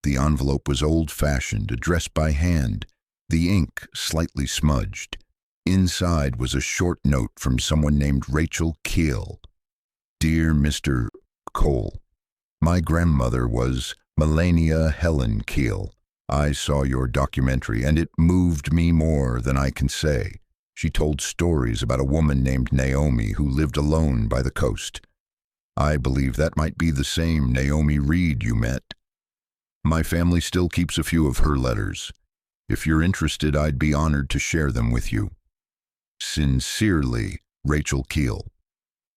S1: The envelope was old-fashioned, addressed by hand, the ink slightly smudged. Inside was a short note from someone named Rachel Keel. "Dear Mr. Cole, my grandmother was Melania Helen Keel. I saw your documentary, and it moved me more than I can say. She told stories about a woman named Naomi who lived alone by the coast. I believe that might be the same Naomi Reed you met. My family still keeps a few of her letters. If you're interested, I'd be honored to share them with you. Sincerely, Rachel Keel."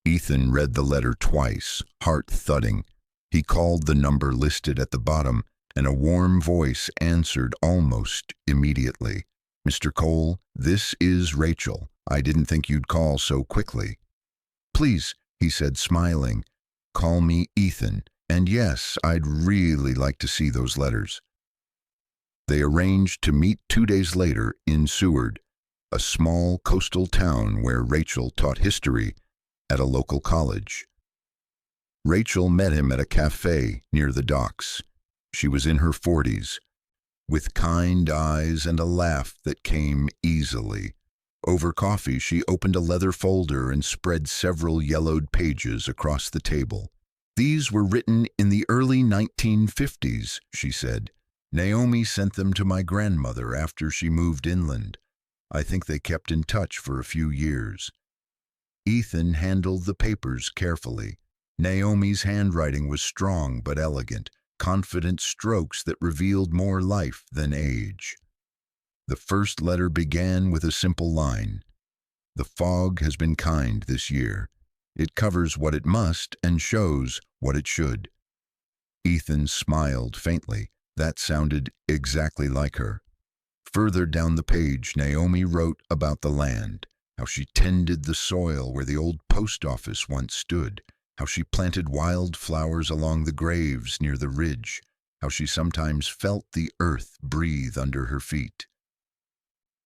S1: Ethan read the letter twice, heart thudding. He called the number listed at the bottom, and a warm voice answered almost immediately. "Mr. Cole, this is Rachel. I didn't think you'd call so quickly." "Please," he said, smiling, "call me Ethan. And yes, I'd really like to see those letters." They arranged to meet 2 days later in Seward, a small coastal town where Rachel taught history at a local college. Rachel met him at a cafe near the docks. She was in her 40s, with kind eyes and a laugh that came easily. Over coffee, she opened a leather folder and spread several yellowed pages across the table. "These were written in the early 1950s, she said. "Naomi sent them to my grandmother after she moved inland. I think they kept in touch for a few years." Ethan handled the papers carefully. Naomi's handwriting was strong but elegant, confident strokes that revealed more life than age. The first letter began with a simple line: "The fog has been kind this year. It covers what it must and shows what it should." Ethan smiled faintly. That sounded exactly like her. Further down the page, Naomi wrote about the land, how she tended the soil where the old post office once stood, how she planted wildflowers along the graves near the ridge, how she sometimes felt the earth breathe under her feet.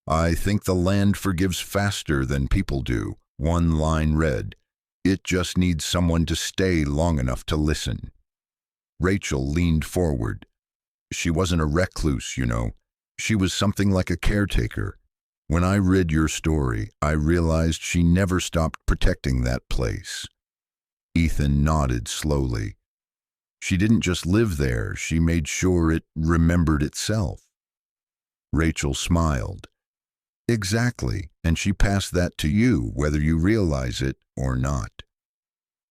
S1: "I think the land forgives faster than people do," one line read. "It just needs someone to stay long enough to listen." Rachel leaned forward. "She wasn't a recluse, you know. She was something like a caretaker. When I read your story, I realized she never stopped protecting that place." Ethan nodded slowly. "She didn't just live there, she made sure it remembered itself." Rachel smiled. "Exactly, and she passed that to you, whether you realize it or not."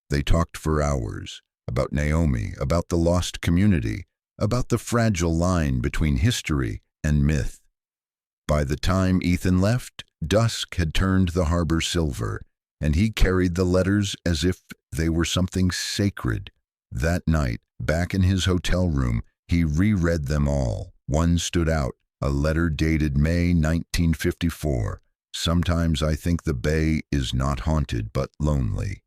S1: They talked for hours, about Naomi, about the lost community, about the fragile line between history and myth. By the time Ethan left, dusk had turned the harbor silver, and he carried the letters as if they were something sacred. That night, back in his hotel room, he reread them all. One stood out, a letter dated May 1954. "Sometimes I think the bay is not haunted but lonely.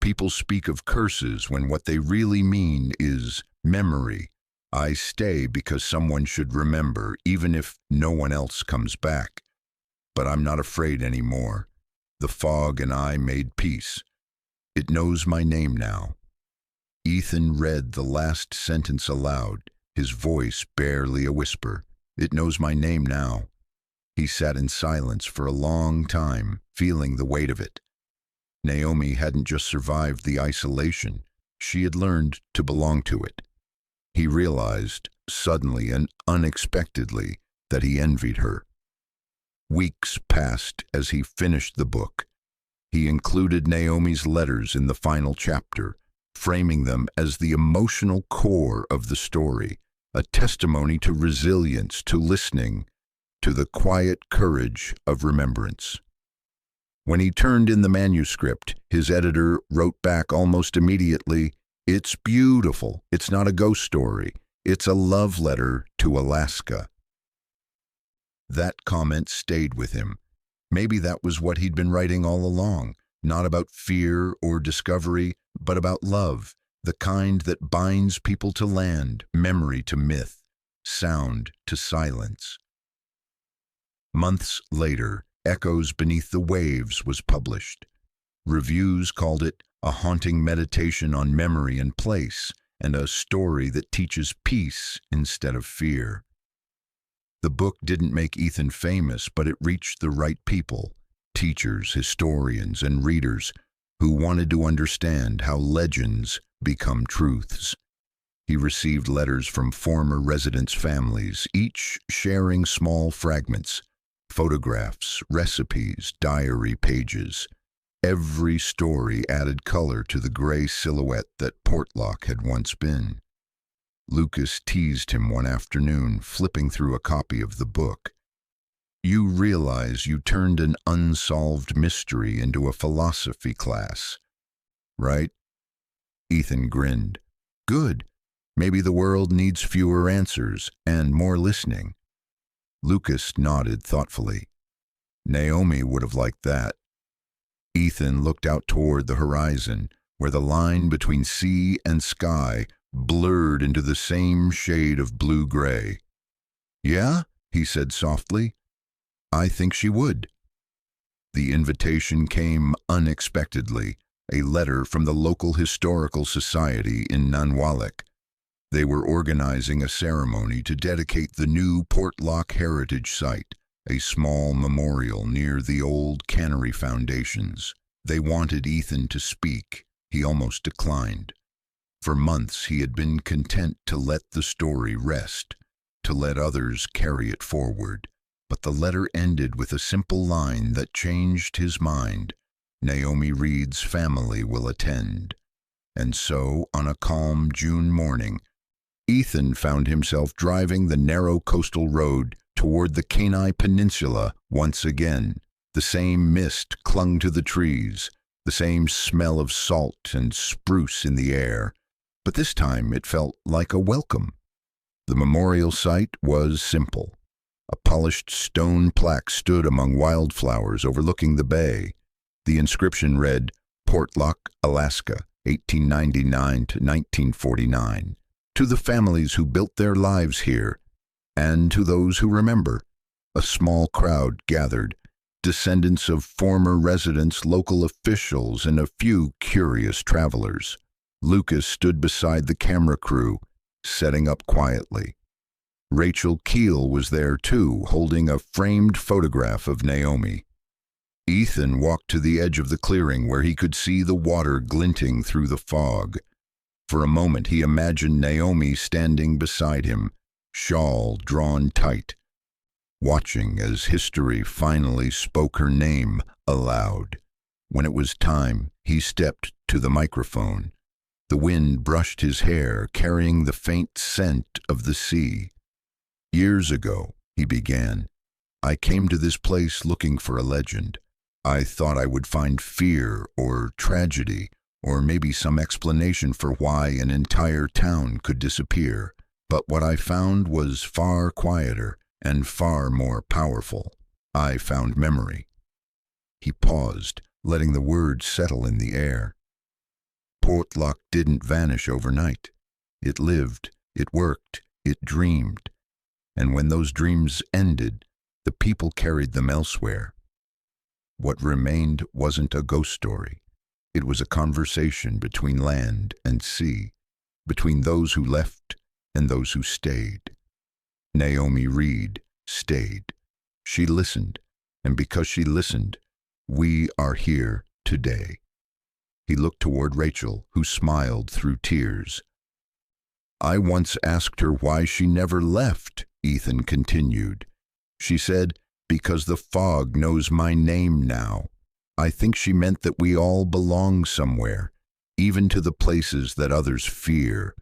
S1: People speak of curses when what they really mean is memory. I stay because someone should remember, even if no one else comes back. But I'm not afraid anymore. The fog and I made peace. It knows my name now." Ethan read the last sentence aloud, his voice barely a whisper. "It knows my name now." He sat in silence for a long time, feeling the weight of it. Naomi hadn't just survived the isolation, she had learned to belong to it. He realized, suddenly and unexpectedly, that he envied her. Weeks passed as he finished the book. He included Naomi's letters in the final chapter, framing them as the emotional core of the story, a testimony to resilience, to listening, to the quiet courage of remembrance. When he turned in the manuscript, his editor wrote back almost immediately, "It's beautiful. It's not a ghost story. It's a love letter to Alaska." That comment stayed with him. Maybe that was what he'd been writing all along, not about fear or discovery, but about love, the kind that binds people to land, memory to myth, sound to silence. Months later, Echoes Beneath the Waves was published. Reviews called it a haunting meditation on memory and place, and a story that teaches peace instead of fear. The book didn't make Ethan famous, but it reached the right people, teachers, historians, and readers who wanted to understand how legends become truths. He received letters from former residents' families, each sharing small fragments, photographs, recipes, diary pages. Every story added color to the gray silhouette that Portlock had once been. Lucas teased him one afternoon, flipping through a copy of the book. "You realize you turned an unsolved mystery into a philosophy class, right?" Ethan grinned. "Good. Maybe the world needs fewer answers and more listening." Lucas nodded thoughtfully. Naomi would have liked that. Ethan looked out toward the horizon, where the line between sea and sky blurred into the same shade of blue-gray. "Yeah?" he said softly. "I think she would." The invitation came unexpectedly, a letter from the local historical society in Nanwalek. They were organizing a ceremony to dedicate the new Portlock heritage site, a small memorial near the old cannery foundations. They wanted Ethan to speak. He almost declined. For months he had been content to let the story rest, to let others carry it forward. But the letter ended with a simple line that changed his mind. Naomi Reed's family will attend. And so, on a calm June morning, Ethan found himself driving the narrow coastal road toward the Kenai Peninsula once again. The same mist clung to the trees, the same smell of salt and spruce in the air, but this time it felt like a welcome. The memorial site was simple. A polished stone plaque stood among wildflowers overlooking the bay. The inscription read, Portlock, Alaska, 1899 to 1949. To the families who built their lives here, and to those who remember. A small crowd gathered, descendants of former residents, local officials, and a few curious travelers. Lucas stood beside the camera crew, setting up quietly. Rachel Keel was there too, holding a framed photograph of Naomi. Ethan walked to the edge of the clearing where he could see the water glinting through the fog. For a moment he imagined Naomi standing beside him, shawl drawn tight, watching as history finally spoke her name aloud. When it was time, he stepped to the microphone. The wind brushed his hair, carrying the faint scent of the sea. Years ago, he began, I came to this place looking for a legend. I thought I would find fear or tragedy, or maybe some explanation for why an entire town could disappear. But what I found was far quieter and far more powerful. I found memory. He paused, letting the words settle in the air. Portlock didn't vanish overnight. It lived, it worked, it dreamed. And when those dreams ended, the people carried them elsewhere. What remained wasn't a ghost story. It was a conversation between land and sea, between those who left and those who stayed. Naomi Reed stayed. She listened, and because she listened, we are here today. He looked toward Rachel, who smiled through tears. I once asked her why she never left, Ethan continued. She said, because the fog knows my name now. I think she meant that we all belong somewhere, even to the places that others fear.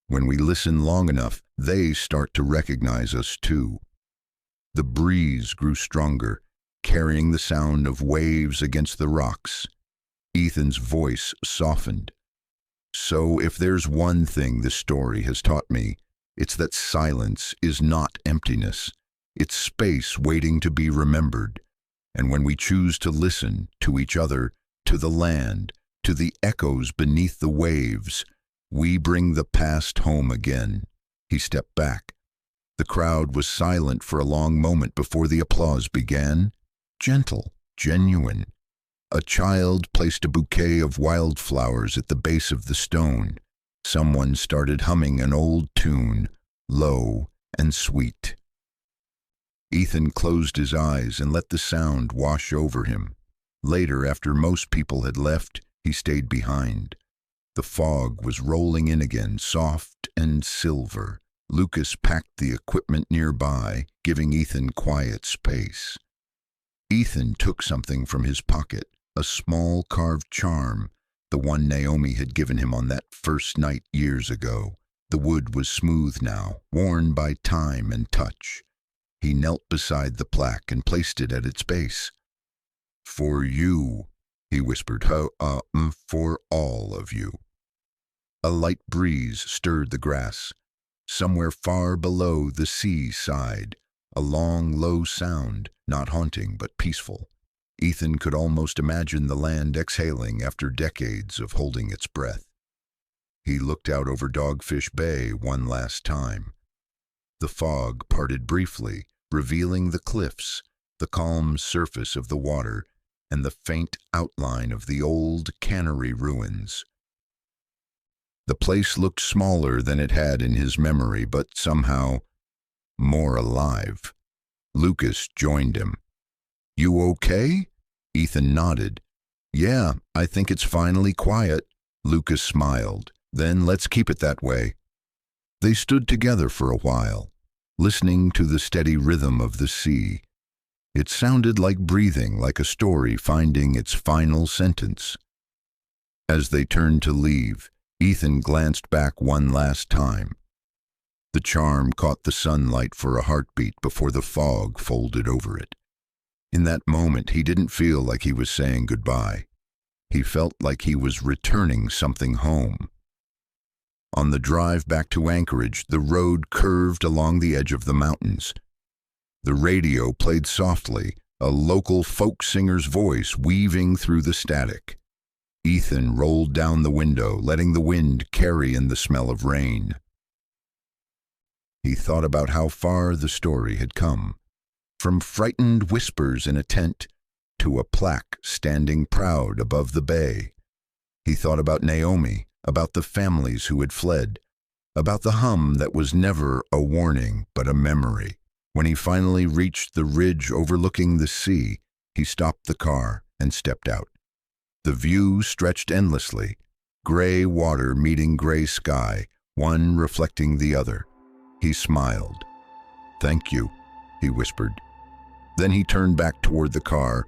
S1: When we listen long enough, they start to recognize us too. The breeze grew stronger, carrying the sound of waves against the rocks. Ethan's voice softened. So if there's one thing this story has taught me, it's that silence is not emptiness. It's space waiting to be remembered. And when we choose to listen to each other, to the land, to the echoes beneath the waves, we bring the past home again. He stepped back. The crowd was silent for a long moment before the applause began. Gentle, genuine. A child placed a bouquet of wildflowers at the base of the stone. Someone started humming an old tune, low and sweet. Ethan closed his eyes and let the sound wash over him. Later, after most people had left, he stayed behind. The fog was rolling in again, soft and silver. Lucas packed the equipment nearby, giving Ethan quiet space. Ethan took something from his pocket, a small carved charm, the one Naomi had given him on that first night years ago. The wood was smooth now, worn by time and touch. He knelt beside the plaque and placed it at its base. For you, he whispered, for all of you. A light breeze stirred the grass. Somewhere far below the sea sighed, a long, low sound, not haunting but peaceful. Ethan could almost imagine the land exhaling after decades of holding its breath. He looked out over Dogfish Bay one last time. The fog parted briefly, revealing the cliffs, the calm surface of the water, and the faint outline of the old cannery ruins. The place looked smaller than it had in his memory, but somehow more alive. Lucas joined him. "You okay?" Ethan nodded. "Yeah, I think it's finally quiet." Lucas smiled. "Then let's keep it that way." They stood together for a while, listening to the steady rhythm of the sea. It sounded like breathing, like a story finding its final sentence. As they turned to leave, Ethan glanced back one last time. The charm caught the sunlight for a heartbeat before the fog folded over it. In that moment, he didn't feel like he was saying goodbye. He felt like he was returning something home. On the drive back to Anchorage, the road curved along the edge of the mountains. The radio played softly, a local folk singer's voice weaving through the static. Ethan rolled down the window, letting the wind carry in the smell of rain. He thought about how far the story had come, from frightened whispers in a tent to a plaque standing proud above the bay. He thought about Naomi, about the families who had fled, about the hum that was never a warning but a memory. When he finally reached the ridge overlooking the sea, he stopped the car and stepped out. The view stretched endlessly, gray water meeting gray sky, one reflecting the other. He smiled. "Thank you," he whispered. Then he turned back toward the car,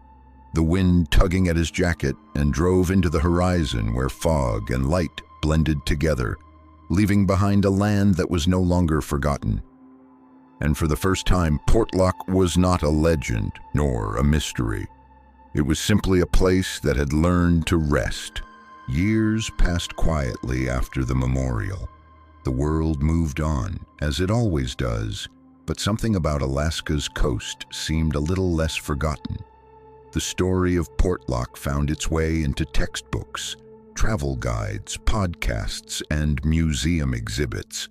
S1: the wind tugging at his jacket, and drove into the horizon where fog and light blended together, leaving behind a land that was no longer forgotten. And for the first time, Portlock was not a legend nor a mystery. It was simply a place that had learned to rest. Years passed quietly after the memorial. The world moved on, as it always does, but something about Alaska's coast seemed a little less forgotten. The story of Portlock found its way into textbooks, travel guides, podcasts, and museum exhibits.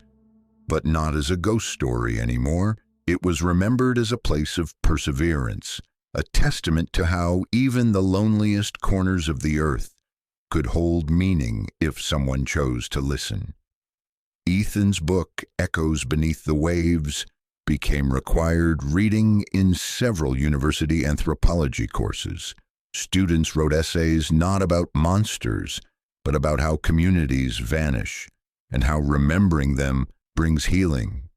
S1: But not as a ghost story anymore. It was remembered as a place of perseverance, a testament to how even the loneliest corners of the earth could hold meaning if someone chose to listen. Ethan's book, Echoes Beneath the Waves, became required reading in several university anthropology courses. Students wrote essays not about monsters, but about how communities vanish and how remembering them brings healing.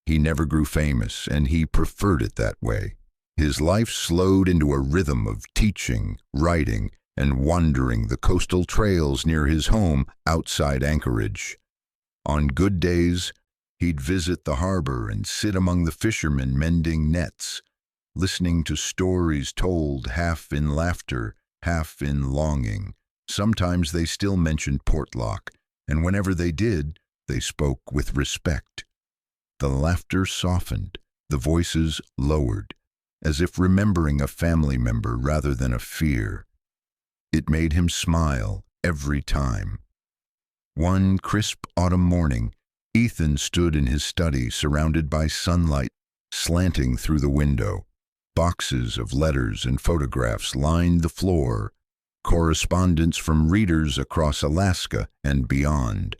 S1: He never grew famous, and he preferred it that way. His life slowed into a rhythm of teaching, writing, and wandering the coastal trails near his home outside Anchorage. On good days, he'd visit the harbor and sit among the fishermen mending nets, listening to stories told half in laughter, half in longing. Sometimes they still mentioned Portlock, and whenever they did, they spoke with respect. The laughter softened, the voices lowered, as if remembering a family member rather than a fear. It made him smile every time. One crisp autumn morning, Ethan stood in his study surrounded by sunlight slanting through the window. Boxes of letters and photographs lined the floor, correspondence from readers across Alaska and beyond.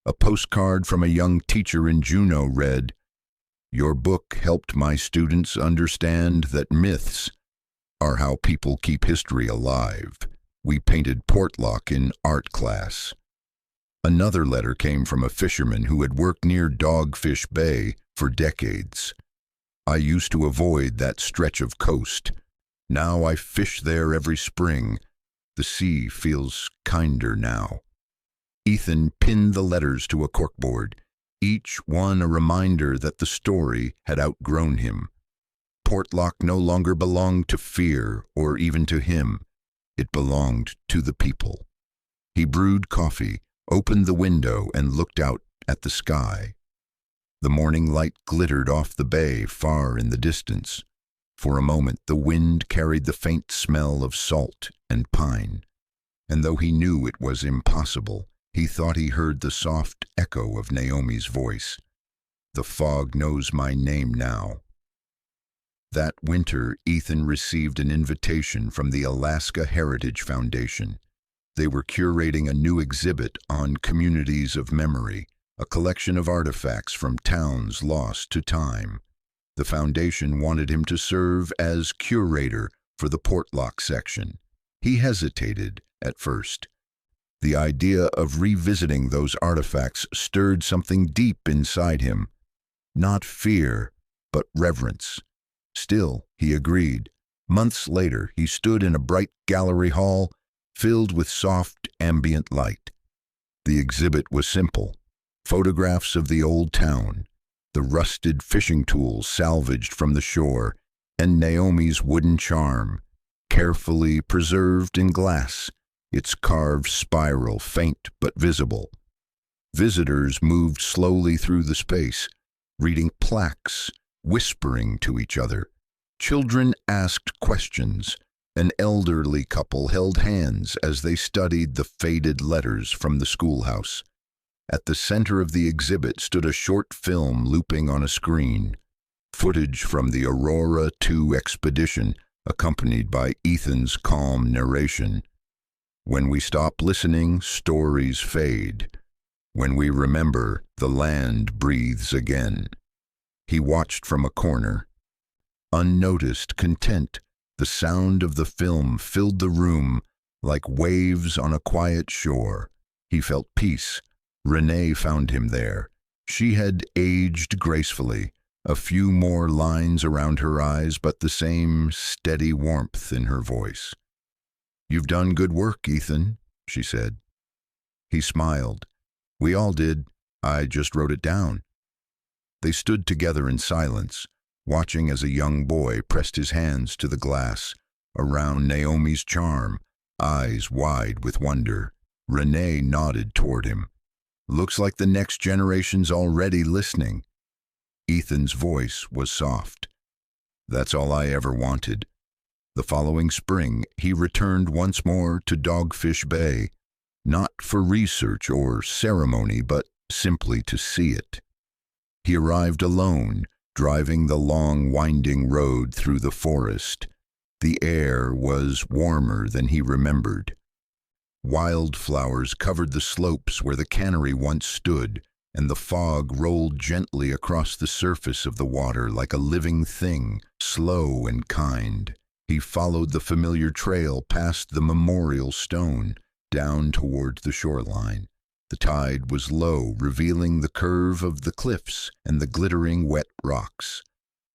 S1: A postcard from a young teacher in Juneau read, "Your book helped my students understand that myths are how people keep history alive. We painted Portlock in art class." Another letter came from a fisherman who had worked near Dogfish Bay for decades. "I used to avoid that stretch of coast. Now I fish there every spring. The sea feels kinder now." Ethan pinned the letters to a corkboard, each one a reminder that the story had outgrown him. Portlock no longer belonged to fear or even to him. It belonged to the people. He brewed coffee, opened the window, and looked out at the sky. The morning light glittered off the bay far in the distance. For a moment, the wind carried the faint smell of salt and pine. And though he knew it was impossible, he thought he heard the soft echo of Naomi's voice. "The fog knows my name now." That winter, Ethan received an invitation from the Alaska Heritage Foundation. They were curating a new exhibit on communities of memory, a collection of artifacts from towns lost to time. The foundation wanted him to serve as curator for the Portlock section. He hesitated at first. The idea of revisiting those artifacts stirred something deep inside him. Not fear, but reverence. Still, he agreed. Months later, he stood in a bright gallery hall filled with soft, ambient light. The exhibit was simple. Photographs of the old town, the rusted fishing tools salvaged from the shore, and Naomi's wooden charm, carefully preserved in glass, its carved spiral faint but visible. Visitors moved slowly through the space, reading plaques, whispering to each other. Children asked questions. An elderly couple held hands as they studied the faded letters from the schoolhouse. At the center of the exhibit stood a short film looping on a screen, footage from the Aurora 2 expedition, accompanied by Ethan's calm narration. When we stop listening, stories fade. When we remember, the land breathes again. He watched from a corner. Unnoticed, content, the sound of the film filled the room like waves on a quiet shore. He felt peace. Renee found him there. She had aged gracefully, a few more lines around her eyes, but the same steady warmth in her voice. "You've done good work, Ethan," she said. He smiled. "We all did. I just wrote it down." They stood together in silence, watching as a young boy pressed his hands to the glass, around Naomi's charm, eyes wide with wonder. Renee nodded toward him. "Looks like the next generation's already listening." Ethan's voice was soft. "That's all I ever wanted." The following spring, he returned once more to Dogfish Bay, not for research or ceremony, but simply to see it. He arrived alone, driving the long, winding road through the forest. The air was warmer than he remembered. Wildflowers covered the slopes where the cannery once stood, and the fog rolled gently across the surface of the water like a living thing, slow and kind. He followed the familiar trail past the memorial stone, down toward the shoreline. The tide was low, revealing the curve of the cliffs and the glittering wet rocks.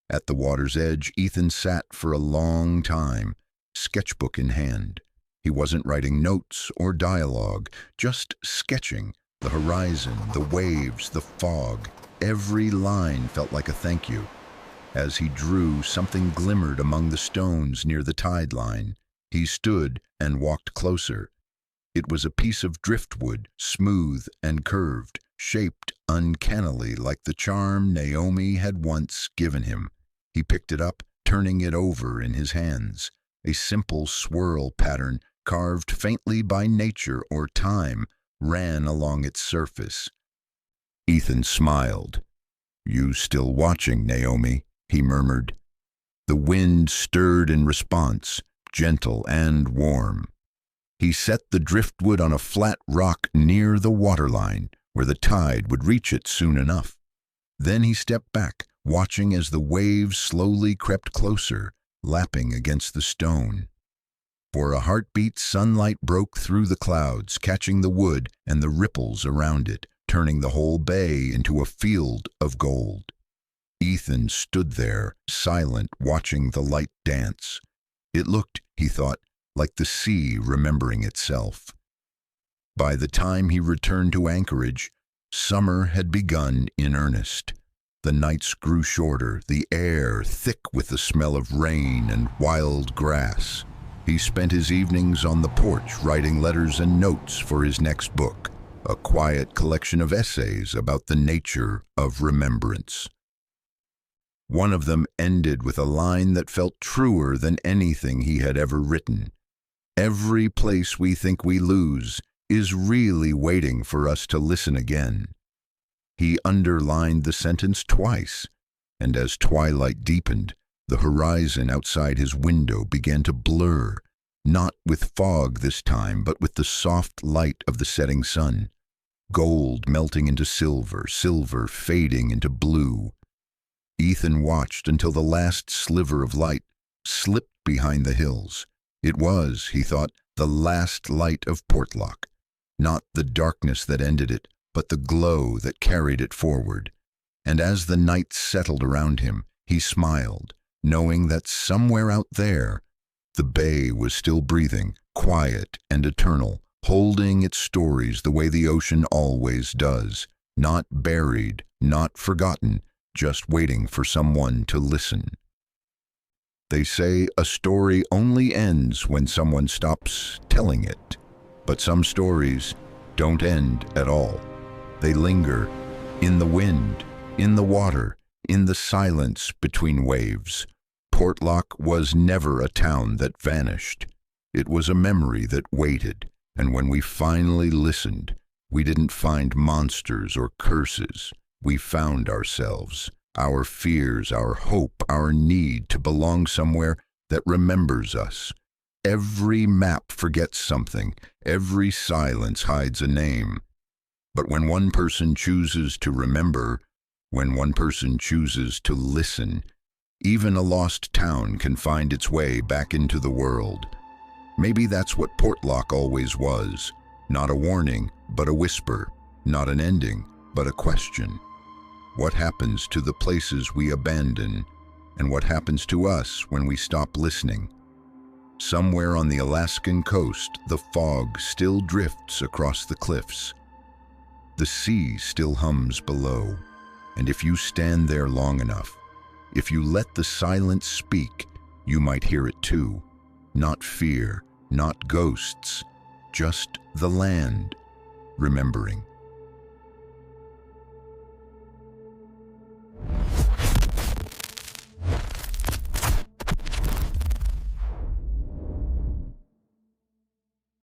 S1: At the water's edge, Ethan sat for a long time, sketchbook in hand. He wasn't writing notes or dialogue, just sketching. The horizon, the waves, the fog. Every line felt like a thank you. As he drew, something glimmered among the stones near the tide line. He stood and walked closer. It was a piece of driftwood, smooth and curved, shaped uncannily like the charm Naomi had once given him. He picked it up, turning it over in his hands. A simple swirl pattern, carved faintly by nature or time, ran along its surface. Ethan smiled. "You still watching, Naomi?" he murmured. The wind stirred in response, gentle and warm. He set the driftwood on a flat rock near the waterline, where the tide would reach it soon enough. Then he stepped back, watching as the waves slowly crept closer, lapping against the stone. For a heartbeat, sunlight broke through the clouds, catching the wood and the ripples around it, turning the whole bay into a field of gold. Ethan stood there, silent, watching the light dance. It looked, he thought, like the sea remembering itself. By the time he returned to Anchorage, summer had begun in earnest. The nights grew shorter, the air thick with the smell of rain and wild grass. He spent his evenings on the porch writing letters and notes for his next book, a quiet collection of essays about the nature of remembrance. One of them ended with a line that felt truer than anything he had ever written. "Every place we think we lose is really waiting for us to listen again." He underlined the sentence twice, and as twilight deepened, The horizon outside his window began to blur, not with fog this time, but with the soft light of the setting sun. Gold melting into silver, silver fading into blue. Ethan watched until the last sliver of light slipped behind the hills. It was, he thought, the last light of Portlock. Not the darkness that ended it, but the glow that carried it forward. And as the night settled around him, he smiled, knowing that somewhere out there, the bay was still breathing, quiet and eternal, holding its stories the way the ocean always does, not buried, not forgotten, just waiting for someone to listen. They say a story only ends when someone stops telling it, but some stories don't end at all. They linger in the wind, in the water, in the silence between waves. Portlock was never a town that vanished. It was a memory that waited, and when we finally listened, we didn't find monsters or curses. We found ourselves, our fears, our hope, our need to belong somewhere that remembers us. Every map forgets something. Every silence hides a name. But when one person chooses to remember, when one person chooses to listen, even a lost town can find its way back into the world. Maybe that's what Portlock always was. Not a warning, but a whisper. Not an ending, but a question. What happens to the places we abandon, and what happens to us when we stop listening? Somewhere on the Alaskan coast, the fog still drifts across the cliffs. The sea still hums below, and if you stand there long enough, if you let the silence speak, you might hear it too. Not fear, not ghosts, just the land, remembering.